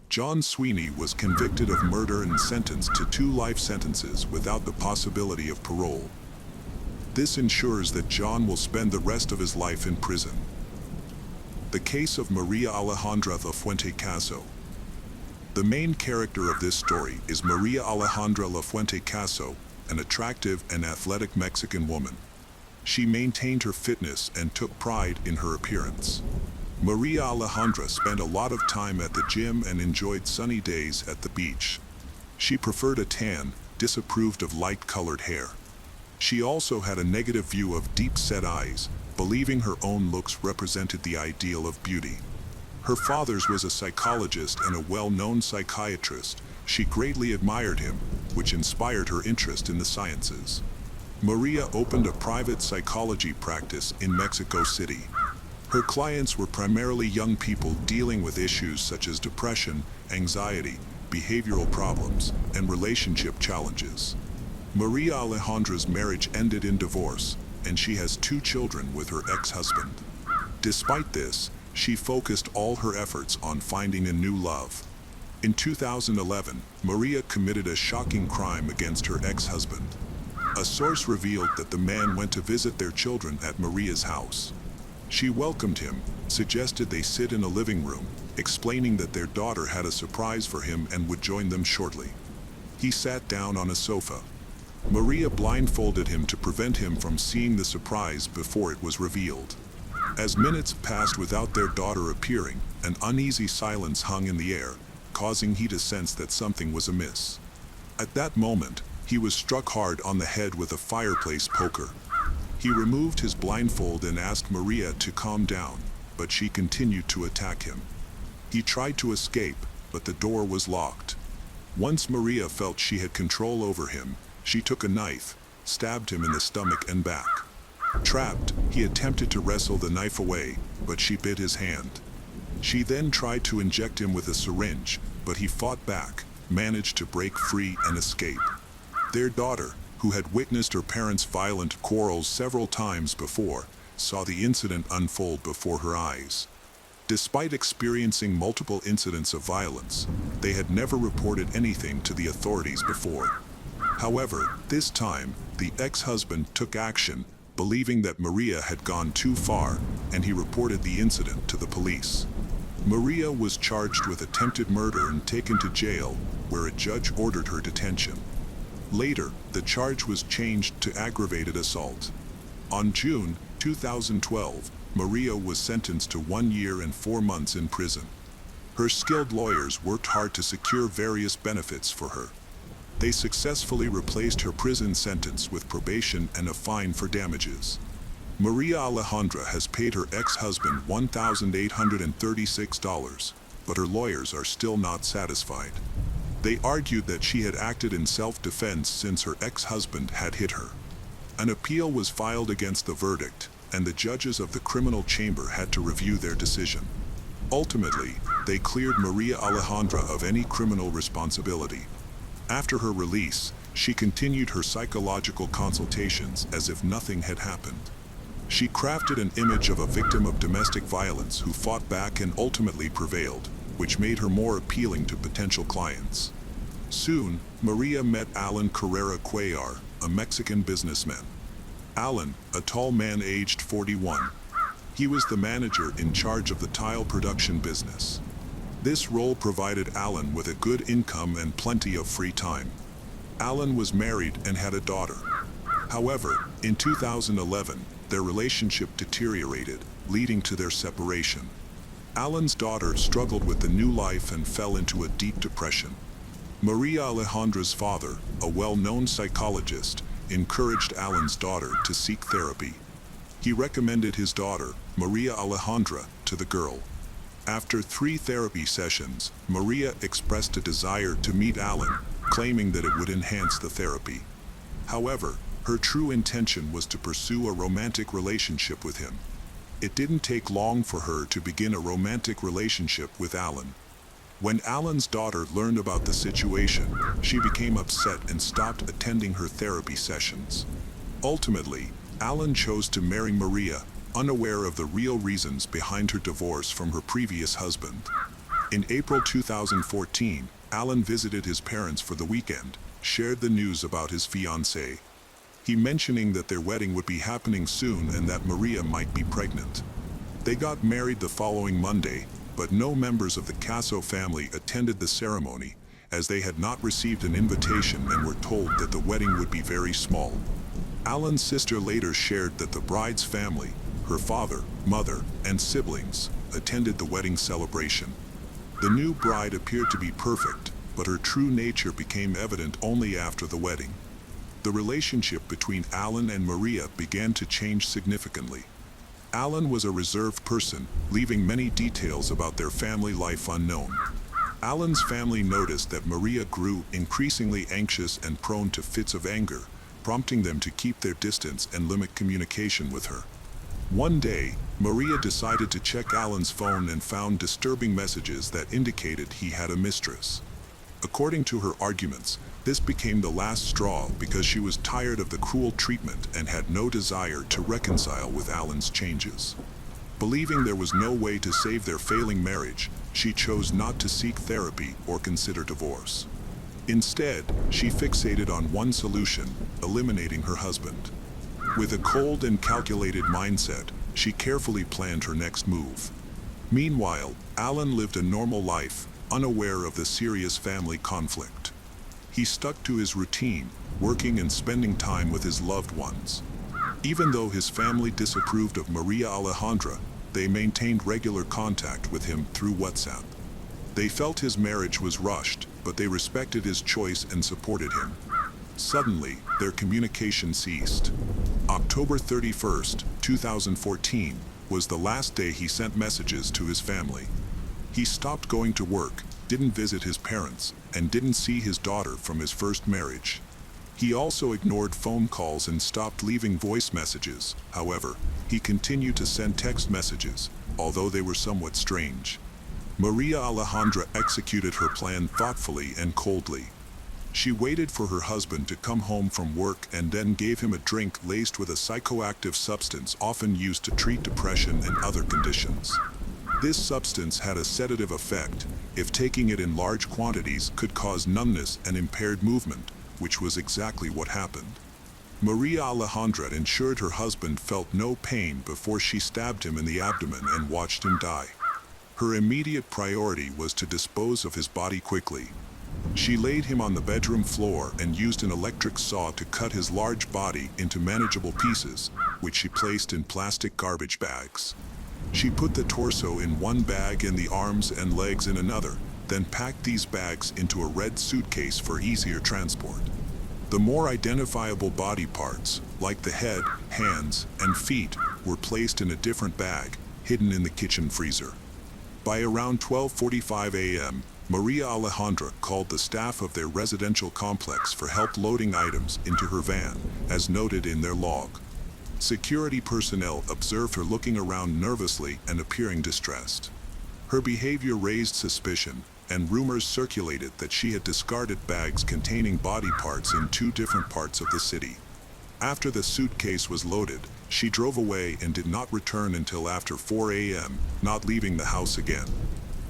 John Sweeney was convicted of murder and sentenced to 2 life sentences without the possibility of parole. This ensures that John will spend the rest of his life in prison. The case of Maria Alejandra Lafuente Caso. The main character of this story is Maria Alejandra Lafuente Caso, an attractive and athletic Mexican woman. She maintained her fitness and took pride in her appearance. Maria Alejandra spent a lot of time at the gym and enjoyed sunny days at the beach. She preferred a tan, disapproved of light-colored hair. She also had a negative view of deep-set eyes, believing her own looks represented the ideal of beauty. Her father's was a psychologist and a well-known psychiatrist. She greatly admired him, which inspired her interest in the sciences. Maria opened a private psychology practice in Mexico City. Her clients were primarily young people dealing with issues such as depression, anxiety, behavioral problems, and relationship challenges. Maria Alejandra's marriage ended in divorce, and she has 2 children with her ex-husband. Despite this, she focused all her efforts on finding a new love. In 2011, Maria committed a shocking crime against her ex-husband. A source revealed that the man went to visit their children at Maria's house. She welcomed him, suggested they sit in a living room, explaining that their daughter had a surprise for him and would join them shortly. He sat down on a sofa. Maria blindfolded him to prevent him from seeing the surprise before it was revealed. As minutes passed without their daughter appearing, an uneasy silence hung in the air, causing he to sense that something was amiss. At that moment, he was struck hard on the head with a fireplace poker. He removed his blindfold and asked Maria to calm down, but she continued to attack him. He tried to escape, but the door was locked. Once Maria felt she had control over him, she took a knife, stabbed him in the stomach and back. Trapped, he attempted to wrestle the knife away, but she bit his hand. She then tried to inject him with a syringe, but he fought back, managed to break free and escape. Their daughter, who had witnessed her parents' violent quarrels several times before, saw the incident unfold before her eyes. Despite experiencing multiple incidents of violence, they had never reported anything to the authorities before. However, this time, the ex-husband took action, believing that Maria had gone too far, and he reported the incident to the police. Maria was charged with attempted murder and taken to jail, where a judge ordered her detention. Later, the charge was changed to aggravated assault. On June 2012, Maria was sentenced to 1 year and 4 months in prison. Her skilled lawyers worked hard to secure various benefits for her. They successfully replaced her prison sentence with probation and a fine for damages. Maria Alejandra has paid her ex-husband $1,836, but her lawyers are still not satisfied. They argued that she had acted in self-defense since her ex-husband had hit her. An appeal was filed against the verdict, and the judges of the criminal chamber had to review their decision. Ultimately, they cleared Maria Alejandra of any criminal responsibility. After her release, she continued her psychological consultations as if nothing had happened. She crafted an image of a victim of domestic violence who fought back and ultimately prevailed, which made her more appealing to potential clients. Soon, Maria met Alan Carrera Cuellar, a Mexican businessman. Alan, a tall man aged 41. He was the manager in charge of the tile production business. This role provided Alan with a good income and plenty of free time. Alan was married and had a daughter. However, in 2011, their relationship deteriorated, leading to their separation. Alan's daughter struggled with the new life and fell into a deep depression. Maria Alejandra's father, a well-known psychologist, encouraged Alan's daughter to seek therapy. He recommended his daughter, Maria Alejandra, to the girl. After 3 therapy sessions, Maria expressed a desire to meet Alan, claiming that it would enhance the therapy. However, her true intention was to pursue a romantic relationship with him. It didn't take long for her to begin a romantic relationship with Alan. When Alan's daughter learned about the situation, she became upset and stopped attending her therapy sessions. Ultimately, Alan chose to marry Maria, unaware of the real reasons behind her divorce from her previous husband. In April 2014, Alan visited his parents for the weekend, shared the news about his fiancée. He mentioning that their wedding would be happening soon and that Maria might be pregnant. They got married the following Monday, but no members of the Caso family attended the ceremony, as they had not received an invitation and were told that the wedding would be very small. Alan's sister later shared that the bride's family, her father, mother, and siblings, attended the wedding celebration. The new bride appeared to be perfect, but her true nature became evident only after the wedding. The relationship between Alan and Maria began to change significantly. Alan was a reserved person, leaving many details about their family life unknown. Alan's family noticed that Maria grew increasingly anxious and prone to fits of anger, prompting them to keep their distance and limit communication with her. One day, Maria decided to check Alan's phone and found disturbing messages that indicated he had a mistress. According to her arguments, this became the last straw because she was tired of the cruel treatment and had no desire to reconcile with Alan's changes. Believing there was no way to save their failing marriage, she chose not to seek therapy or consider divorce. Instead, she fixated on one solution: eliminating her husband. With a cold and calculated mindset, she carefully planned her next move. Meanwhile, Alan lived a normal life, unaware of the serious family conflict. He stuck to his routine, working and spending time with his loved ones. Even though his family disapproved of Maria Alejandra, they maintained regular contact with him through WhatsApp. They felt his marriage was rushed, but they respected his choice and supported him. Suddenly, their communication ceased. October 31st, 2014, was the last day he sent messages to his family. He stopped going to work, didn't visit his parents, and didn't see his daughter from his first marriage. He also ignored phone calls and stopped leaving voice messages. However, he continued to send text messages, although they were somewhat strange. Maria Alejandra executed her plan thoughtfully and coldly. She waited for her husband to come home from work and then gave him a drink laced with a psychoactive substance often used to treat depression and other conditions. This substance had a sedative effect. If taking it in large quantities could cause numbness and impaired movement, which was exactly what happened. Maria Alejandra ensured her husband felt no pain before she stabbed him in the abdomen and watched him die. Her immediate priority was to dispose of his body quickly. She laid him on the bedroom floor and used an electric saw to cut his large body into manageable pieces, which she placed in plastic garbage bags. She put the torso in one bag and the arms and legs in another, then packed these bags into a red suitcase for easier transport. The more identifiable body parts, like the head, hands, and feet, were placed in a different bag, hidden in the kitchen freezer. By around 12:45 a.m., Maria Alejandra called the staff of their residential complex for help loading items into her van, as noted in their log. Security personnel observed her looking around nervously and appearing distressed. Her behavior raised suspicion, and rumors circulated that she had discarded bags containing body parts in 2 different parts of the city. After the suitcase was loaded, she drove away and did not return until after 4 a.m., not leaving the house again.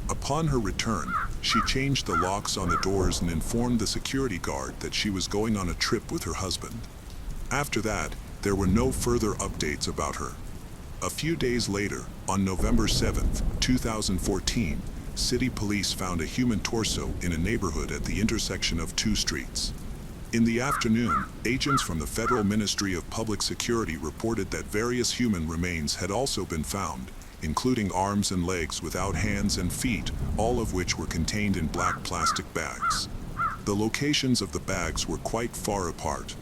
Upon her return, she changed the locks on the doors and informed the security guard that she was going on a trip with her husband. After that, there were no further updates about her. A few days later, on November 7, 2014, city police found a human torso in a neighborhood at the intersection of 2 streets. In the afternoon, agents from the Federal Ministry of Public Security reported that various human remains had also been found, including arms and legs without hands and feet, all of which were contained in black plastic bags. The locations of the bags were quite far apart.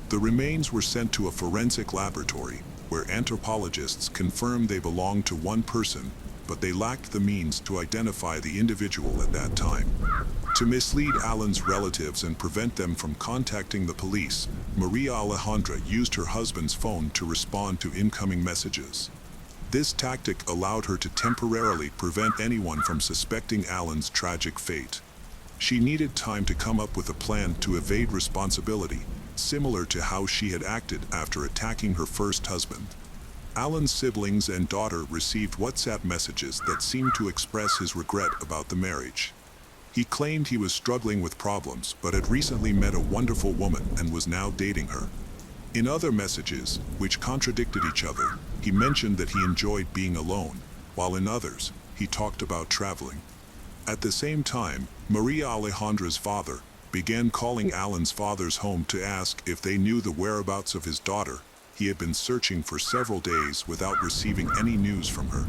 The remains were sent to a forensic laboratory, where anthropologists confirmed they belonged to one person, but they lacked the means to identify the individual at that time. To mislead Alan's relatives and prevent them from contacting the police, Maria Alejandra used her husband's phone to respond to incoming messages. This tactic allowed her to temporarily prevent anyone from suspecting Alan's tragic fate. She needed time to come up with a plan to evade responsibility, similar to how she had acted after attacking her first husband. Alan's siblings and daughter received WhatsApp messages that seemed to express his regret about the marriage. He claimed he was struggling with problems but had recently met a wonderful woman and was now dating her. In other messages, which contradicted each other, he mentioned that he enjoyed being alone, while in others, he talked about traveling. At the same time, Maria Alejandra's father began calling Alan's father's home to ask if they knew the whereabouts of his daughter. He had been searching for several days without receiving any news from her.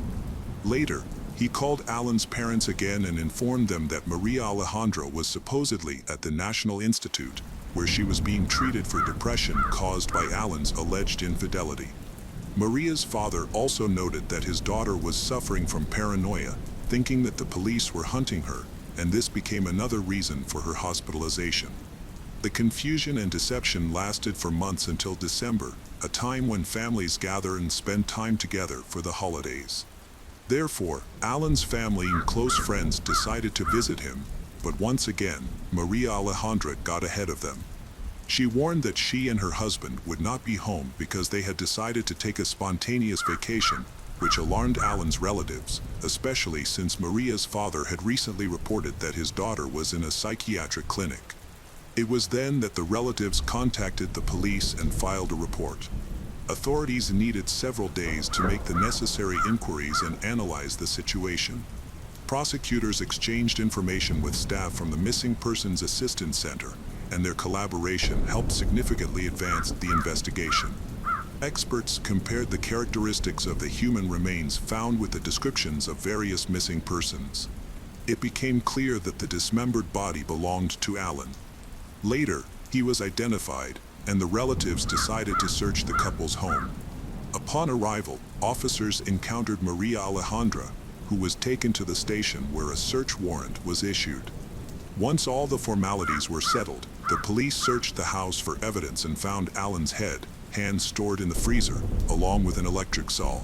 Later, he called Alan's parents again and informed them that Maria Alejandra was supposedly at the National Institute, where she was being treated for depression caused by Alan's alleged infidelity. Maria's father also noted that his daughter was suffering from paranoia, thinking that the police were hunting her, and this became another reason for her hospitalization. The confusion and deception lasted for months until December, a time when families gather and spend time together for the holidays. Therefore, Alan's family and close friends decided to visit him, but once again, Maria Alejandra got ahead of them. She warned that she and her husband would not be home because they had decided to take a spontaneous vacation, which alarmed Alan's relatives, especially since Maria's father had recently reported that his daughter was in a psychiatric clinic. It was then that the relatives contacted the police and filed a report. Authorities needed several days to make the necessary inquiries and analyze the situation. Prosecutors exchanged information with staff from the Missing Persons Assistance Center, and their collaboration helped significantly advance the investigation. Experts compared the characteristics of the human remains found with the descriptions of various missing persons. It became clear that the dismembered body belonged to Alan. Later, he was identified, and the relatives decided to search the couple's home. Upon arrival, officers encountered Maria Alejandra, who was taken to the station where a search warrant was issued. Once all the formalities were settled, the police searched the house for evidence and found Alan's head, hands stored in the freezer, along with an electric saw.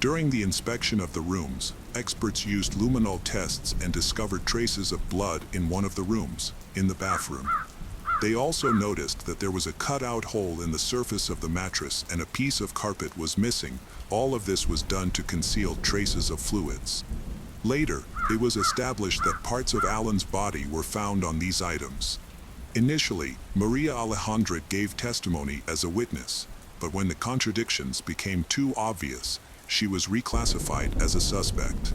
During the inspection of the rooms, experts used luminol tests and discovered traces of blood in one of the rooms, in the bathroom. They also noticed that there was a cut-out hole in the surface of the mattress and a piece of carpet was missing. All of this was done to conceal traces of fluids. Later, it was established that parts of Alan's body were found on these items. Initially, Maria Alejandra gave testimony as a witness, but when the contradictions became too obvious, she was reclassified as a suspect.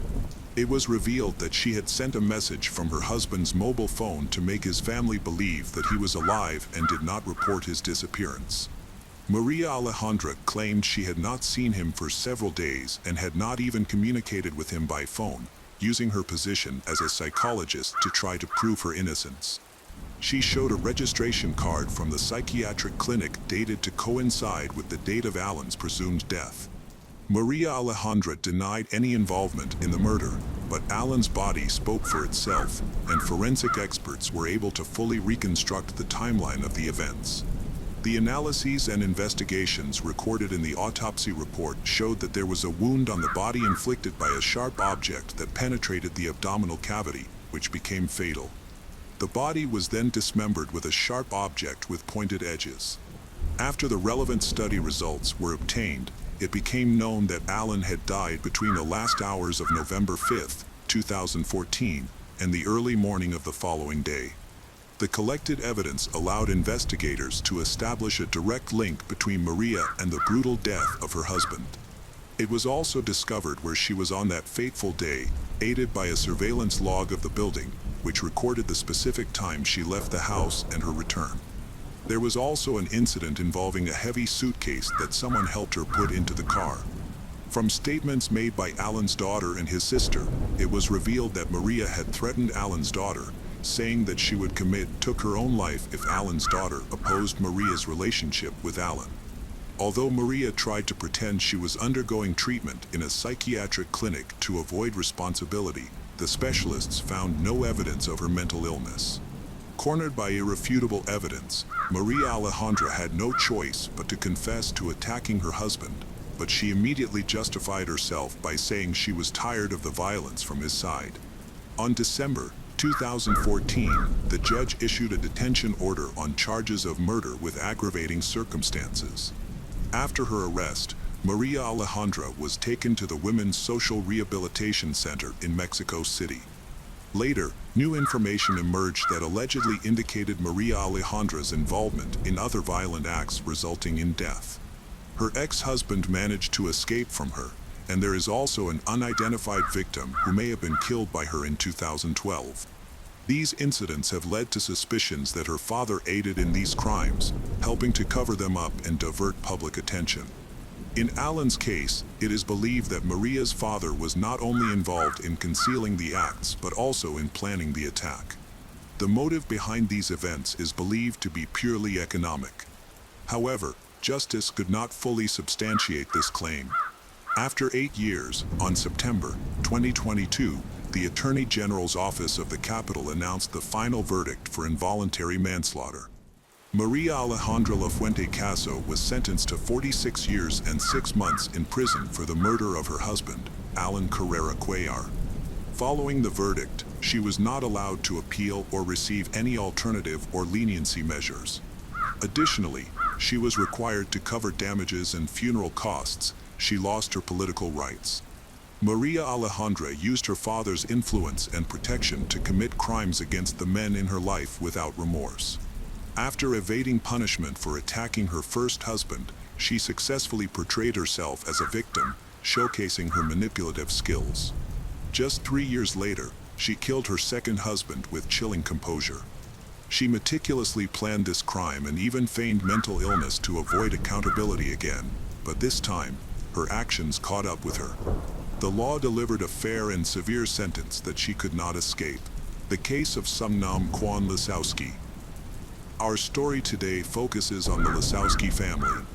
It was revealed that she had sent a message from her husband's mobile phone to make his family believe that he was alive and did not report his disappearance. Maria Alejandra claimed she had not seen him for several days and had not even communicated with him by phone, using her position as a psychologist to try to prove her innocence. She showed a registration card from the psychiatric clinic dated to coincide with the date of Alan's presumed death. Maria Alejandra denied any involvement in the murder, but Alan's body spoke for itself, and forensic experts were able to fully reconstruct the timeline of the events. The analyses and investigations recorded in the autopsy report showed that there was a wound on the body inflicted by a sharp object that penetrated the abdominal cavity, which became fatal. The body was then dismembered with a sharp object with pointed edges. After the relevant study results were obtained, it became known that Allen had died between the last hours of November 5, 2014, and the early morning of the following day. The collected evidence allowed investigators to establish a direct link between Maria and the brutal death of her husband. It was also discovered where she was on that fateful day, aided by a surveillance log of the building, which recorded the specific time she left the house and her return. There was also an incident involving a heavy suitcase that someone helped her put into the car. From statements made by Allen's daughter and his sister, it was revealed that Maria had threatened Allen's daughter, saying that she would took her own life if Allen's daughter opposed Maria's relationship with Allen. Although Maria tried to pretend she was undergoing treatment in a psychiatric clinic to avoid responsibility, the specialists found no evidence of her mental illness. Cornered by irrefutable evidence, Maria Alejandra had no choice but to confess to attacking her husband, but she immediately justified herself by saying she was tired of the violence from his side. On December 2014, the judge issued a detention order on charges of murder with aggravating circumstances. After her arrest, Maria Alejandra was taken to the Women's Social Rehabilitation Center in Mexico City. Later, new information emerged that allegedly indicated Maria Alejandra's involvement in other violent acts resulting in death. Her ex-husband managed to escape from her, and there is also an unidentified victim who may have been killed by her in 2012. These incidents have led to suspicions that her father aided in these crimes, helping to cover them up and divert public attention. In Allen's case, it is believed that Maria's father was not only involved in concealing the acts but also in planning the attack. The motive behind these events is believed to be purely economic. However, justice could not fully substantiate this claim. After 8 years, on September 2022, the Attorney General's Office of the Capital announced the final verdict for involuntary manslaughter. Maria Alejandra Lafuente Caso was sentenced to 46 years and 6 months in prison for the murder of her husband, Allen Carrera Cuellar. Following the verdict, she was not allowed to appeal or receive any alternative or leniency measures. Additionally, she was required to cover damages and funeral costs. She lost her political rights. Maria Alejandra used her father's influence and protection to commit crimes against the men in her life without remorse. After evading punishment for attacking her first husband, she successfully portrayed herself as a victim, showcasing her manipulative skills. Just 3 years later, she killed her second husband with chilling composure. She meticulously planned this crime and even feigned mental illness to avoid accountability again, but this time, her actions caught up with her. The law delivered a fair and severe sentence that she could not escape. The case of Sung Nam Kwan Lisowski. Our story today focuses on the Lisowski family.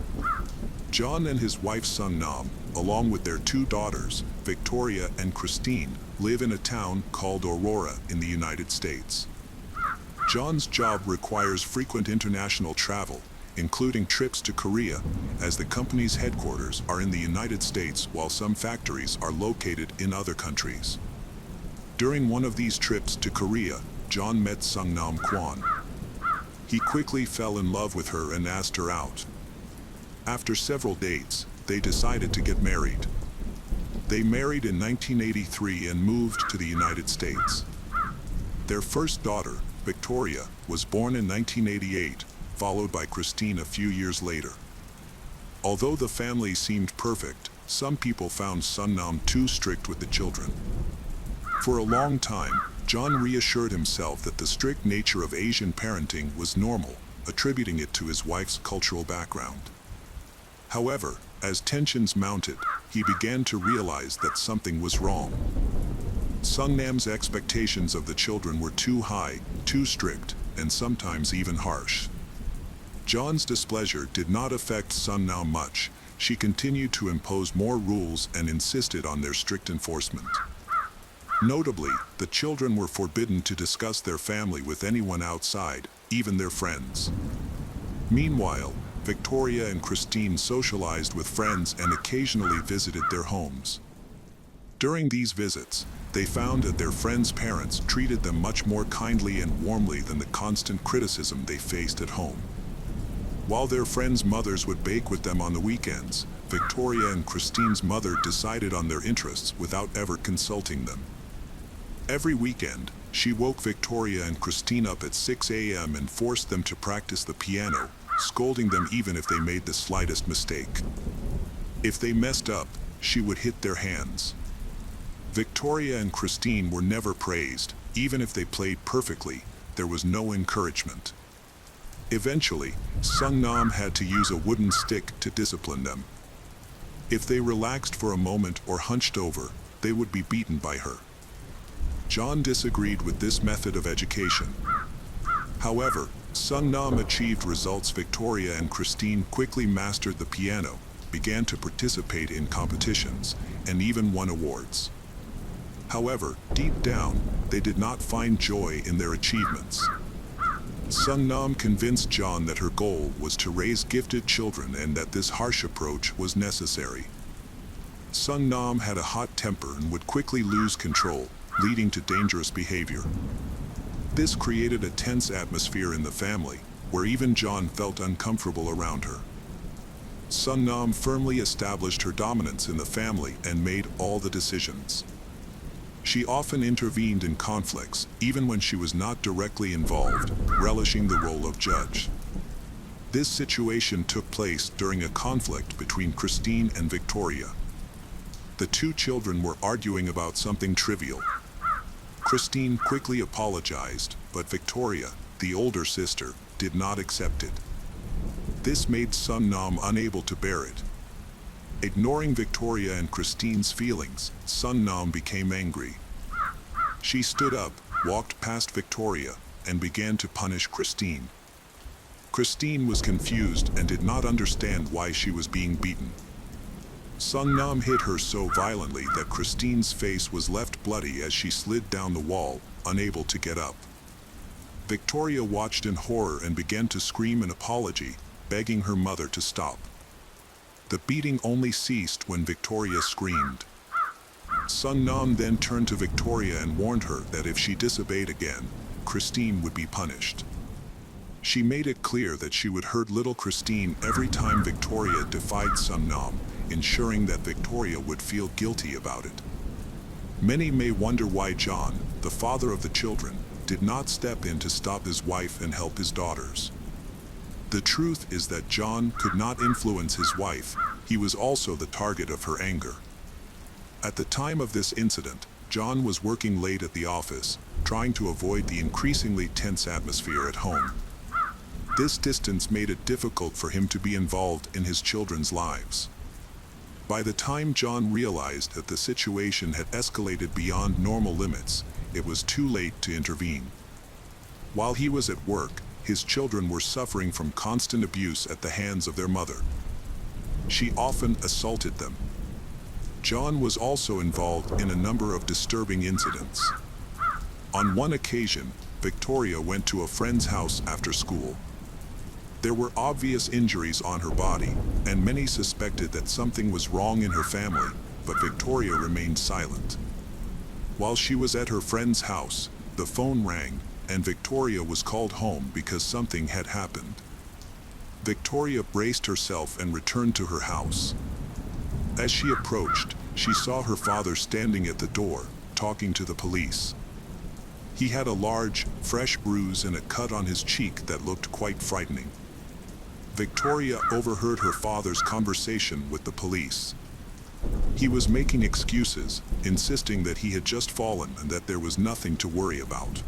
John and his wife Sung Nam, along with their 2 daughters, Victoria and Christine, live in a town called Aurora in the United States. John's job requires frequent international travel, including trips to Korea, as the company's headquarters are in the United States while some factories are located in other countries. During one of these trips to Korea, John met Sung Nam Kwan. He quickly fell in love with her and asked her out. After several dates, they decided to get married. They married in 1983 and moved to the United States. Their first daughter, Victoria, was born in 1988, followed by Christine a few years later. Although the family seemed perfect, some people found Sung Nam too strict with the children. For a long time, John reassured himself that the strict nature of Asian parenting was normal, attributing it to his wife's cultural background. However, as tensions mounted, he began to realize that something was wrong. Sung Nam's expectations of the children were too high, too strict, and sometimes even harsh. John's displeasure did not affect Sung Nam much. She continued to impose more rules and insisted on their strict enforcement. Notably, the children were forbidden to discuss their family with anyone outside, even their friends. Meanwhile, Victoria and Christine socialized with friends and occasionally visited their homes. During these visits, they found that their friends' parents treated them much more kindly and warmly than the constant criticism they faced at home. While their friends' mothers would bake with them on the weekends, Victoria and Christine's mother decided on their interests without ever consulting them. Every weekend, she woke Victoria and Christine up at 6 a.m. and forced them to practice the piano, scolding them even if they made the slightest mistake. If they messed up, she would hit their hands. Victoria and Christine were never praised. Even if they played perfectly, there was no encouragement. Eventually, Sung-nam had to use a wooden stick to discipline them. If they relaxed for a moment or hunched over, they would be beaten by her. John disagreed with this method of education. However, Sung-nam achieved results. Victoria and Christine quickly mastered the piano, began to participate in competitions, and even won awards. However, deep down, they did not find joy in their achievements. Sung-nam convinced John that her goal was to raise gifted children and that this harsh approach was necessary. Sung-nam had a hot temper and would quickly lose control, leading to dangerous behavior. This created a tense atmosphere in the family, where even John felt uncomfortable around her. Sung-nam firmly established her dominance in the family and made all the decisions. She often intervened in conflicts, even when she was not directly involved, relishing the role of judge. This situation took place during a conflict between Christine and Victoria. The two children were arguing about something trivial. Christine quickly apologized, but Victoria, the older sister, did not accept it. This made Sung-nam unable to bear it. Ignoring Victoria and Christine's feelings, Sung-nam became angry. She stood up, walked past Victoria, and began to punish Christine. Christine was confused and did not understand why she was being beaten. Sung-nam hit her so violently that Christine's face was left bloody as she slid down the wall, unable to get up. Victoria watched in horror and began to scream an apology, begging her mother to stop. The beating only ceased when Victoria screamed. Sung-nam then turned to Victoria and warned her that if she disobeyed again, Christine would be punished. She made it clear that she would hurt little Christine every time Victoria defied Sung-nam, ensuring that Victoria would feel guilty about it. Many may wonder why John, the father of the children, did not step in to stop his wife and help his daughters. The truth is that John could not influence his wife. He was also the target of her anger. At the time of this incident, John was working late at the office, trying to avoid the increasingly tense atmosphere at home. This distance made it difficult for him to be involved in his children's lives. By the time John realized that the situation had escalated beyond normal limits, it was too late to intervene. While he was at work, his children were suffering from constant abuse at the hands of their mother. She often assaulted them. John was also involved in a number of disturbing incidents. On one occasion, Victoria went to a friend's house after school. There were obvious injuries on her body, and many suspected that something was wrong in her family, but Victoria remained silent. While she was at her friend's house, the phone rang, and Victoria was called home because something had happened. Victoria braced herself and returned to her house. As she approached, she saw her father standing at the door, talking to the police. He had a large, fresh bruise and a cut on his cheek that looked quite frightening. Victoria overheard her father's conversation with the police. He was making excuses, insisting that he had just fallen and that there was nothing to worry about.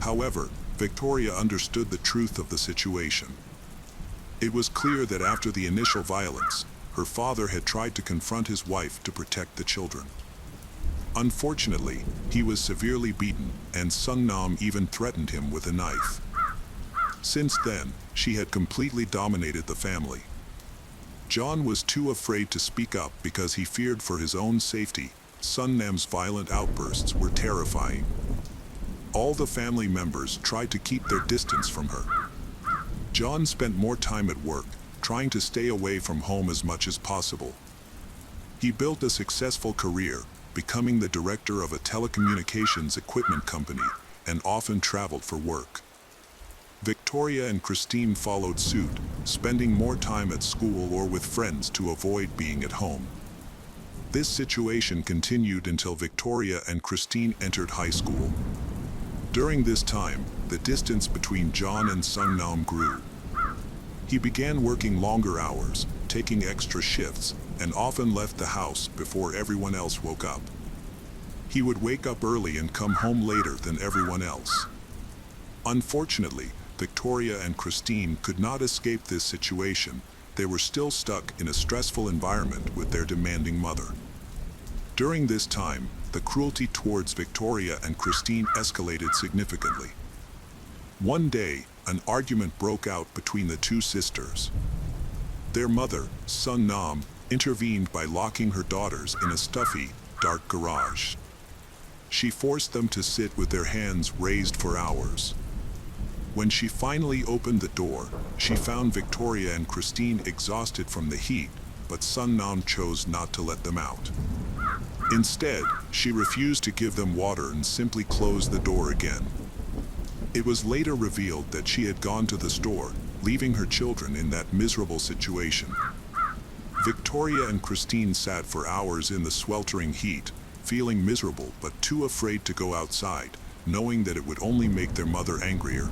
However, Victoria understood the truth of the situation. It was clear that after the initial violence, her father had tried to confront his wife to protect the children. Unfortunately, he was severely beaten, and Sung-nam even threatened him with a knife. Since then, she had completely dominated the family. John was too afraid to speak up because he feared for his own safety. Sung-nam's violent outbursts were terrifying. All the family members tried to keep their distance from her. John spent more time at work, trying to stay away from home as much as possible. He built a successful career, becoming the director of a telecommunications equipment company, and often traveled for work. Victoria and Christine followed suit, spending more time at school or with friends to avoid being at home. This situation continued until Victoria and Christine entered high school. During this time, the distance between John and Sung-nam grew. He began working longer hours, taking extra shifts, and often left the house before everyone else woke up. He would wake up early and come home later than everyone else. Unfortunately, Victoria and Christine could not escape this situation. They were still stuck in a stressful environment with their demanding mother. During this time, the cruelty towards Victoria and Christine escalated significantly. One day, an argument broke out between the two sisters. Their mother, Sung-nam, intervened by locking her daughters in a stuffy, dark garage. She forced them to sit with their hands raised for hours. When she finally opened the door, she found Victoria and Christine exhausted from the heat, but Sung-nam chose not to let them out. Instead, she refused to give them water and simply closed the door again. It was later revealed that she had gone to the store, leaving her children in that miserable situation. Victoria and Christine sat for hours in the sweltering heat, feeling miserable but too afraid to go outside, knowing that it would only make their mother angrier.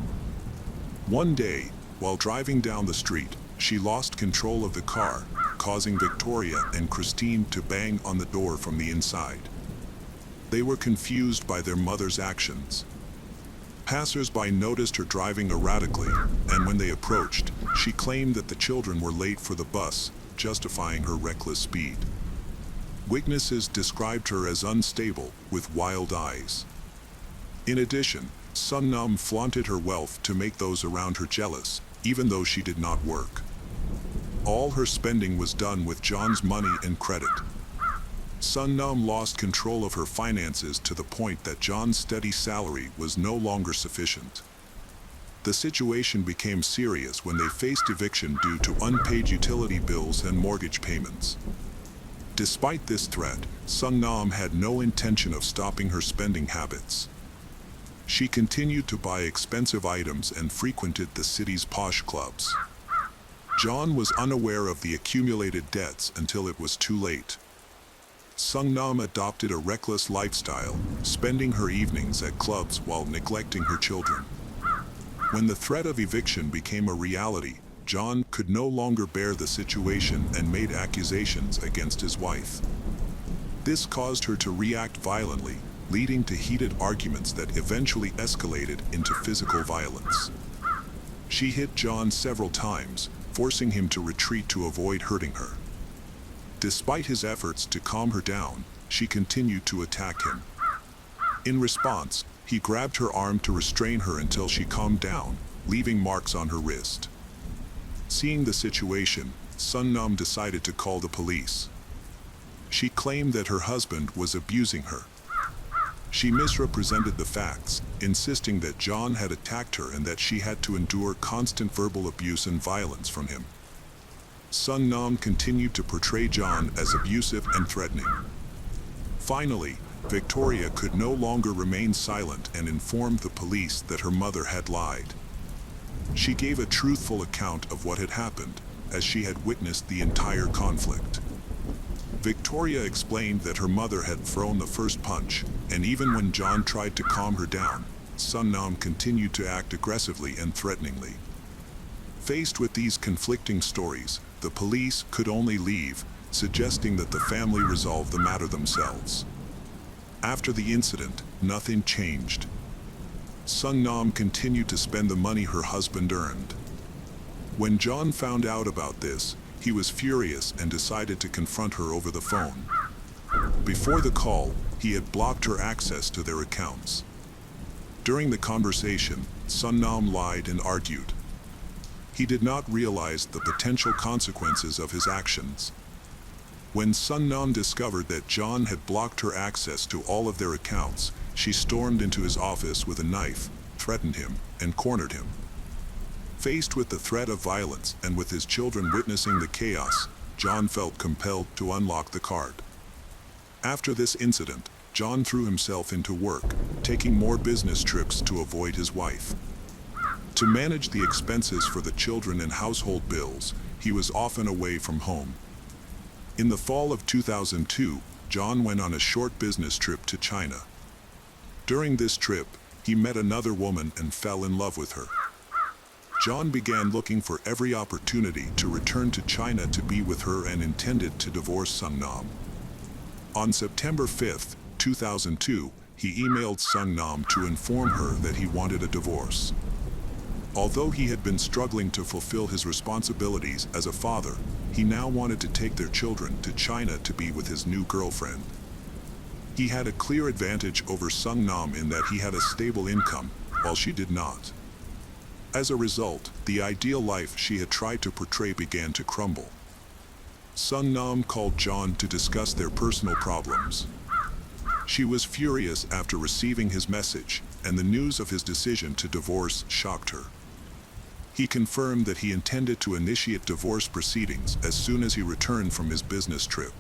One day, while driving down the street, she lost control of the car, causing Victoria and Christine to bang on the door from the inside. They were confused by their mother's actions. Passers-by noticed her driving erratically, and when they approached, she claimed that the children were late for the bus, justifying her reckless speed. Witnesses described her as unstable, with wild eyes. In addition, Sung-nam flaunted her wealth to make those around her jealous, even though she did not work. All her spending was done with John's money and credit. Sung-nam lost control of her finances to the point that John's steady salary was no longer sufficient. The situation became serious when they faced eviction due to unpaid utility bills and mortgage payments. Despite this threat, Sung-nam had no intention of stopping her spending habits. She continued to buy expensive items and frequented the city's posh clubs. John was unaware of the accumulated debts until it was too late. Sung-nam adopted a reckless lifestyle, spending her evenings at clubs while neglecting her children. When the threat of eviction became a reality, John could no longer bear the situation and made accusations against his wife. This caused her to react violently, leading to heated arguments that eventually escalated into physical violence. She hit John several times, forcing him to retreat to avoid hurting her. Despite his efforts to calm her down, she continued to attack him. In response, he grabbed her arm to restrain her until she calmed down, leaving marks on her wrist. Seeing the situation, Sung-nam decided to call the police. She claimed that her husband was abusing her. She misrepresented the facts, insisting that John had attacked her and that she had to endure constant verbal abuse and violence from him. Sung-nam continued to portray John as abusive and threatening. Finally, Victoria could no longer remain silent and informed the police that her mother had lied. She gave a truthful account of what had happened, as she had witnessed the entire conflict. Victoria explained that her mother had thrown the first punch, and even when John tried to calm her down, Sung-nam continued to act aggressively and threateningly. Faced with these conflicting stories, the police could only leave, suggesting that the family resolve the matter themselves. After the incident, nothing changed. Sung-nam continued to spend the money her husband earned. When John found out about this, he was furious and decided to confront her over the phone. Before the call, he had blocked her access to their accounts. During the conversation, Sung-nam lied and argued. He did not realize the potential consequences of his actions. When Sung-nam discovered that John had blocked her access to all of their accounts, she stormed into his office with a knife, threatened him, and cornered him. Faced with the threat of violence and with his children witnessing the chaos, John felt compelled to unlock the card. After this incident, John threw himself into work, taking more business trips to avoid his wife. To manage the expenses for the children and household bills, he was often away from home. In the fall of 2002, John went on a short business trip to China. During this trip, he met another woman and fell in love with her. John began looking for every opportunity to return to China to be with her and intended to divorce Sung Nam. On September 5, 2002, he emailed Sung Nam to inform her that he wanted a divorce. Although he had been struggling to fulfill his responsibilities as a father, he now wanted to take their children to China to be with his new girlfriend. He had a clear advantage over Sung Nam in that he had a stable income, while she did not. As a result, the ideal life she had tried to portray began to crumble. Sung Nam called John to discuss their personal problems. She was furious after receiving his message, and the news of his decision to divorce shocked her. He confirmed that he intended to initiate divorce proceedings as soon as he returned from his business trip.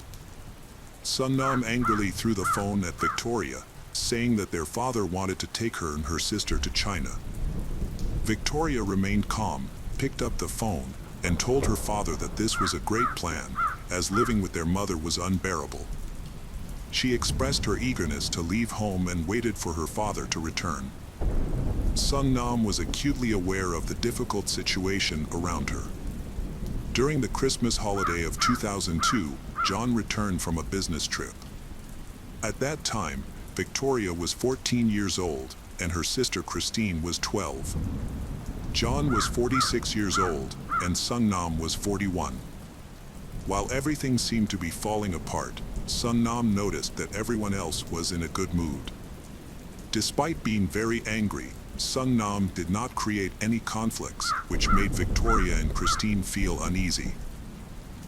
Sung Nam angrily threw the phone at Victoria, saying that their father wanted to take her and her sister to China. Victoria remained calm, picked up the phone, and told her father that this was a great plan, as living with their mother was unbearable. She expressed her eagerness to leave home and waited for her father to return. Sung Nam was acutely aware of the difficult situation around her. During the Christmas holiday of 2002, John returned from a business trip. At that time, Victoria was 14 years old, and her sister Christine was 12. John was 46 years old, and Sung Nam was 41. While everything seemed to be falling apart, Sung Nam noticed that everyone else was in a good mood. Despite being very angry, Sung Nam did not create any conflicts, which made Victoria and Christine feel uneasy.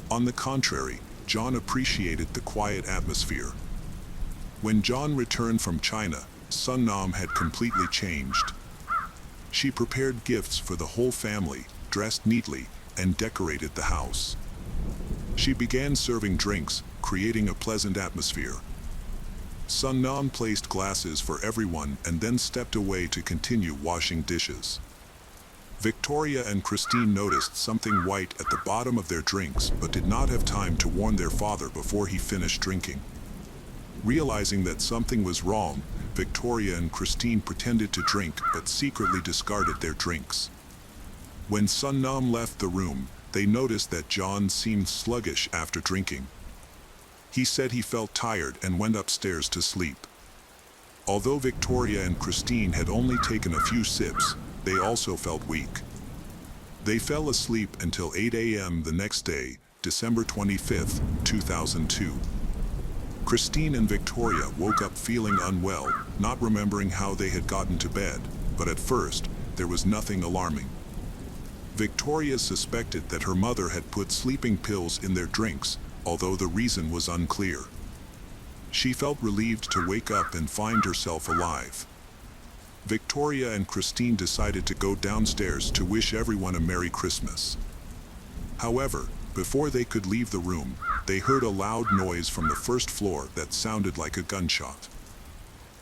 On the contrary, John appreciated the quiet atmosphere. When John returned from China, Sung Nam had completely changed. She prepared gifts for the whole family, dressed neatly, and decorated the house. She began serving drinks, creating a pleasant atmosphere. Sung Nam placed glasses for everyone and then stepped away to continue washing dishes. Victoria and Christine noticed something white at the bottom of their drinks but did not have time to warn their father before he finished drinking. Realizing that something was wrong, Victoria and Christine pretended to drink but secretly discarded their drinks. When Sung Nam left the room, they noticed that John seemed sluggish after drinking. He said he felt tired and went upstairs to sleep. Although Victoria and Christine had only taken a few sips, they also felt weak. They fell asleep until 8 a.m. the next day, December 25, 2002. Christine and Victoria woke up feeling unwell, not remembering how they had gotten to bed, but at first, there was nothing alarming. Victoria suspected that her mother had put sleeping pills in their drinks, although the reason was unclear. She felt relieved to wake up and find herself alive. Victoria and Christine decided to go downstairs to wish everyone a Merry Christmas. However, before they could leave the room, they heard a loud noise from the first floor that sounded like a gunshot.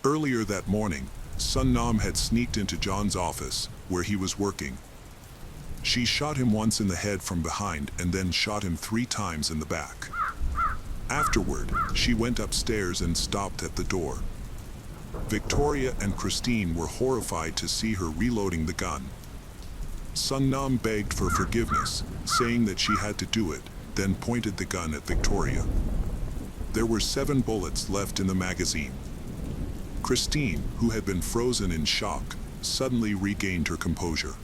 Earlier that morning, Sung Nam had sneaked into John's office, where he was working. She shot him once in the head from behind and then shot him 3 times in the back. Afterward, she went upstairs and stopped at the door. Victoria and Christine were horrified to see her reloading the gun. Sung Nam begged for forgiveness, saying that she had to do it, then pointed the gun at Victoria. There were 7 bullets left in the magazine. Christine, who had been frozen in shock, suddenly regained her composure.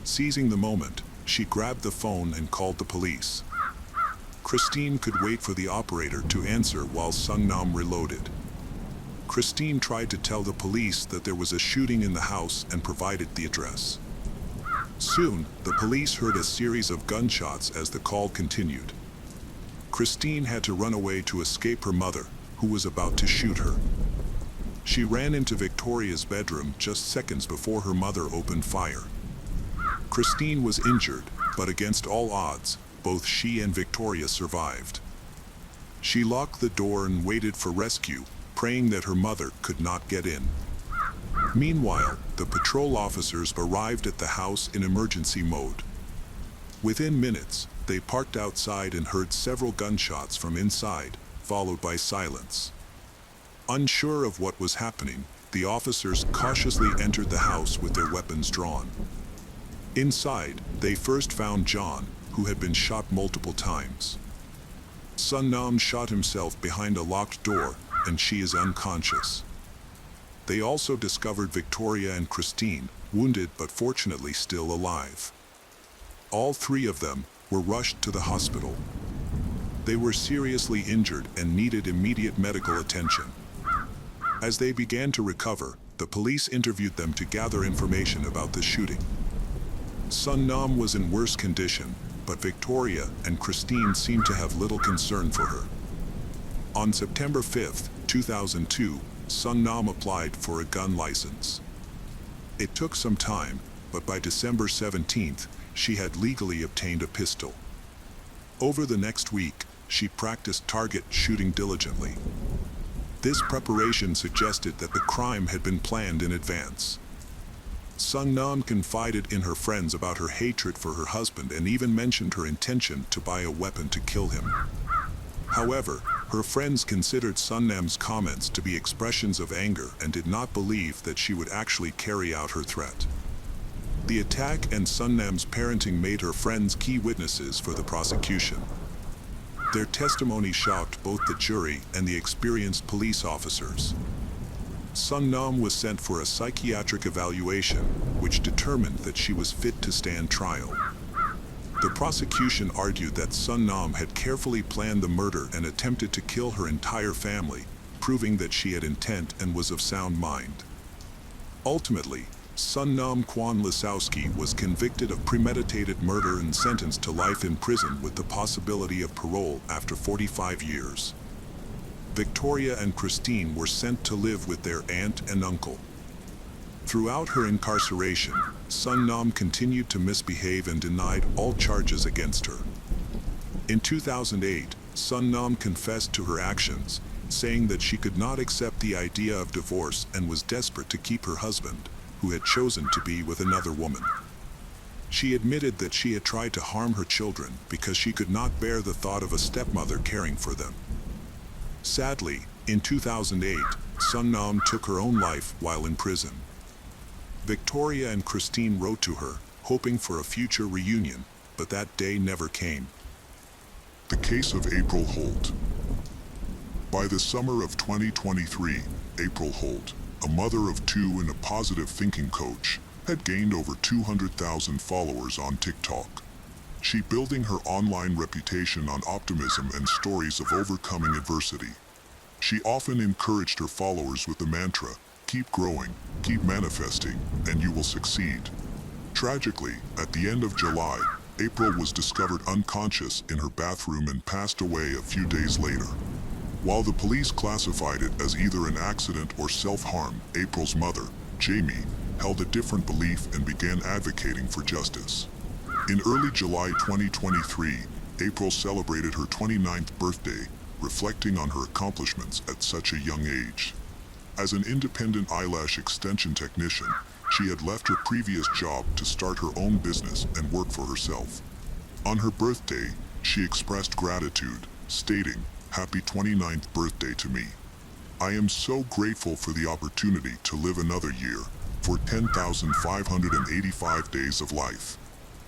Seizing the moment, she grabbed the phone and called the police. Christine could wait for the operator to answer while Sung Nam reloaded. Christine tried to tell the police that there was a shooting in the house and provided the address. Soon, the police heard a series of gunshots as the call continued. Christine had to run away to escape her mother, who was about to shoot her. She ran into Victoria's bedroom just seconds before her mother opened fire. Christine was injured, but against all odds, both she and Victoria survived. She locked the door and waited for rescue, praying that her mother could not get in. Meanwhile, the patrol officers arrived at the house in emergency mode. Within minutes, they parked outside and heard several gunshots from inside, followed by silence. Unsure of what was happening, the officers cautiously entered the house with their weapons drawn. Inside, they first found John, who had been shot multiple times. Sun Nam shot himself behind a locked door, and she is unconscious. They also discovered Victoria and Christine, wounded but fortunately still alive. All three of them were rushed to the hospital. They were seriously injured and needed immediate medical attention. As they began to recover, the police interviewed them to gather information about the shooting. Sun Nam was in worse condition, but Victoria and Christine seemed to have little concern for her. On September 5, 2002, Sun Nam applied for a gun license. It took some time, but by December 17th, she had legally obtained a pistol. Over the next week, she practiced target shooting diligently. This preparation suggested that the crime had been planned in advance. Sun Nam confided in her friends about her hatred for her husband and even mentioned her intention to buy a weapon to kill him. However, her friends considered Sun Nam's comments to be expressions of anger and did not believe that she would actually carry out her threat. The attack and Sun Nam's parenting made her friends key witnesses for the prosecution. Their testimony shocked both the jury and the experienced police officers. Sun Nam was sent for a psychiatric evaluation, which determined that she was fit to stand trial. The prosecution argued that Sun Nam had carefully planned the murder and attempted to kill her entire family, proving that she had intent and was of sound mind. Ultimately, Sun Nam Kwan Lisowski was convicted of premeditated murder and sentenced to life in prison with the possibility of parole after 45 years. Victoria and Christine were sent to live with their aunt and uncle. Throughout her incarceration, Sun Nam continued to misbehave and denied all charges against her. In 2008, Sun Nam confessed to her actions, saying that she could not accept the idea of divorce and was desperate to keep her husband, who had chosen to be with another woman. She admitted that she had tried to harm her children because she could not bear the thought of a stepmother caring for them. Sadly, in 2008, Sun Nam took her own life while in prison. Victoria and Christine wrote to her, hoping for a future reunion, but that day never came. The case of April Holt. By the summer of 2023, April Holt, a mother of two and a positive thinking coach, had gained over 200,000 followers on TikTok. She building her online reputation on optimism and stories of overcoming adversity. She often encouraged her followers with the mantra, keep growing, keep manifesting, and you will succeed. Tragically, at the end of July, April was discovered unconscious in her bathroom and passed away a few days later. While the police classified it as either an accident or self-harm, April's mother, Jamie, held a different belief and began advocating for justice. In early July 2023, April celebrated her 29th birthday, reflecting on her accomplishments at such a young age. As an independent eyelash extension technician, she had left her previous job to start her own business and work for herself. On her birthday, she expressed gratitude, stating, "Happy 29th birthday to me. I am so grateful for the opportunity to live another year, for 10,585 days of life."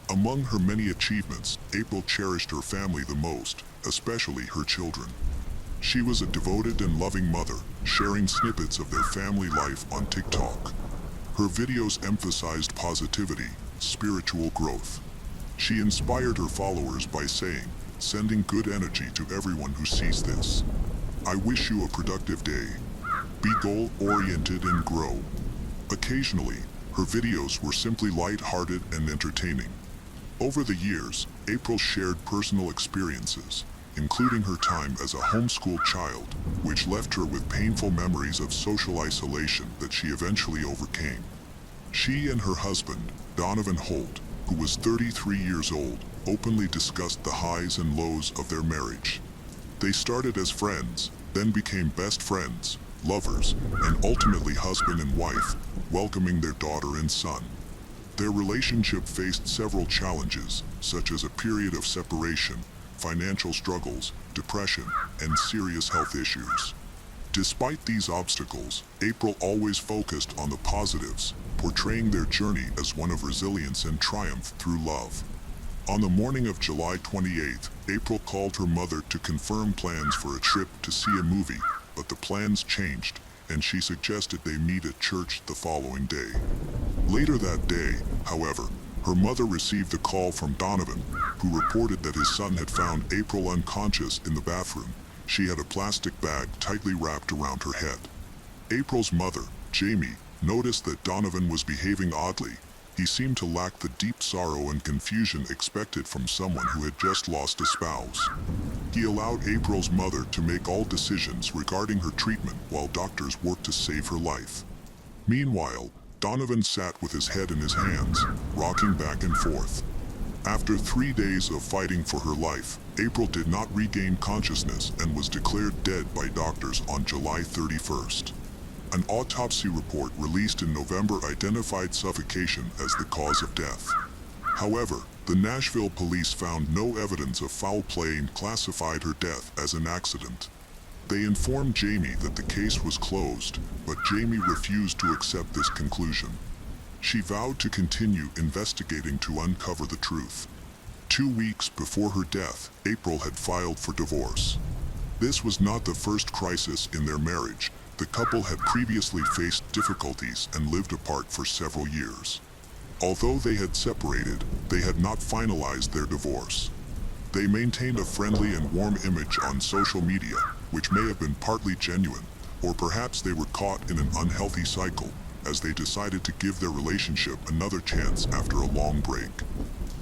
Among her many achievements, April cherished her family the most, especially her children. She was a devoted and loving mother, sharing snippets of their family life on TikTok. Her videos emphasized positivity, spiritual growth. She inspired her followers by saying, "Sending good energy to everyone who sees this. I wish you a productive day. Be goal-oriented and grow." Occasionally, her videos were simply light-hearted and entertaining. Over the years, April shared personal experiences, including her time as a homeschooled child, which left her with painful memories of social isolation that she eventually overcame. She and her husband, Donovan Holt, who was 33 years old, openly discussed the highs and lows of their marriage. They started as friends, then became best friends, lovers, and ultimately husband and wife, welcoming their daughter and son. Their relationship faced several challenges, such as a period of separation, financial struggles, depression, and serious health issues. Despite these obstacles, April always focused on the positives, portraying their journey as one of resilience and triumph through love. On the morning of July 28th, April called her mother to confirm plans for a trip to see a movie, but the plans changed, and she suggested they meet at church the following day. Later that day, however, her mother received a call from Donovan, who reported that his son had found April unconscious in the bathroom. She had a plastic bag tightly wrapped around her head. April's mother, Jamie, noticed that Donovan was behaving oddly. He seemed to lack the deep sorrow and confusion expected from someone who had just lost a spouse. He allowed April's mother to make all decisions regarding her treatment while doctors worked to save her life. Meanwhile, Donovan sat with his head in his hands, rocking back and forth. After 3 days of fighting for her life, April did not regain consciousness and was declared dead by doctors on July 31st. An autopsy report released in November identified suffocation as the cause of death. However, the Nashville police found no evidence of foul play and classified her death as an accident. They informed Jamie that the case was closed, but Jamie refused to accept this conclusion. She vowed to continue investigating to uncover the truth. 2 weeks before her death, April had filed for divorce. This was not the first crisis in their marriage. The couple had previously faced difficulties and lived apart for several years. Although they had separated, they had not finalized their divorce. They maintained a friendly and warm image on social media, which may have been partly genuine, or perhaps they were caught in an unhealthy cycle, as they decided to give their relationship another chance after a long break.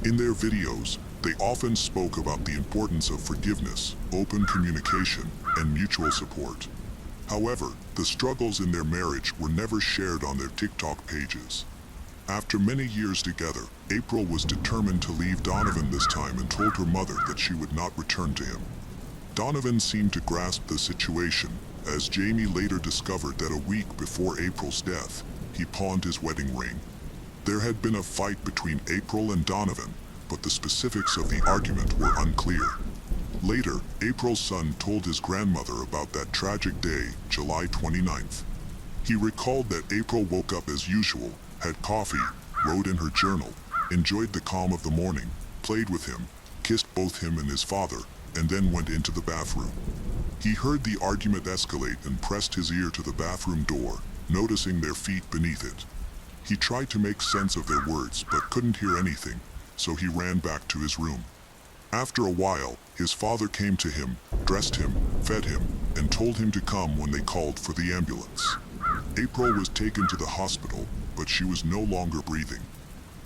In their videos, they often spoke about the importance of forgiveness, open communication, and mutual support. However, the struggles in their marriage were never shared on their TikTok pages. After many years together, April was determined to leave Donovan this time and told her mother that she would not return to him. Donovan seemed to grasp the situation, as Jamie later discovered that a week before April's death, he pawned his wedding ring. There had been a fight between April and Donovan, but the specifics of the argument were unclear. Later, April's son told his grandmother about that tragic day, July 29th. He recalled that April woke up as usual, had coffee, wrote in her journal, enjoyed the calm of the morning, played with him, kissed both him and his father, and then went into the bathroom. He heard the argument escalate and pressed his ear to the bathroom door, noticing their feet beneath it. He tried to make sense of their words but couldn't hear anything, so he ran back to his room. After a while, his father came to him, dressed him, fed him, and told him to come when they called for the ambulance. April was taken to the hospital, but she was no longer breathing.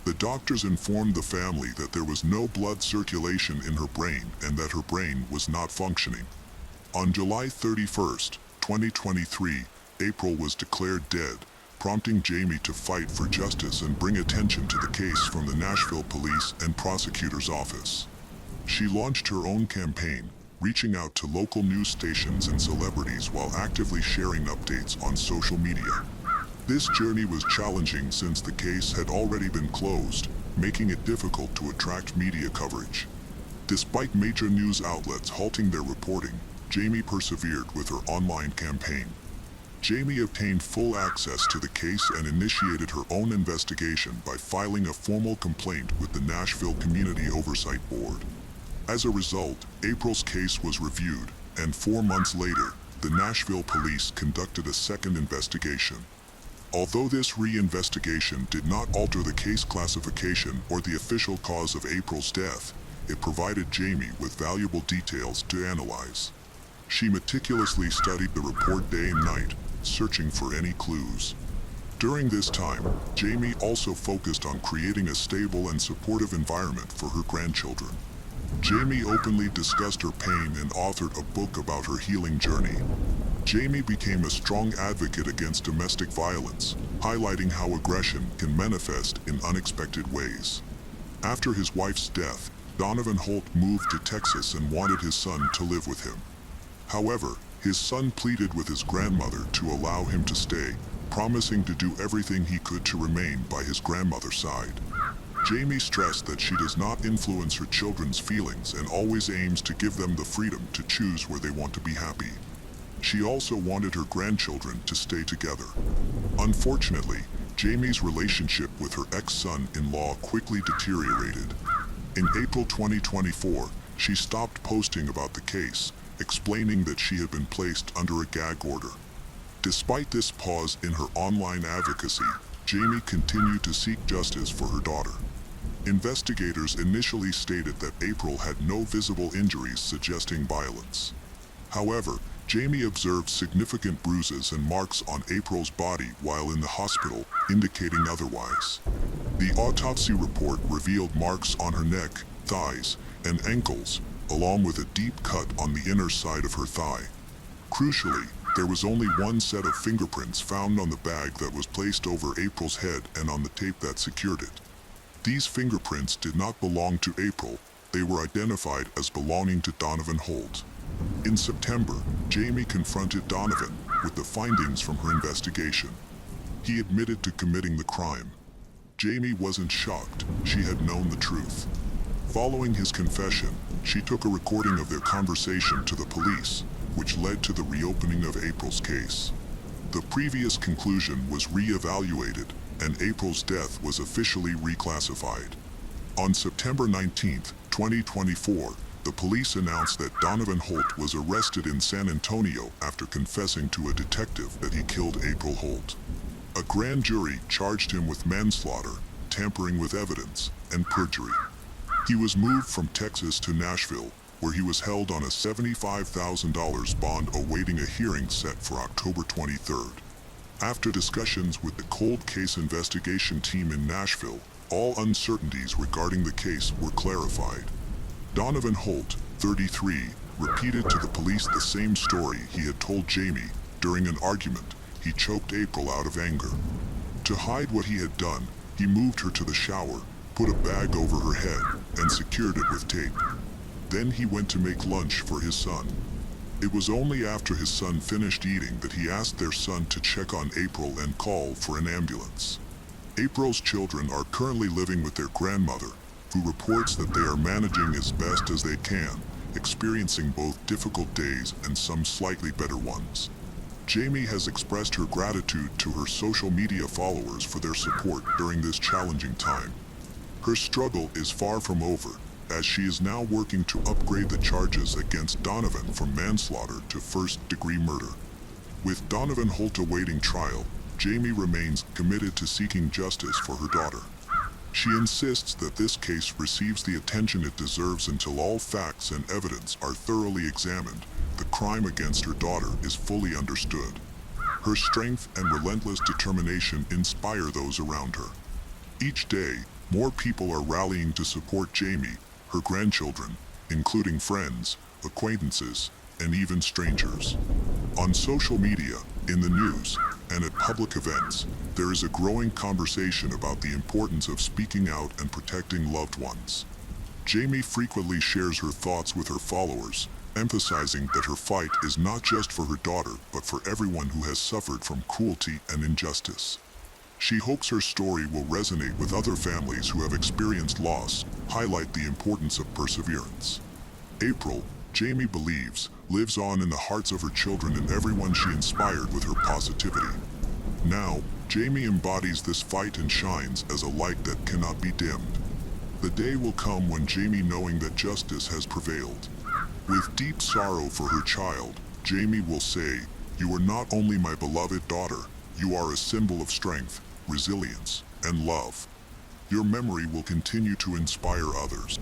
The doctors informed the family that there was no blood circulation in her brain and that her brain was not functioning. On July 31st, 2023, April was declared dead, prompting Jamie to fight for justice and bring attention to the case from the Nashville Police and Prosecutor's Office. She launched her own campaign, reaching out to local news stations and celebrities while actively sharing updates on social media. This journey was challenging since the case had already been closed, making it difficult to attract media coverage. Despite major news outlets halting their reporting, Jamie persevered with her online campaign. Jamie obtained full access to the case and initiated her own investigation by filing a formal complaint with the Nashville Community Oversight Board. As a result, April's case was reviewed, and 4 months later, the Nashville police conducted a second investigation. Although this re-investigation did not alter the case classification or the official cause of April's death, it provided Jamie with valuable details to analyze. She meticulously studied the report day and night, searching for any clues. During this time, Jamie also focused on creating a stable and supportive environment for her grandchildren. Jamie openly discussed her pain and authored a book about her healing journey. Jamie became a strong advocate against domestic violence, highlighting how aggression can manifest in unexpected ways. After his wife's death, Donovan Holt moved to Texas and wanted his son to live with him. However, his son pleaded with his grandmother to allow him to stay, promising to do everything he could to remain by his grandmother's side. Jamie stressed that she does not influence her children's feelings and always aims to give them the freedom to choose where they want to be happy. She also wanted her grandchildren to stay together. Unfortunately, Jamie's relationship with her ex-son-in-law quickly deteriorated. In April 2024, she stopped posting about the case, explaining that she had been placed under a gag order. Despite this pause in her online advocacy, Jamie continued to seek justice for her daughter. Investigators initially stated that April had no visible injuries suggesting violence. However, Jamie observed significant bruises and marks on April's body while in the hospital, indicating otherwise. The autopsy report revealed marks on her neck, thighs, and ankles, along with a deep cut on the inner side of her thigh. Crucially, there was only one set of fingerprints found on the bag that was placed over April's head and on the tape that secured it. These fingerprints did not belong to April, they were identified as belonging to Donovan Holt. In September, Jamie confronted Donovan with the findings from her investigation. He admitted to committing the crime. Jamie wasn't shocked, she had known the truth. Following his confession, she took a recording of their conversation to the police, which led to the reopening of April's case. The previous conclusion was re-evaluated, and April's death was officially reclassified. On September 19, 2024, the police announced that Donovan Holt was arrested in San Antonio after confessing to a detective that he killed April Holt. A grand jury charged him with manslaughter, tampering with evidence, and perjury. He was moved from Texas to Nashville, where he was held on a $75,000 bond awaiting a hearing set for October 23rd. After discussions with the cold case investigation team in Nashville, all uncertainties regarding the case were clarified. Donovan Holt, 33, repeated to the police the same story he had told Jamie. During an argument, he choked April out of anger. To hide what he had done, he moved her to the shower, put a bag over her head, and secured it with tape. Then he went to make lunch for his son. It was only after his son finished eating that he asked their son to check on April and call for an ambulance. April's children are currently living with their grandmother, who reports that they are managing as best as they can, experiencing both difficult days and some slightly better ones. Jamie has expressed her gratitude to her social media followers for their support during this challenging time. Her struggle is far from over, as she is now working to upgrade the charges against Donovan from manslaughter to first-degree murder. With Donovan Holt awaiting trial, Jamie remains committed to seeking justice for her daughter. She insists that this case receives the attention it deserves until all facts and evidence are thoroughly examined. The crime against her daughter is fully understood. Her strength and relentless determination inspire those around her. Each day, more people are rallying to support Jamie, her grandchildren, including friends, acquaintances, and even strangers. On social media, in the news, and at public events, there is a growing conversation about the importance of speaking out and protecting loved ones. Jamie frequently shares her thoughts with her followers, emphasizing that her fight is not just for her daughter, but for everyone who has suffered from cruelty and injustice. She hopes her story will resonate with other families who have experienced loss, highlight the importance of perseverance. April, Jamie believes, lives on in the hearts of her children and everyone she inspired with her positivity. Now, Jamie embodies this fight and shines as a light that cannot be dimmed. The day will come when Jamie, knowing that justice has prevailed. With deep sorrow for her child, Jamie will say, "You are not only my beloved daughter, you are a symbol of strength, resilience, and love. Your memory will continue to inspire others."